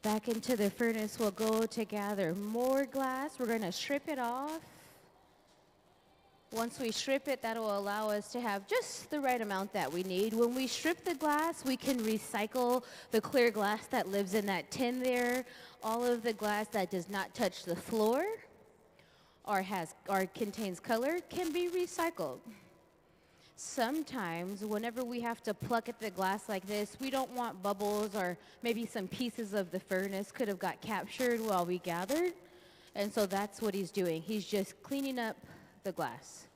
A: Back into the furnace we'll go to gather more glass. We're going to strip it off. Once we strip it, that will allow us to have just the right amount that we need. When we strip the glass, we can recycle the clear glass that lives in that tin there. All of the glass that does not touch the floor or contains color can be recycled. Sometimes, whenever we have to pluck at the glass like this, we don't want bubbles, or maybe some pieces of the furnace could have got captured while we gathered. And so that's what he's doing. He's just cleaning up the glass.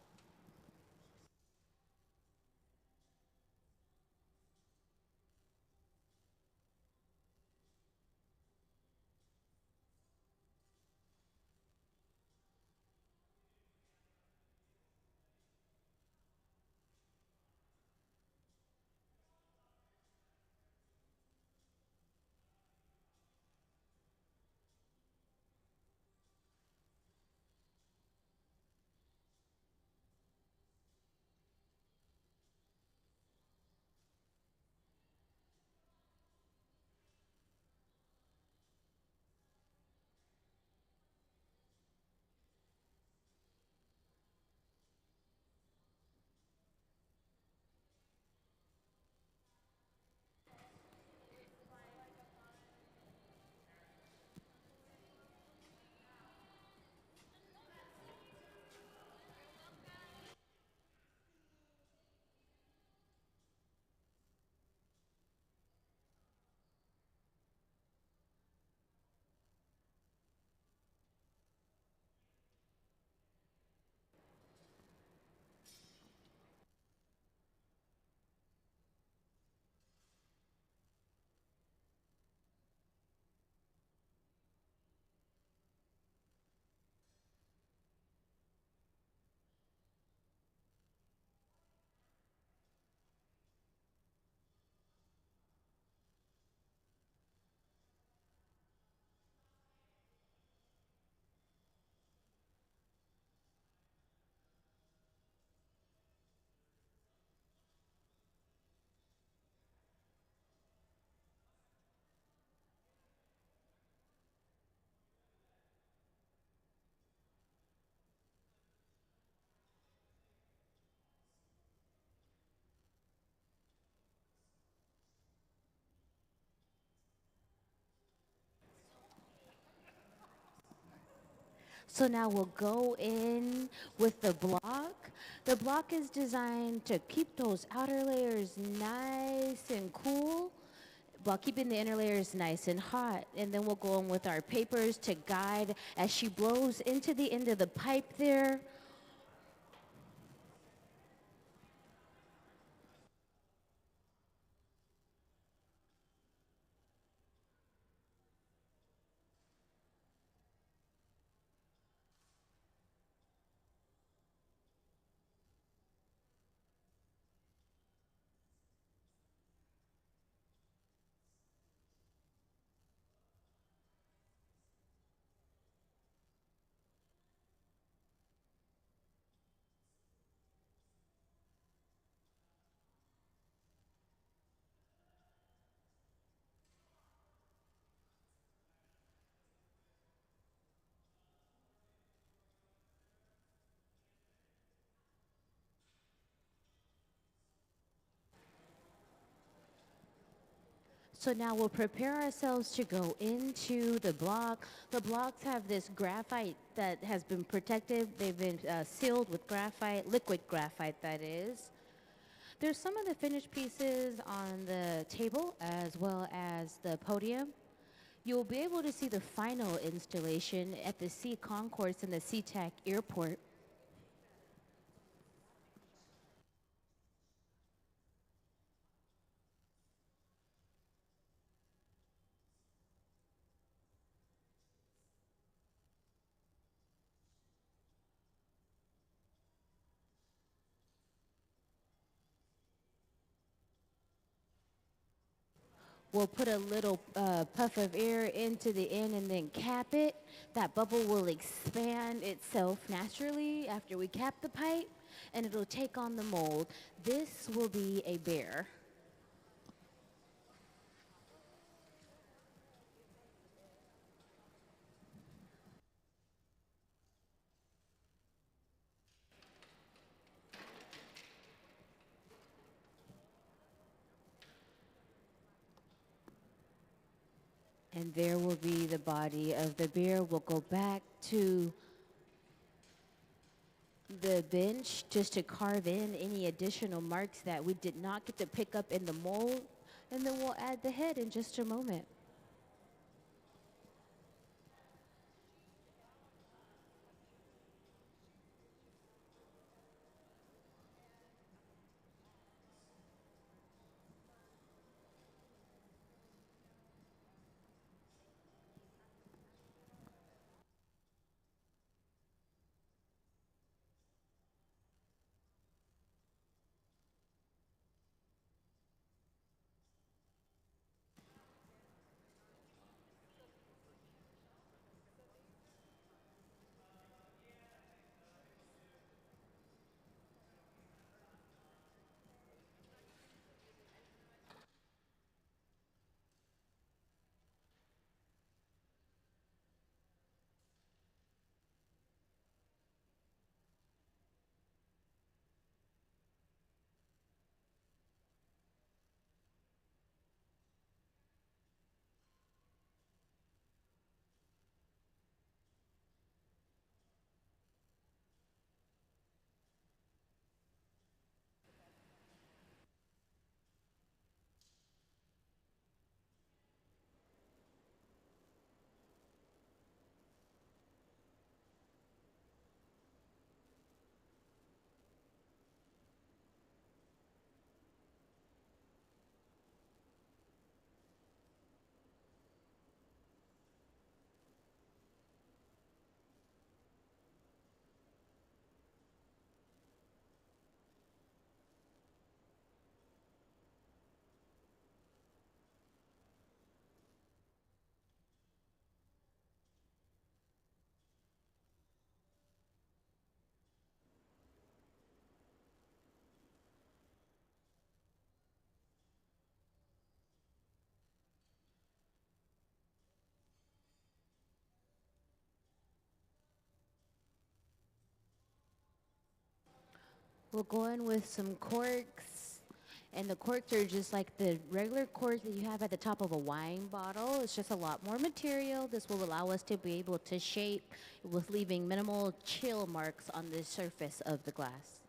A: So now we'll go in with the block. The block is designed to keep those outer layers nice and cool while keeping the inner layers nice and hot. And then we'll go in with our papers to guide as she blows into the end of the pipe there. So now we'll prepare ourselves to go into the block. The blocks have this graphite that has been protected. They've been sealed with graphite, liquid graphite that is. There's some of the finished pieces on the table as well as the podium. You'll be able to see the final installation at the Concourse in the SeaTac airport. We'll put a little puff of air into the end and then cap it. That bubble will expand itself naturally after we cap the pipe, and it'll take on the mold. This will be a bear. And there will be the body of the bear. We'll go back to the bench just to carve in any additional marks that we did not get to pick up in the mold. And then we'll add the head in just a moment. We'll go in with some corks. And the corks are just like the regular cork that you have at the top of a wine bottle. It's just a lot more material. This will allow us to be able to shape with leaving minimal chill marks on the surface of the glass.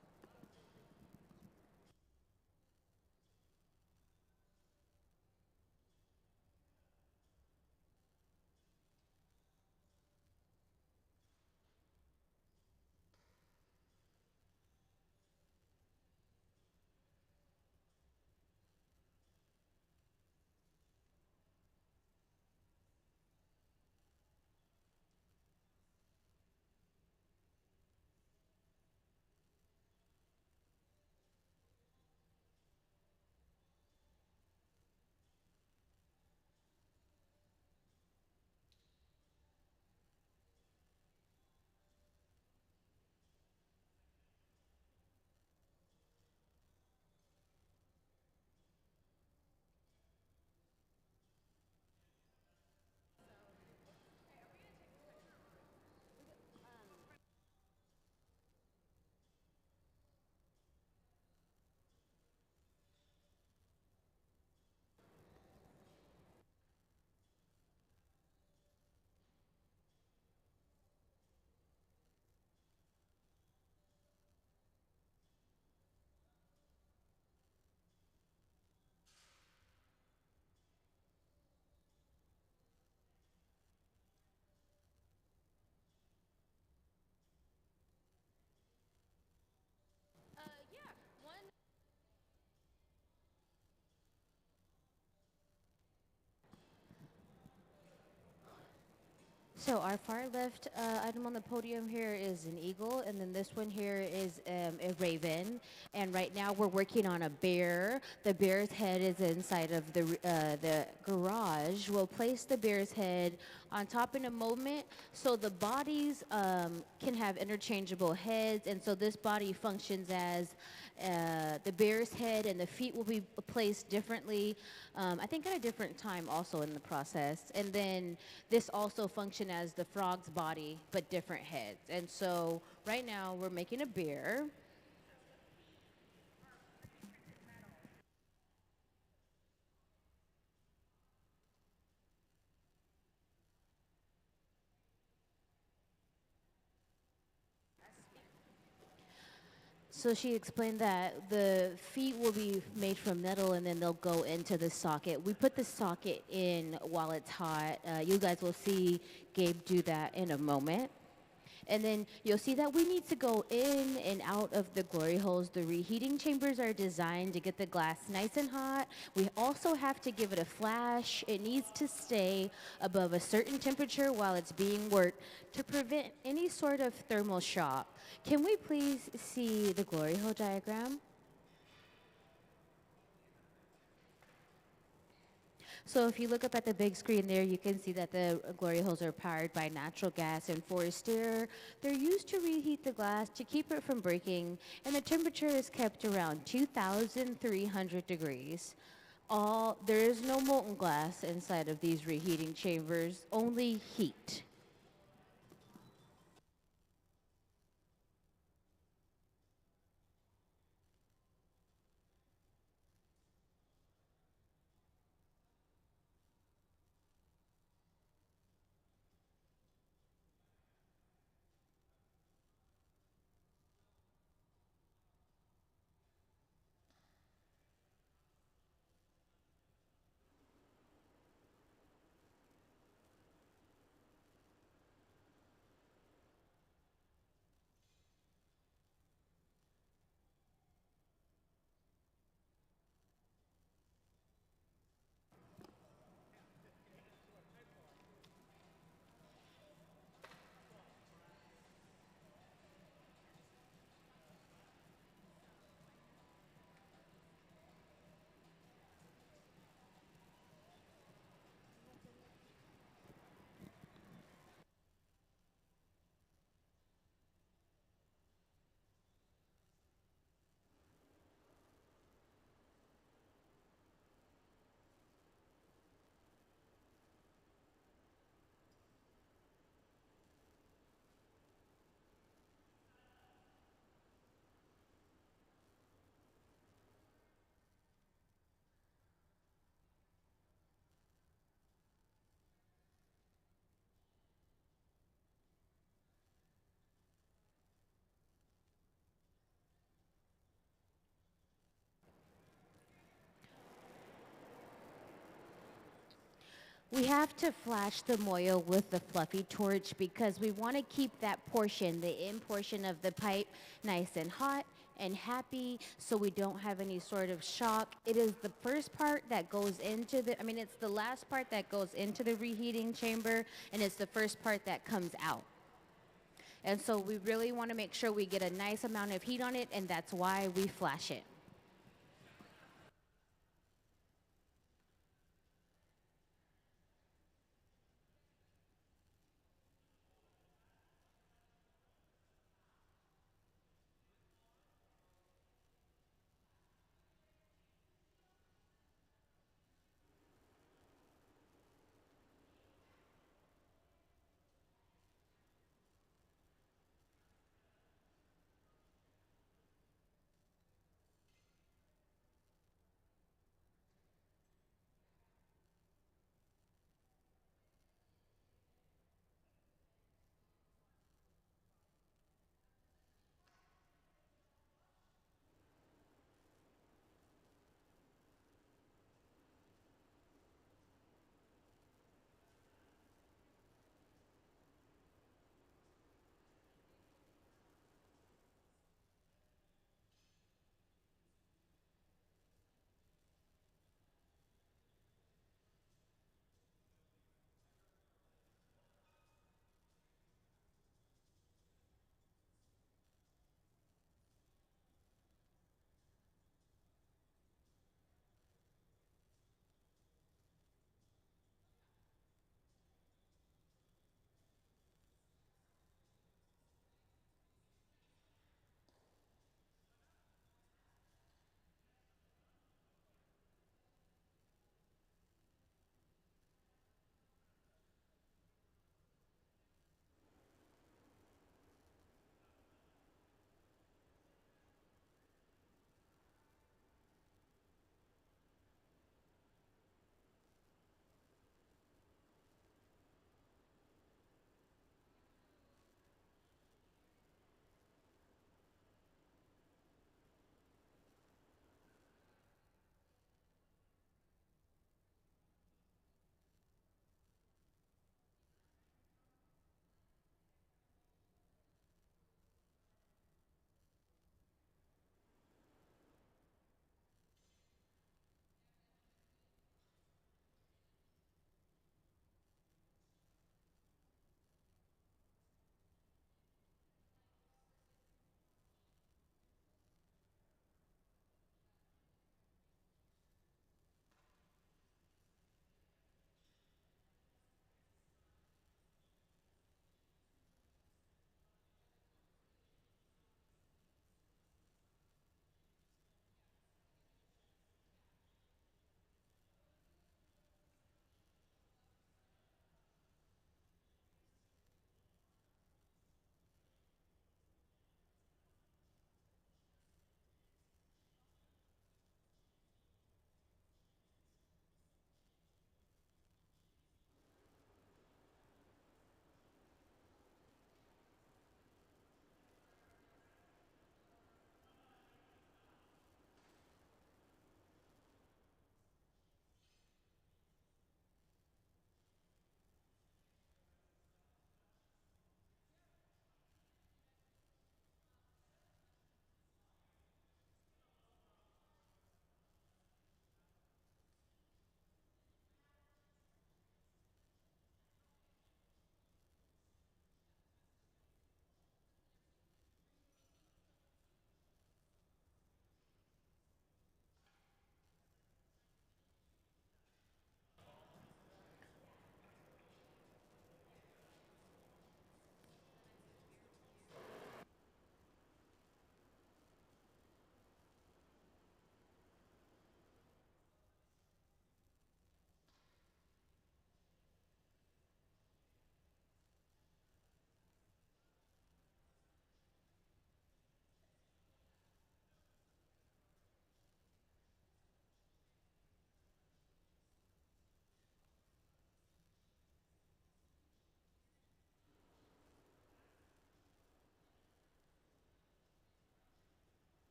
A: So our far left item on the podium here is an eagle, and then this one here is a raven. And right now we're working on a bear. The bear's head is inside of the garage. We'll place the bear's head on top in a moment, so the bodies can have interchangeable heads, and so this body functions as the bear's head, and the feet will be placed differently, I think at a different time also in the process. And then this also functions as the frog's body, but different heads. And so right now we're making a bear. So she explained that the feet will be made from metal and then they'll go into the socket. We put the socket in while it's hot. You guys will see Gabe do that in a moment. And then you'll see that we need to go in and out of the glory holes. The reheating chambers are designed to get the glass nice and hot. We also have to give it a flash. It needs to stay above a certain temperature while it's being worked to prevent any sort of thermal shock. Can we please see the glory hole diagram? So if you look up at the big screen there, you can see that the glory holes are powered by natural gas and forced air. They're used to reheat the glass to keep it from breaking, and the temperature is kept around 2,300 degrees. There is no molten glass inside of these reheating chambers, only heat. We have to flash the moil with the fluffy torch because we want to keep that portion, the end portion of the pipe, nice and hot and happy so we don't have any sort of shock. It is the first part that goes into it's the last part that goes into the reheating chamber, and it's the first part that comes out. And so we really want to make sure we get a nice amount of heat on it, and that's why we flash it.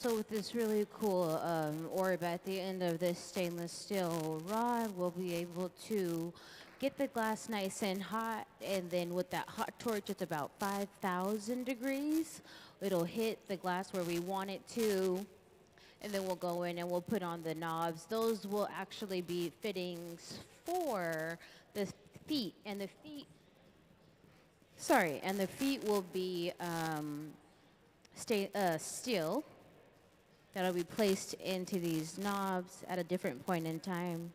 A: So with this really cool orb at the end of this stainless steel rod, we'll be able to get the glass nice and hot, and then with that hot torch, it's about 5,000 degrees. It'll hit the glass where we want it to, and then we'll go in and we'll put on the knobs. Those will actually be fittings for the feet, and the feet, and the feet will be steel that'll be placed into these knobs at a different point in time.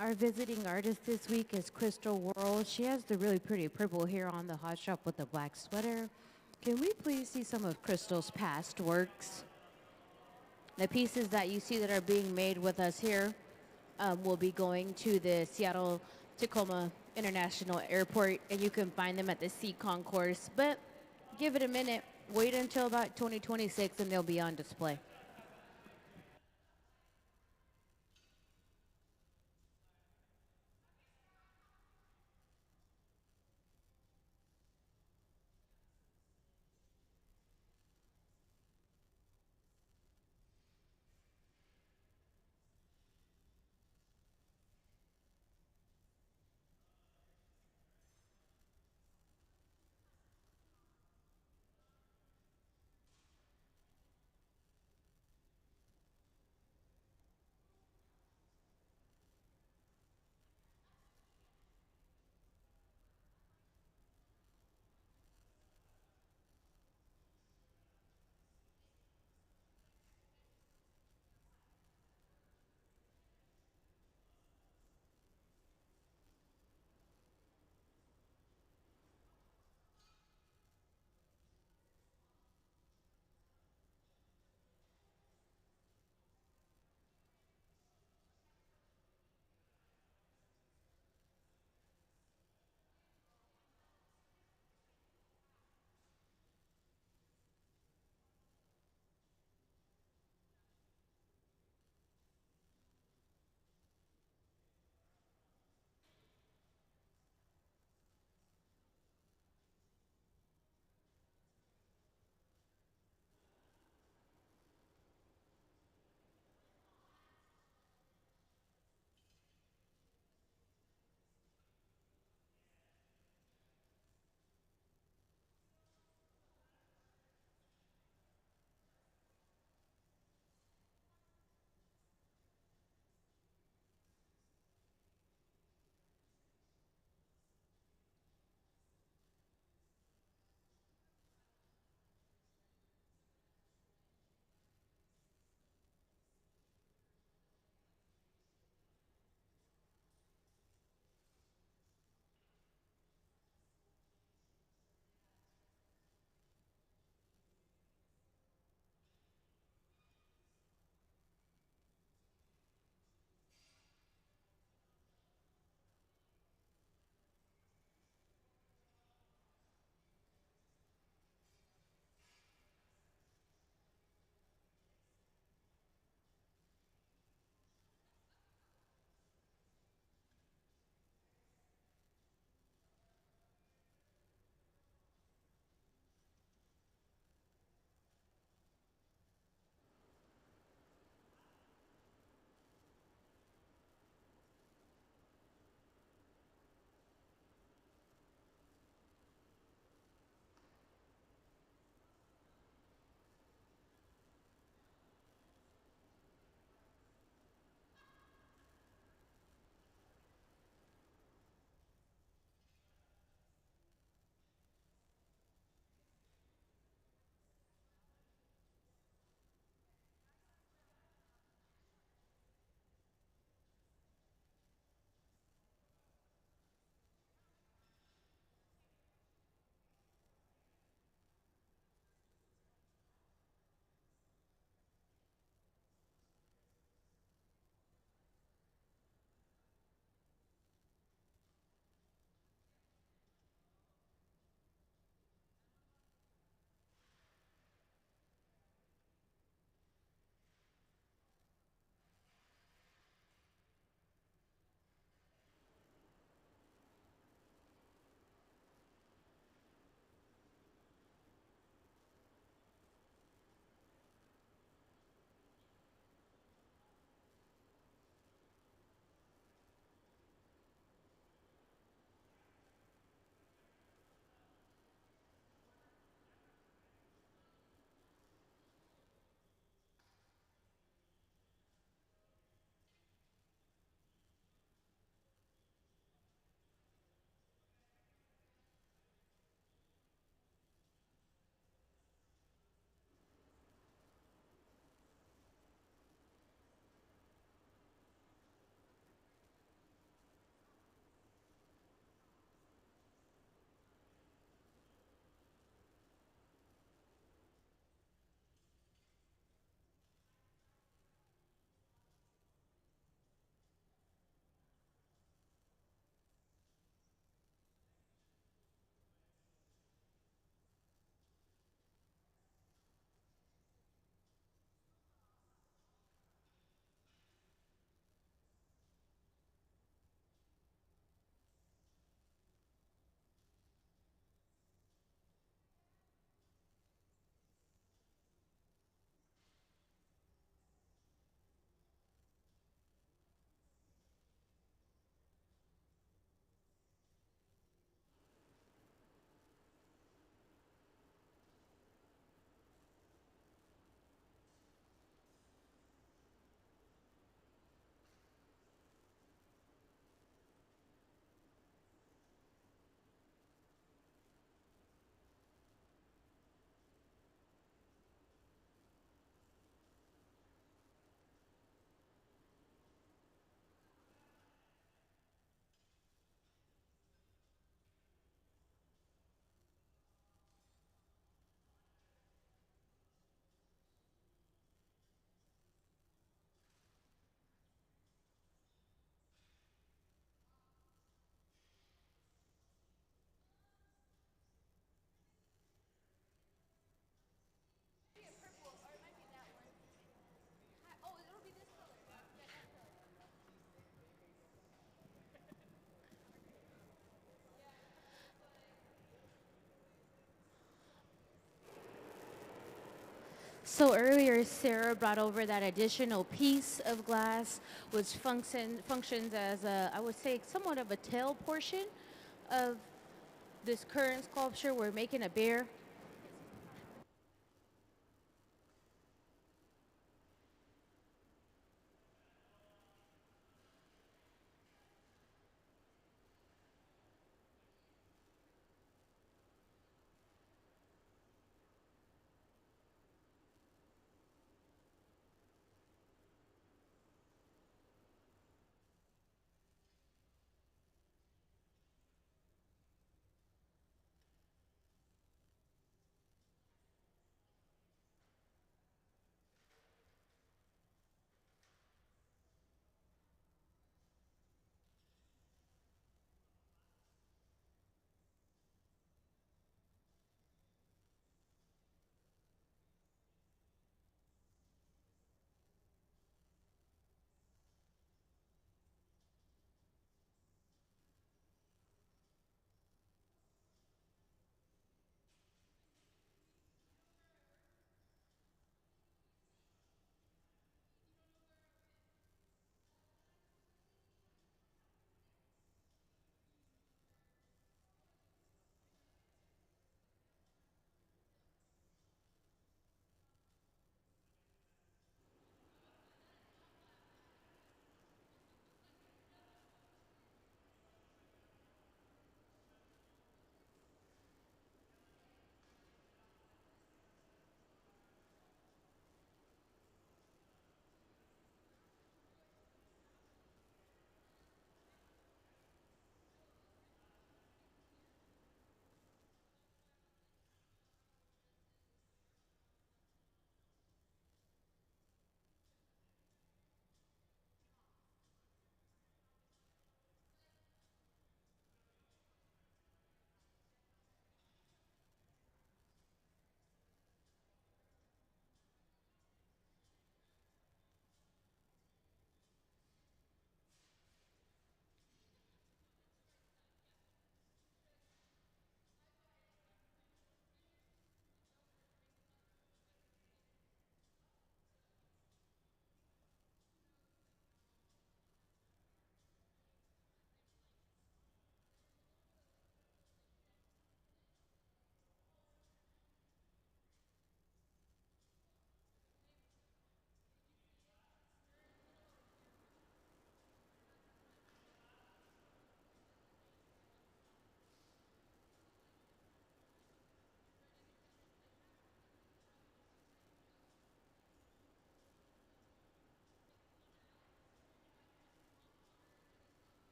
A: Our visiting artist this week is Crystal Worl. She has the really pretty purple hair on the hot shop with the black sweater. Can we please see some of Crystal's past works? The pieces that you see that are being made with us here will be going to the Seattle-Tacoma International Airport, and you can find them at the Sea Concourse. But give it a minute. Wait until about 2026, and they'll be on display. So earlier, Sarah brought over that additional piece of glass, which functions as I would say, somewhat of a tail portion of this current sculpture. We're making a bear.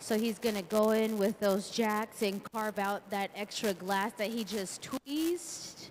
A: So he's going to go in with those jacks and carve out that extra glass that he just tweezed.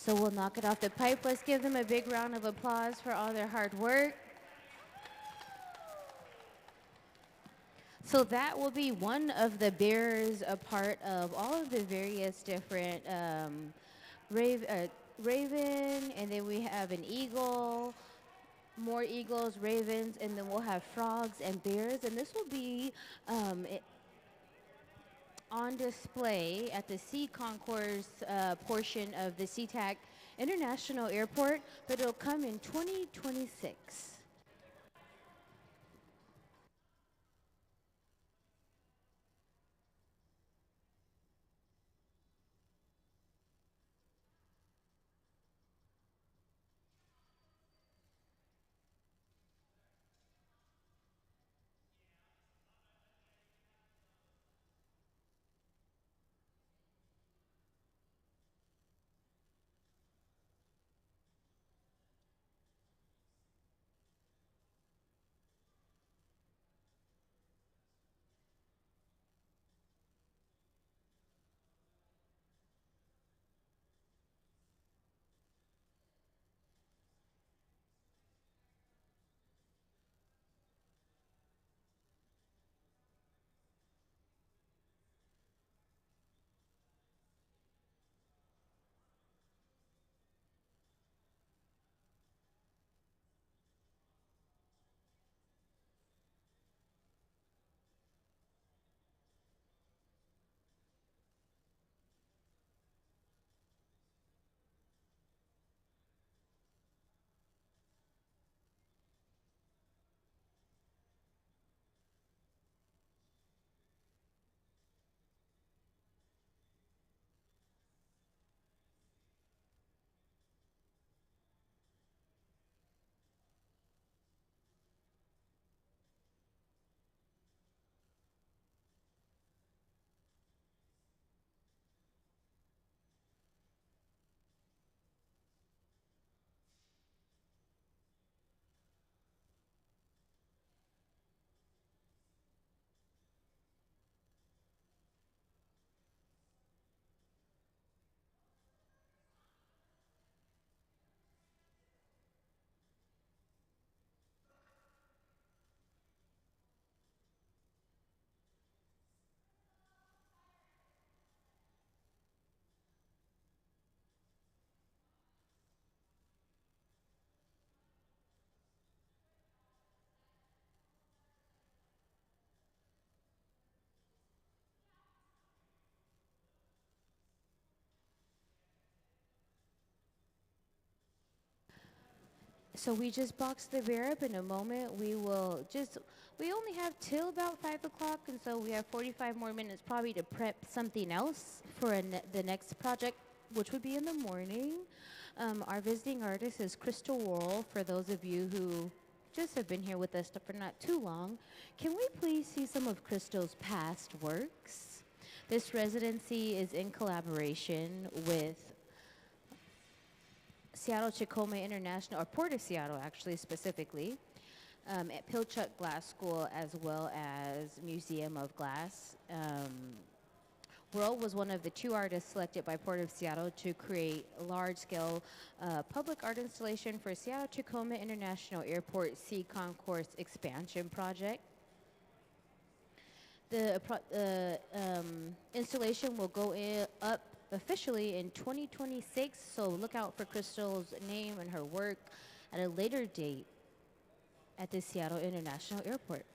A: So we'll knock it off the pipe. Let's give them a big round of applause for all their hard work. So that will be one of the bears, a part of all of the various different raven, and then we have an eagle, more eagles, ravens, and then we'll have frogs and bears. And this will be on display at the Sea Concourse portion of the SeaTac International Airport, but it'll come in 2026. So we just boxed the bear up. In a moment, we only have till about 5 o'clock, and so we have 45 more minutes probably to prep something else for the next project, which would be in the morning. Our visiting artist is Crystal Worl. For those of you who just have been here with us for not too long, can we please see some of Crystal's past works? This residency is in collaboration with Seattle-Tacoma International, or Port of Seattle actually specifically, at Pilchuck Glass School, as well as Museum of Glass. Worl was one of the 2 artists selected by Port of Seattle to create a large-scale public art installation for Seattle-Tacoma International Airport Sea Concourse expansion project. The installation will go up officially in 2026, so look out for Crystal's name and her work at a later date at the Seattle International Airport.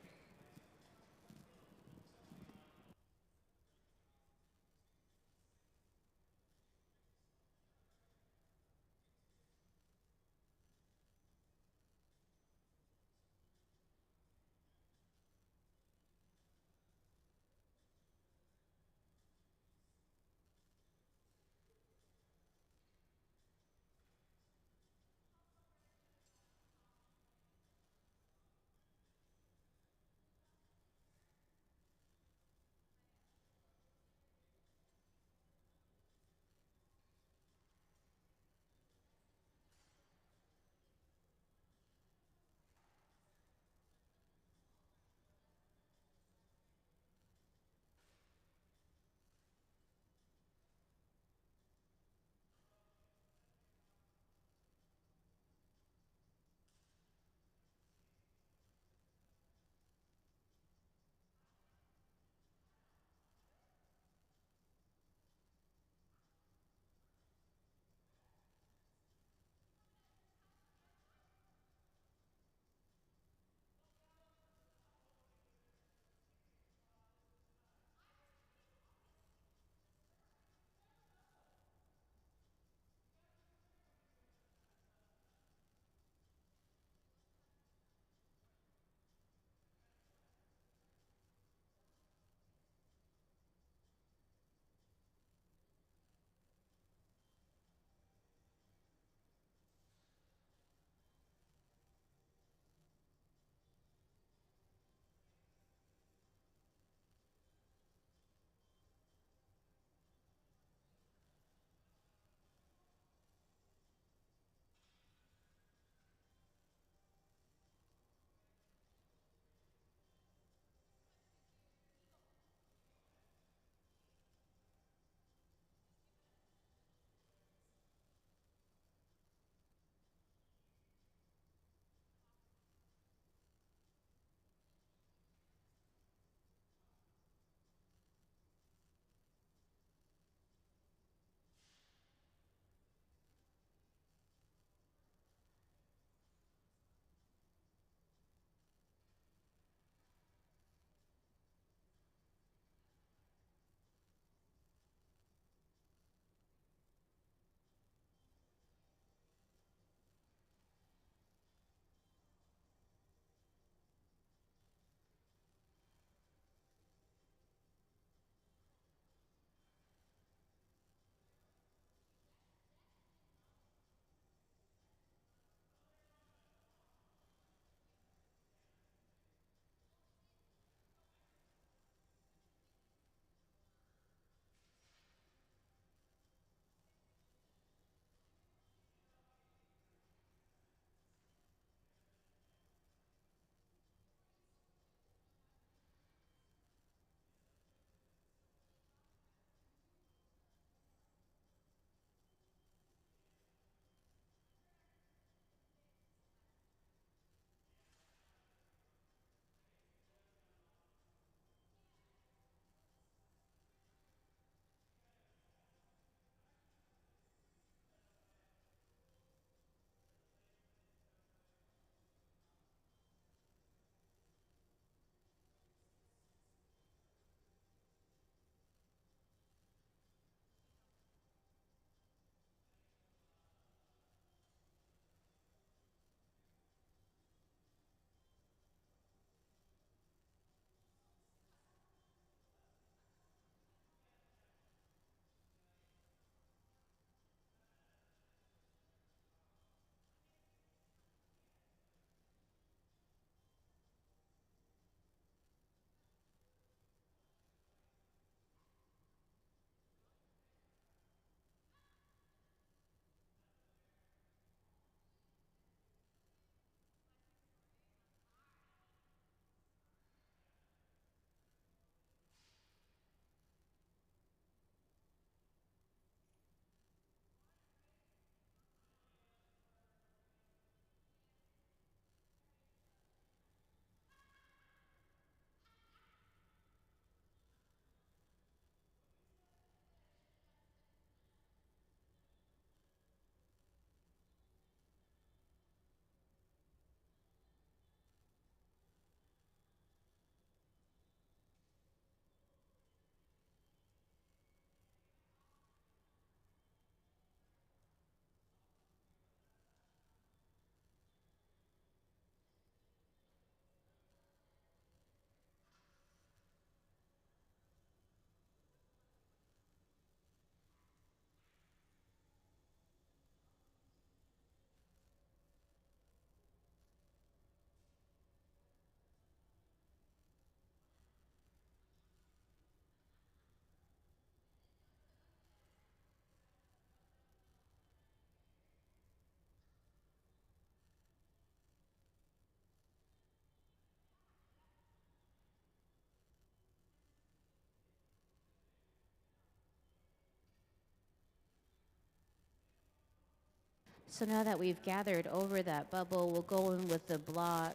A: So now that we've gathered over that bubble, we'll go in with the block.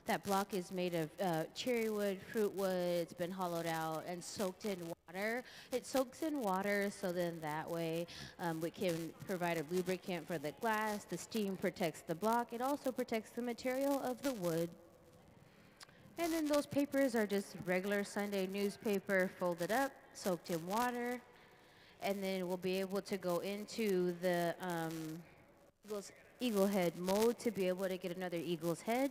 A: That block is made of cherry wood, fruit wood. It's been hollowed out and soaked in water. It soaks in water, so then that way we can provide a lubricant for the glass. The steam protects the block. It also protects the material of the wood. And then those papers are just regular Sunday newspaper folded up, soaked in water. And then we'll be able to go into the eagle head mold to be able to get another eagle's head.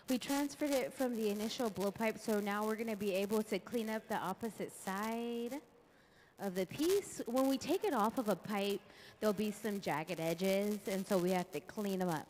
A: We transferred it from the initial blowpipe, so now we're going to be able to clean up the opposite side of the piece. When we take it off of a pipe, there'll be some jagged edges, and so we have to clean them up.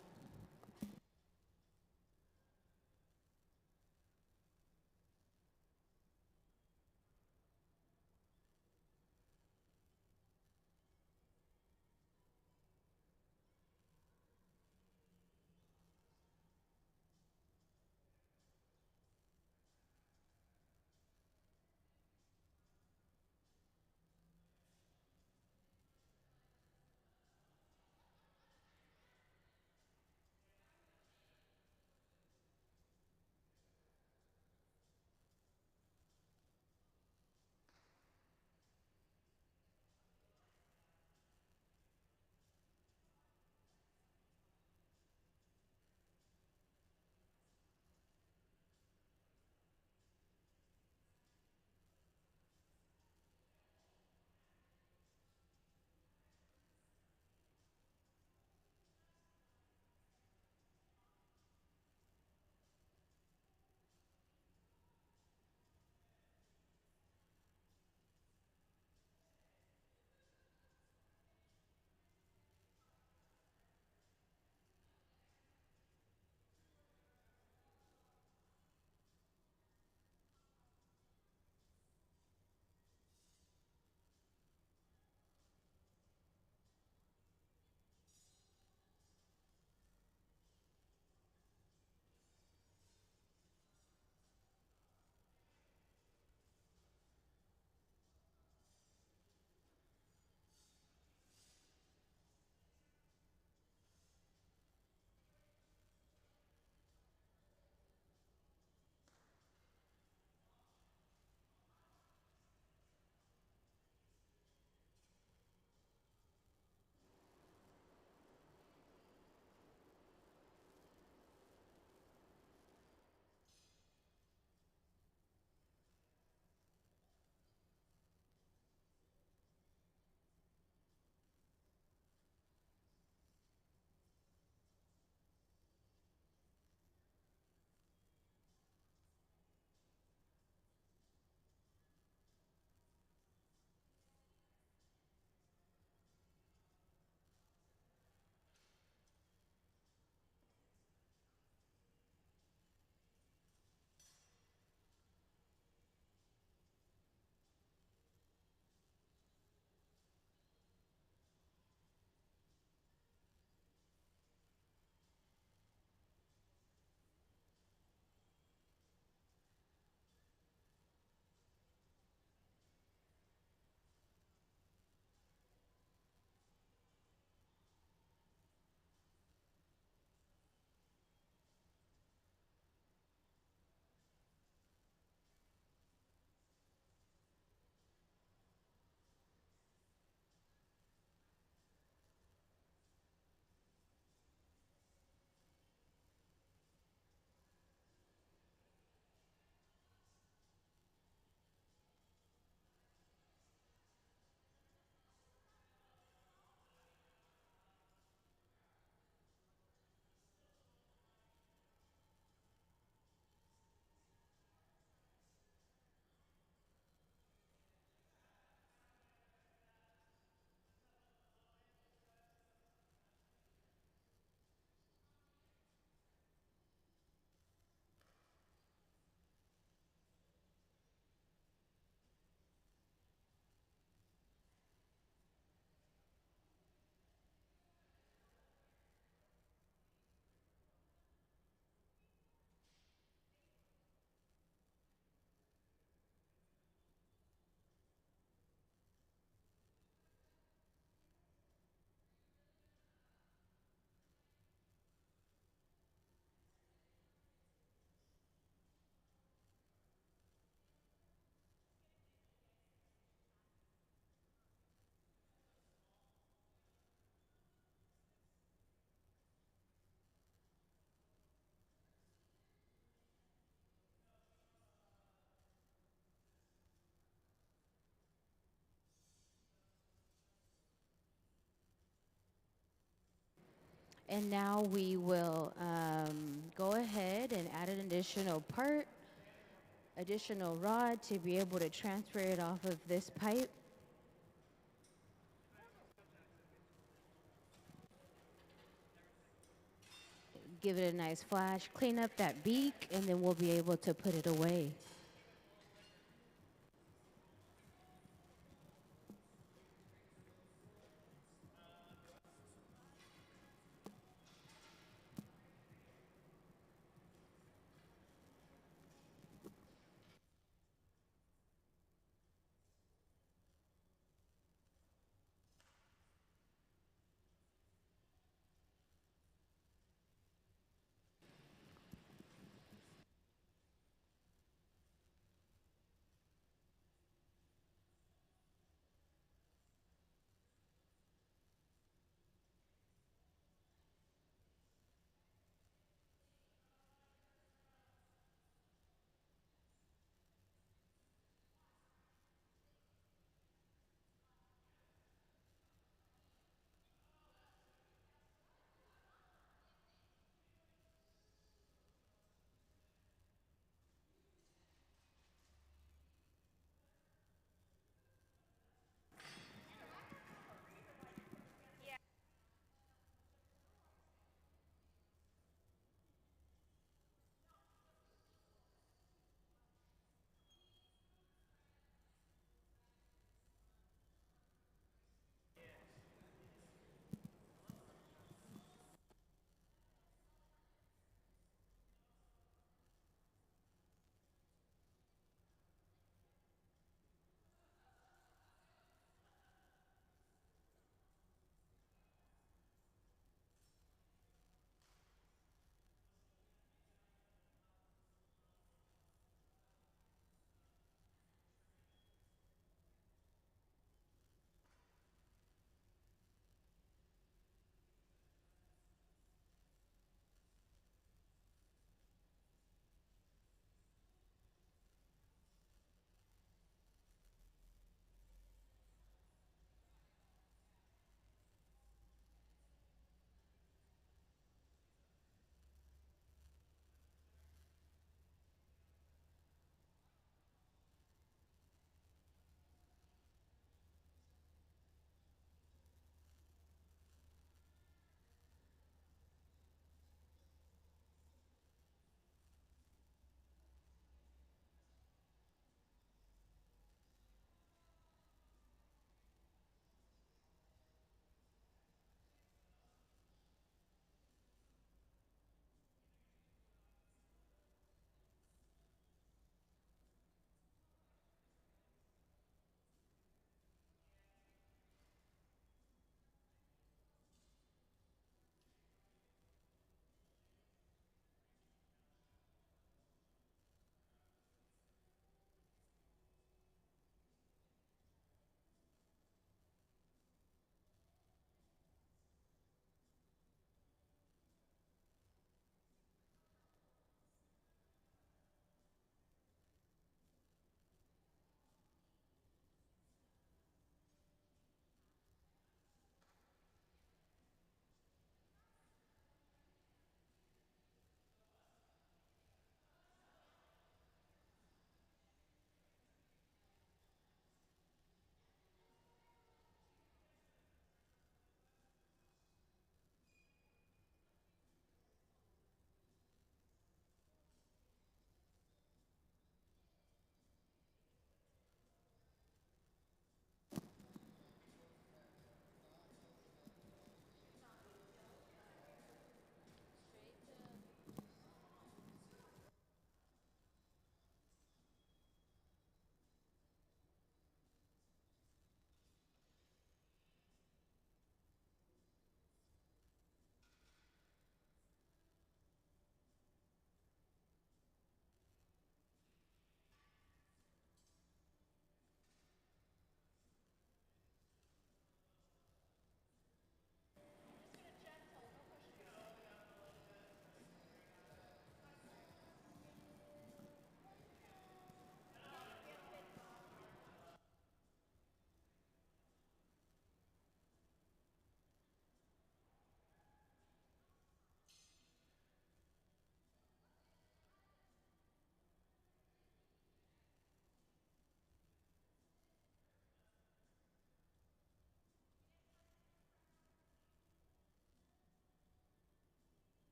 A: And now we will go ahead and add an additional rod to be able to transfer it off of this pipe. Give it a nice flash, clean up that beak, and then we'll be able to put it away.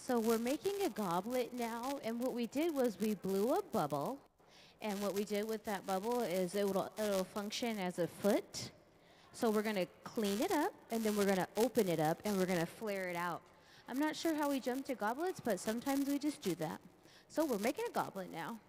A: So we're making a goblet now, and what we did was we blew a bubble, and what we did with that bubble is it'll function as a foot. So we're gonna clean it up, and then we're gonna open it up, and we're gonna flare it out. I'm not sure how we jump to goblets, but sometimes we just do that. So we're making a goblet now.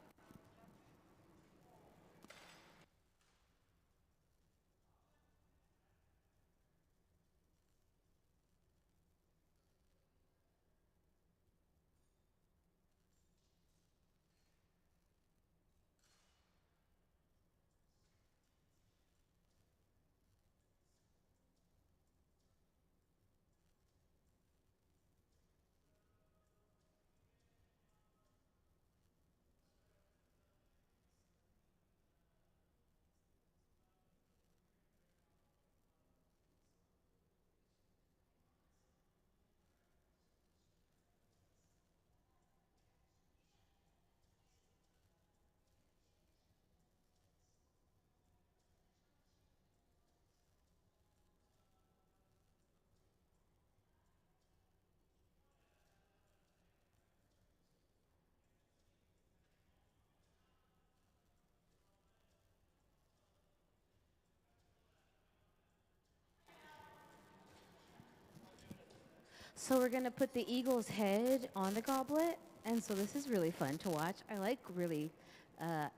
A: So we're gonna put the eagle's head on the goblet, and so this is really fun to watch. I like really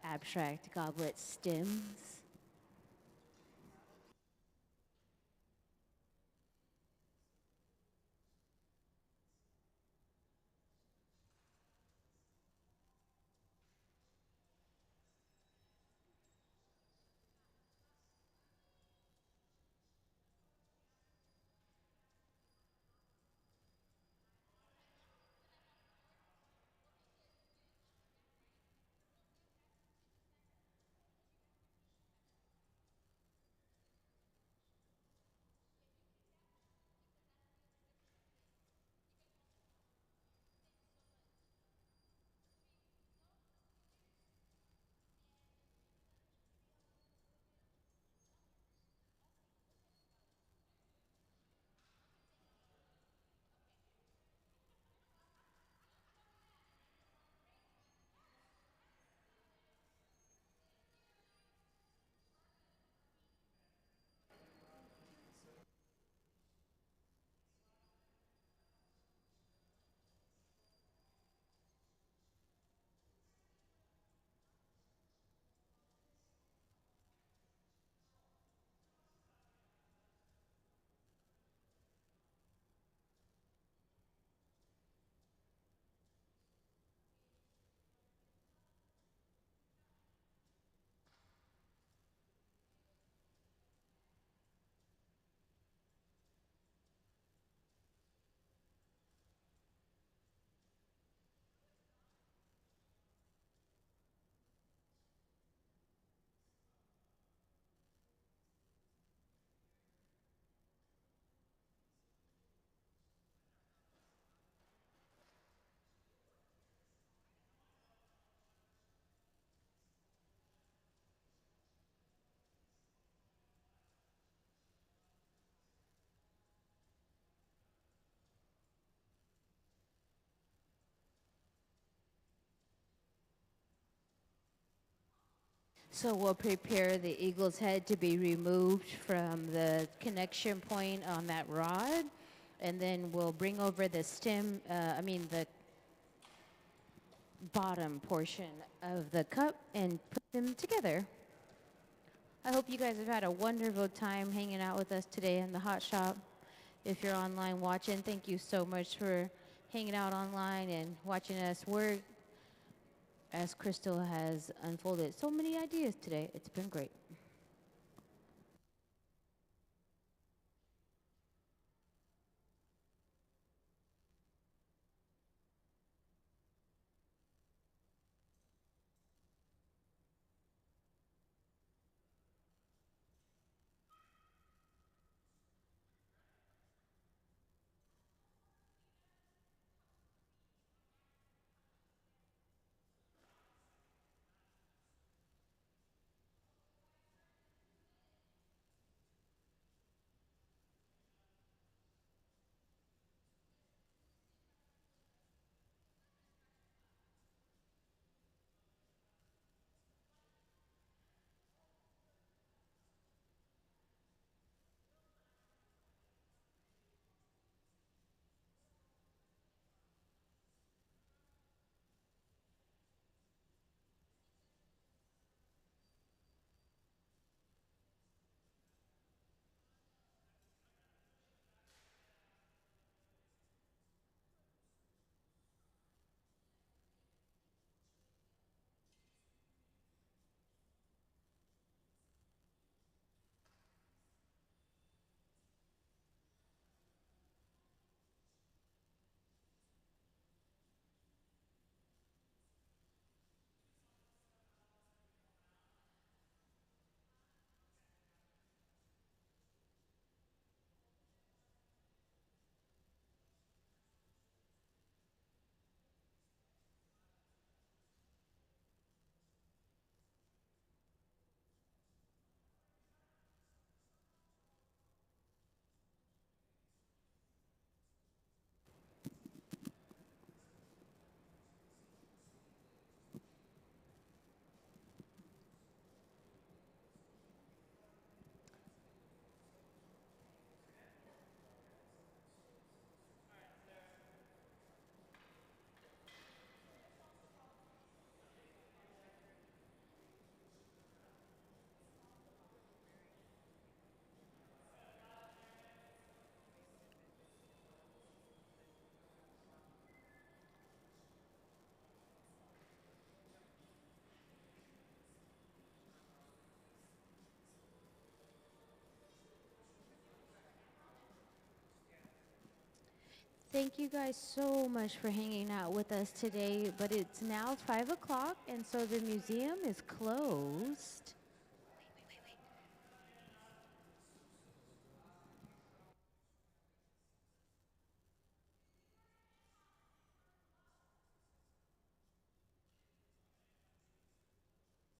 A: abstract goblet stems. So we'll prepare the eagle's head to be removed from the connection point on that rod, and then we'll bring over the stem, the bottom portion of the cup and put them together. I hope you guys have had a wonderful time hanging out with us today in the hot shop. If you're online watching, thank you so much for hanging out online and watching us work as Crystal has unfolded so many ideas today. It's been great. Thank you guys so much for hanging out with us today, but it's now 5 o'clock, and so the museum is closed.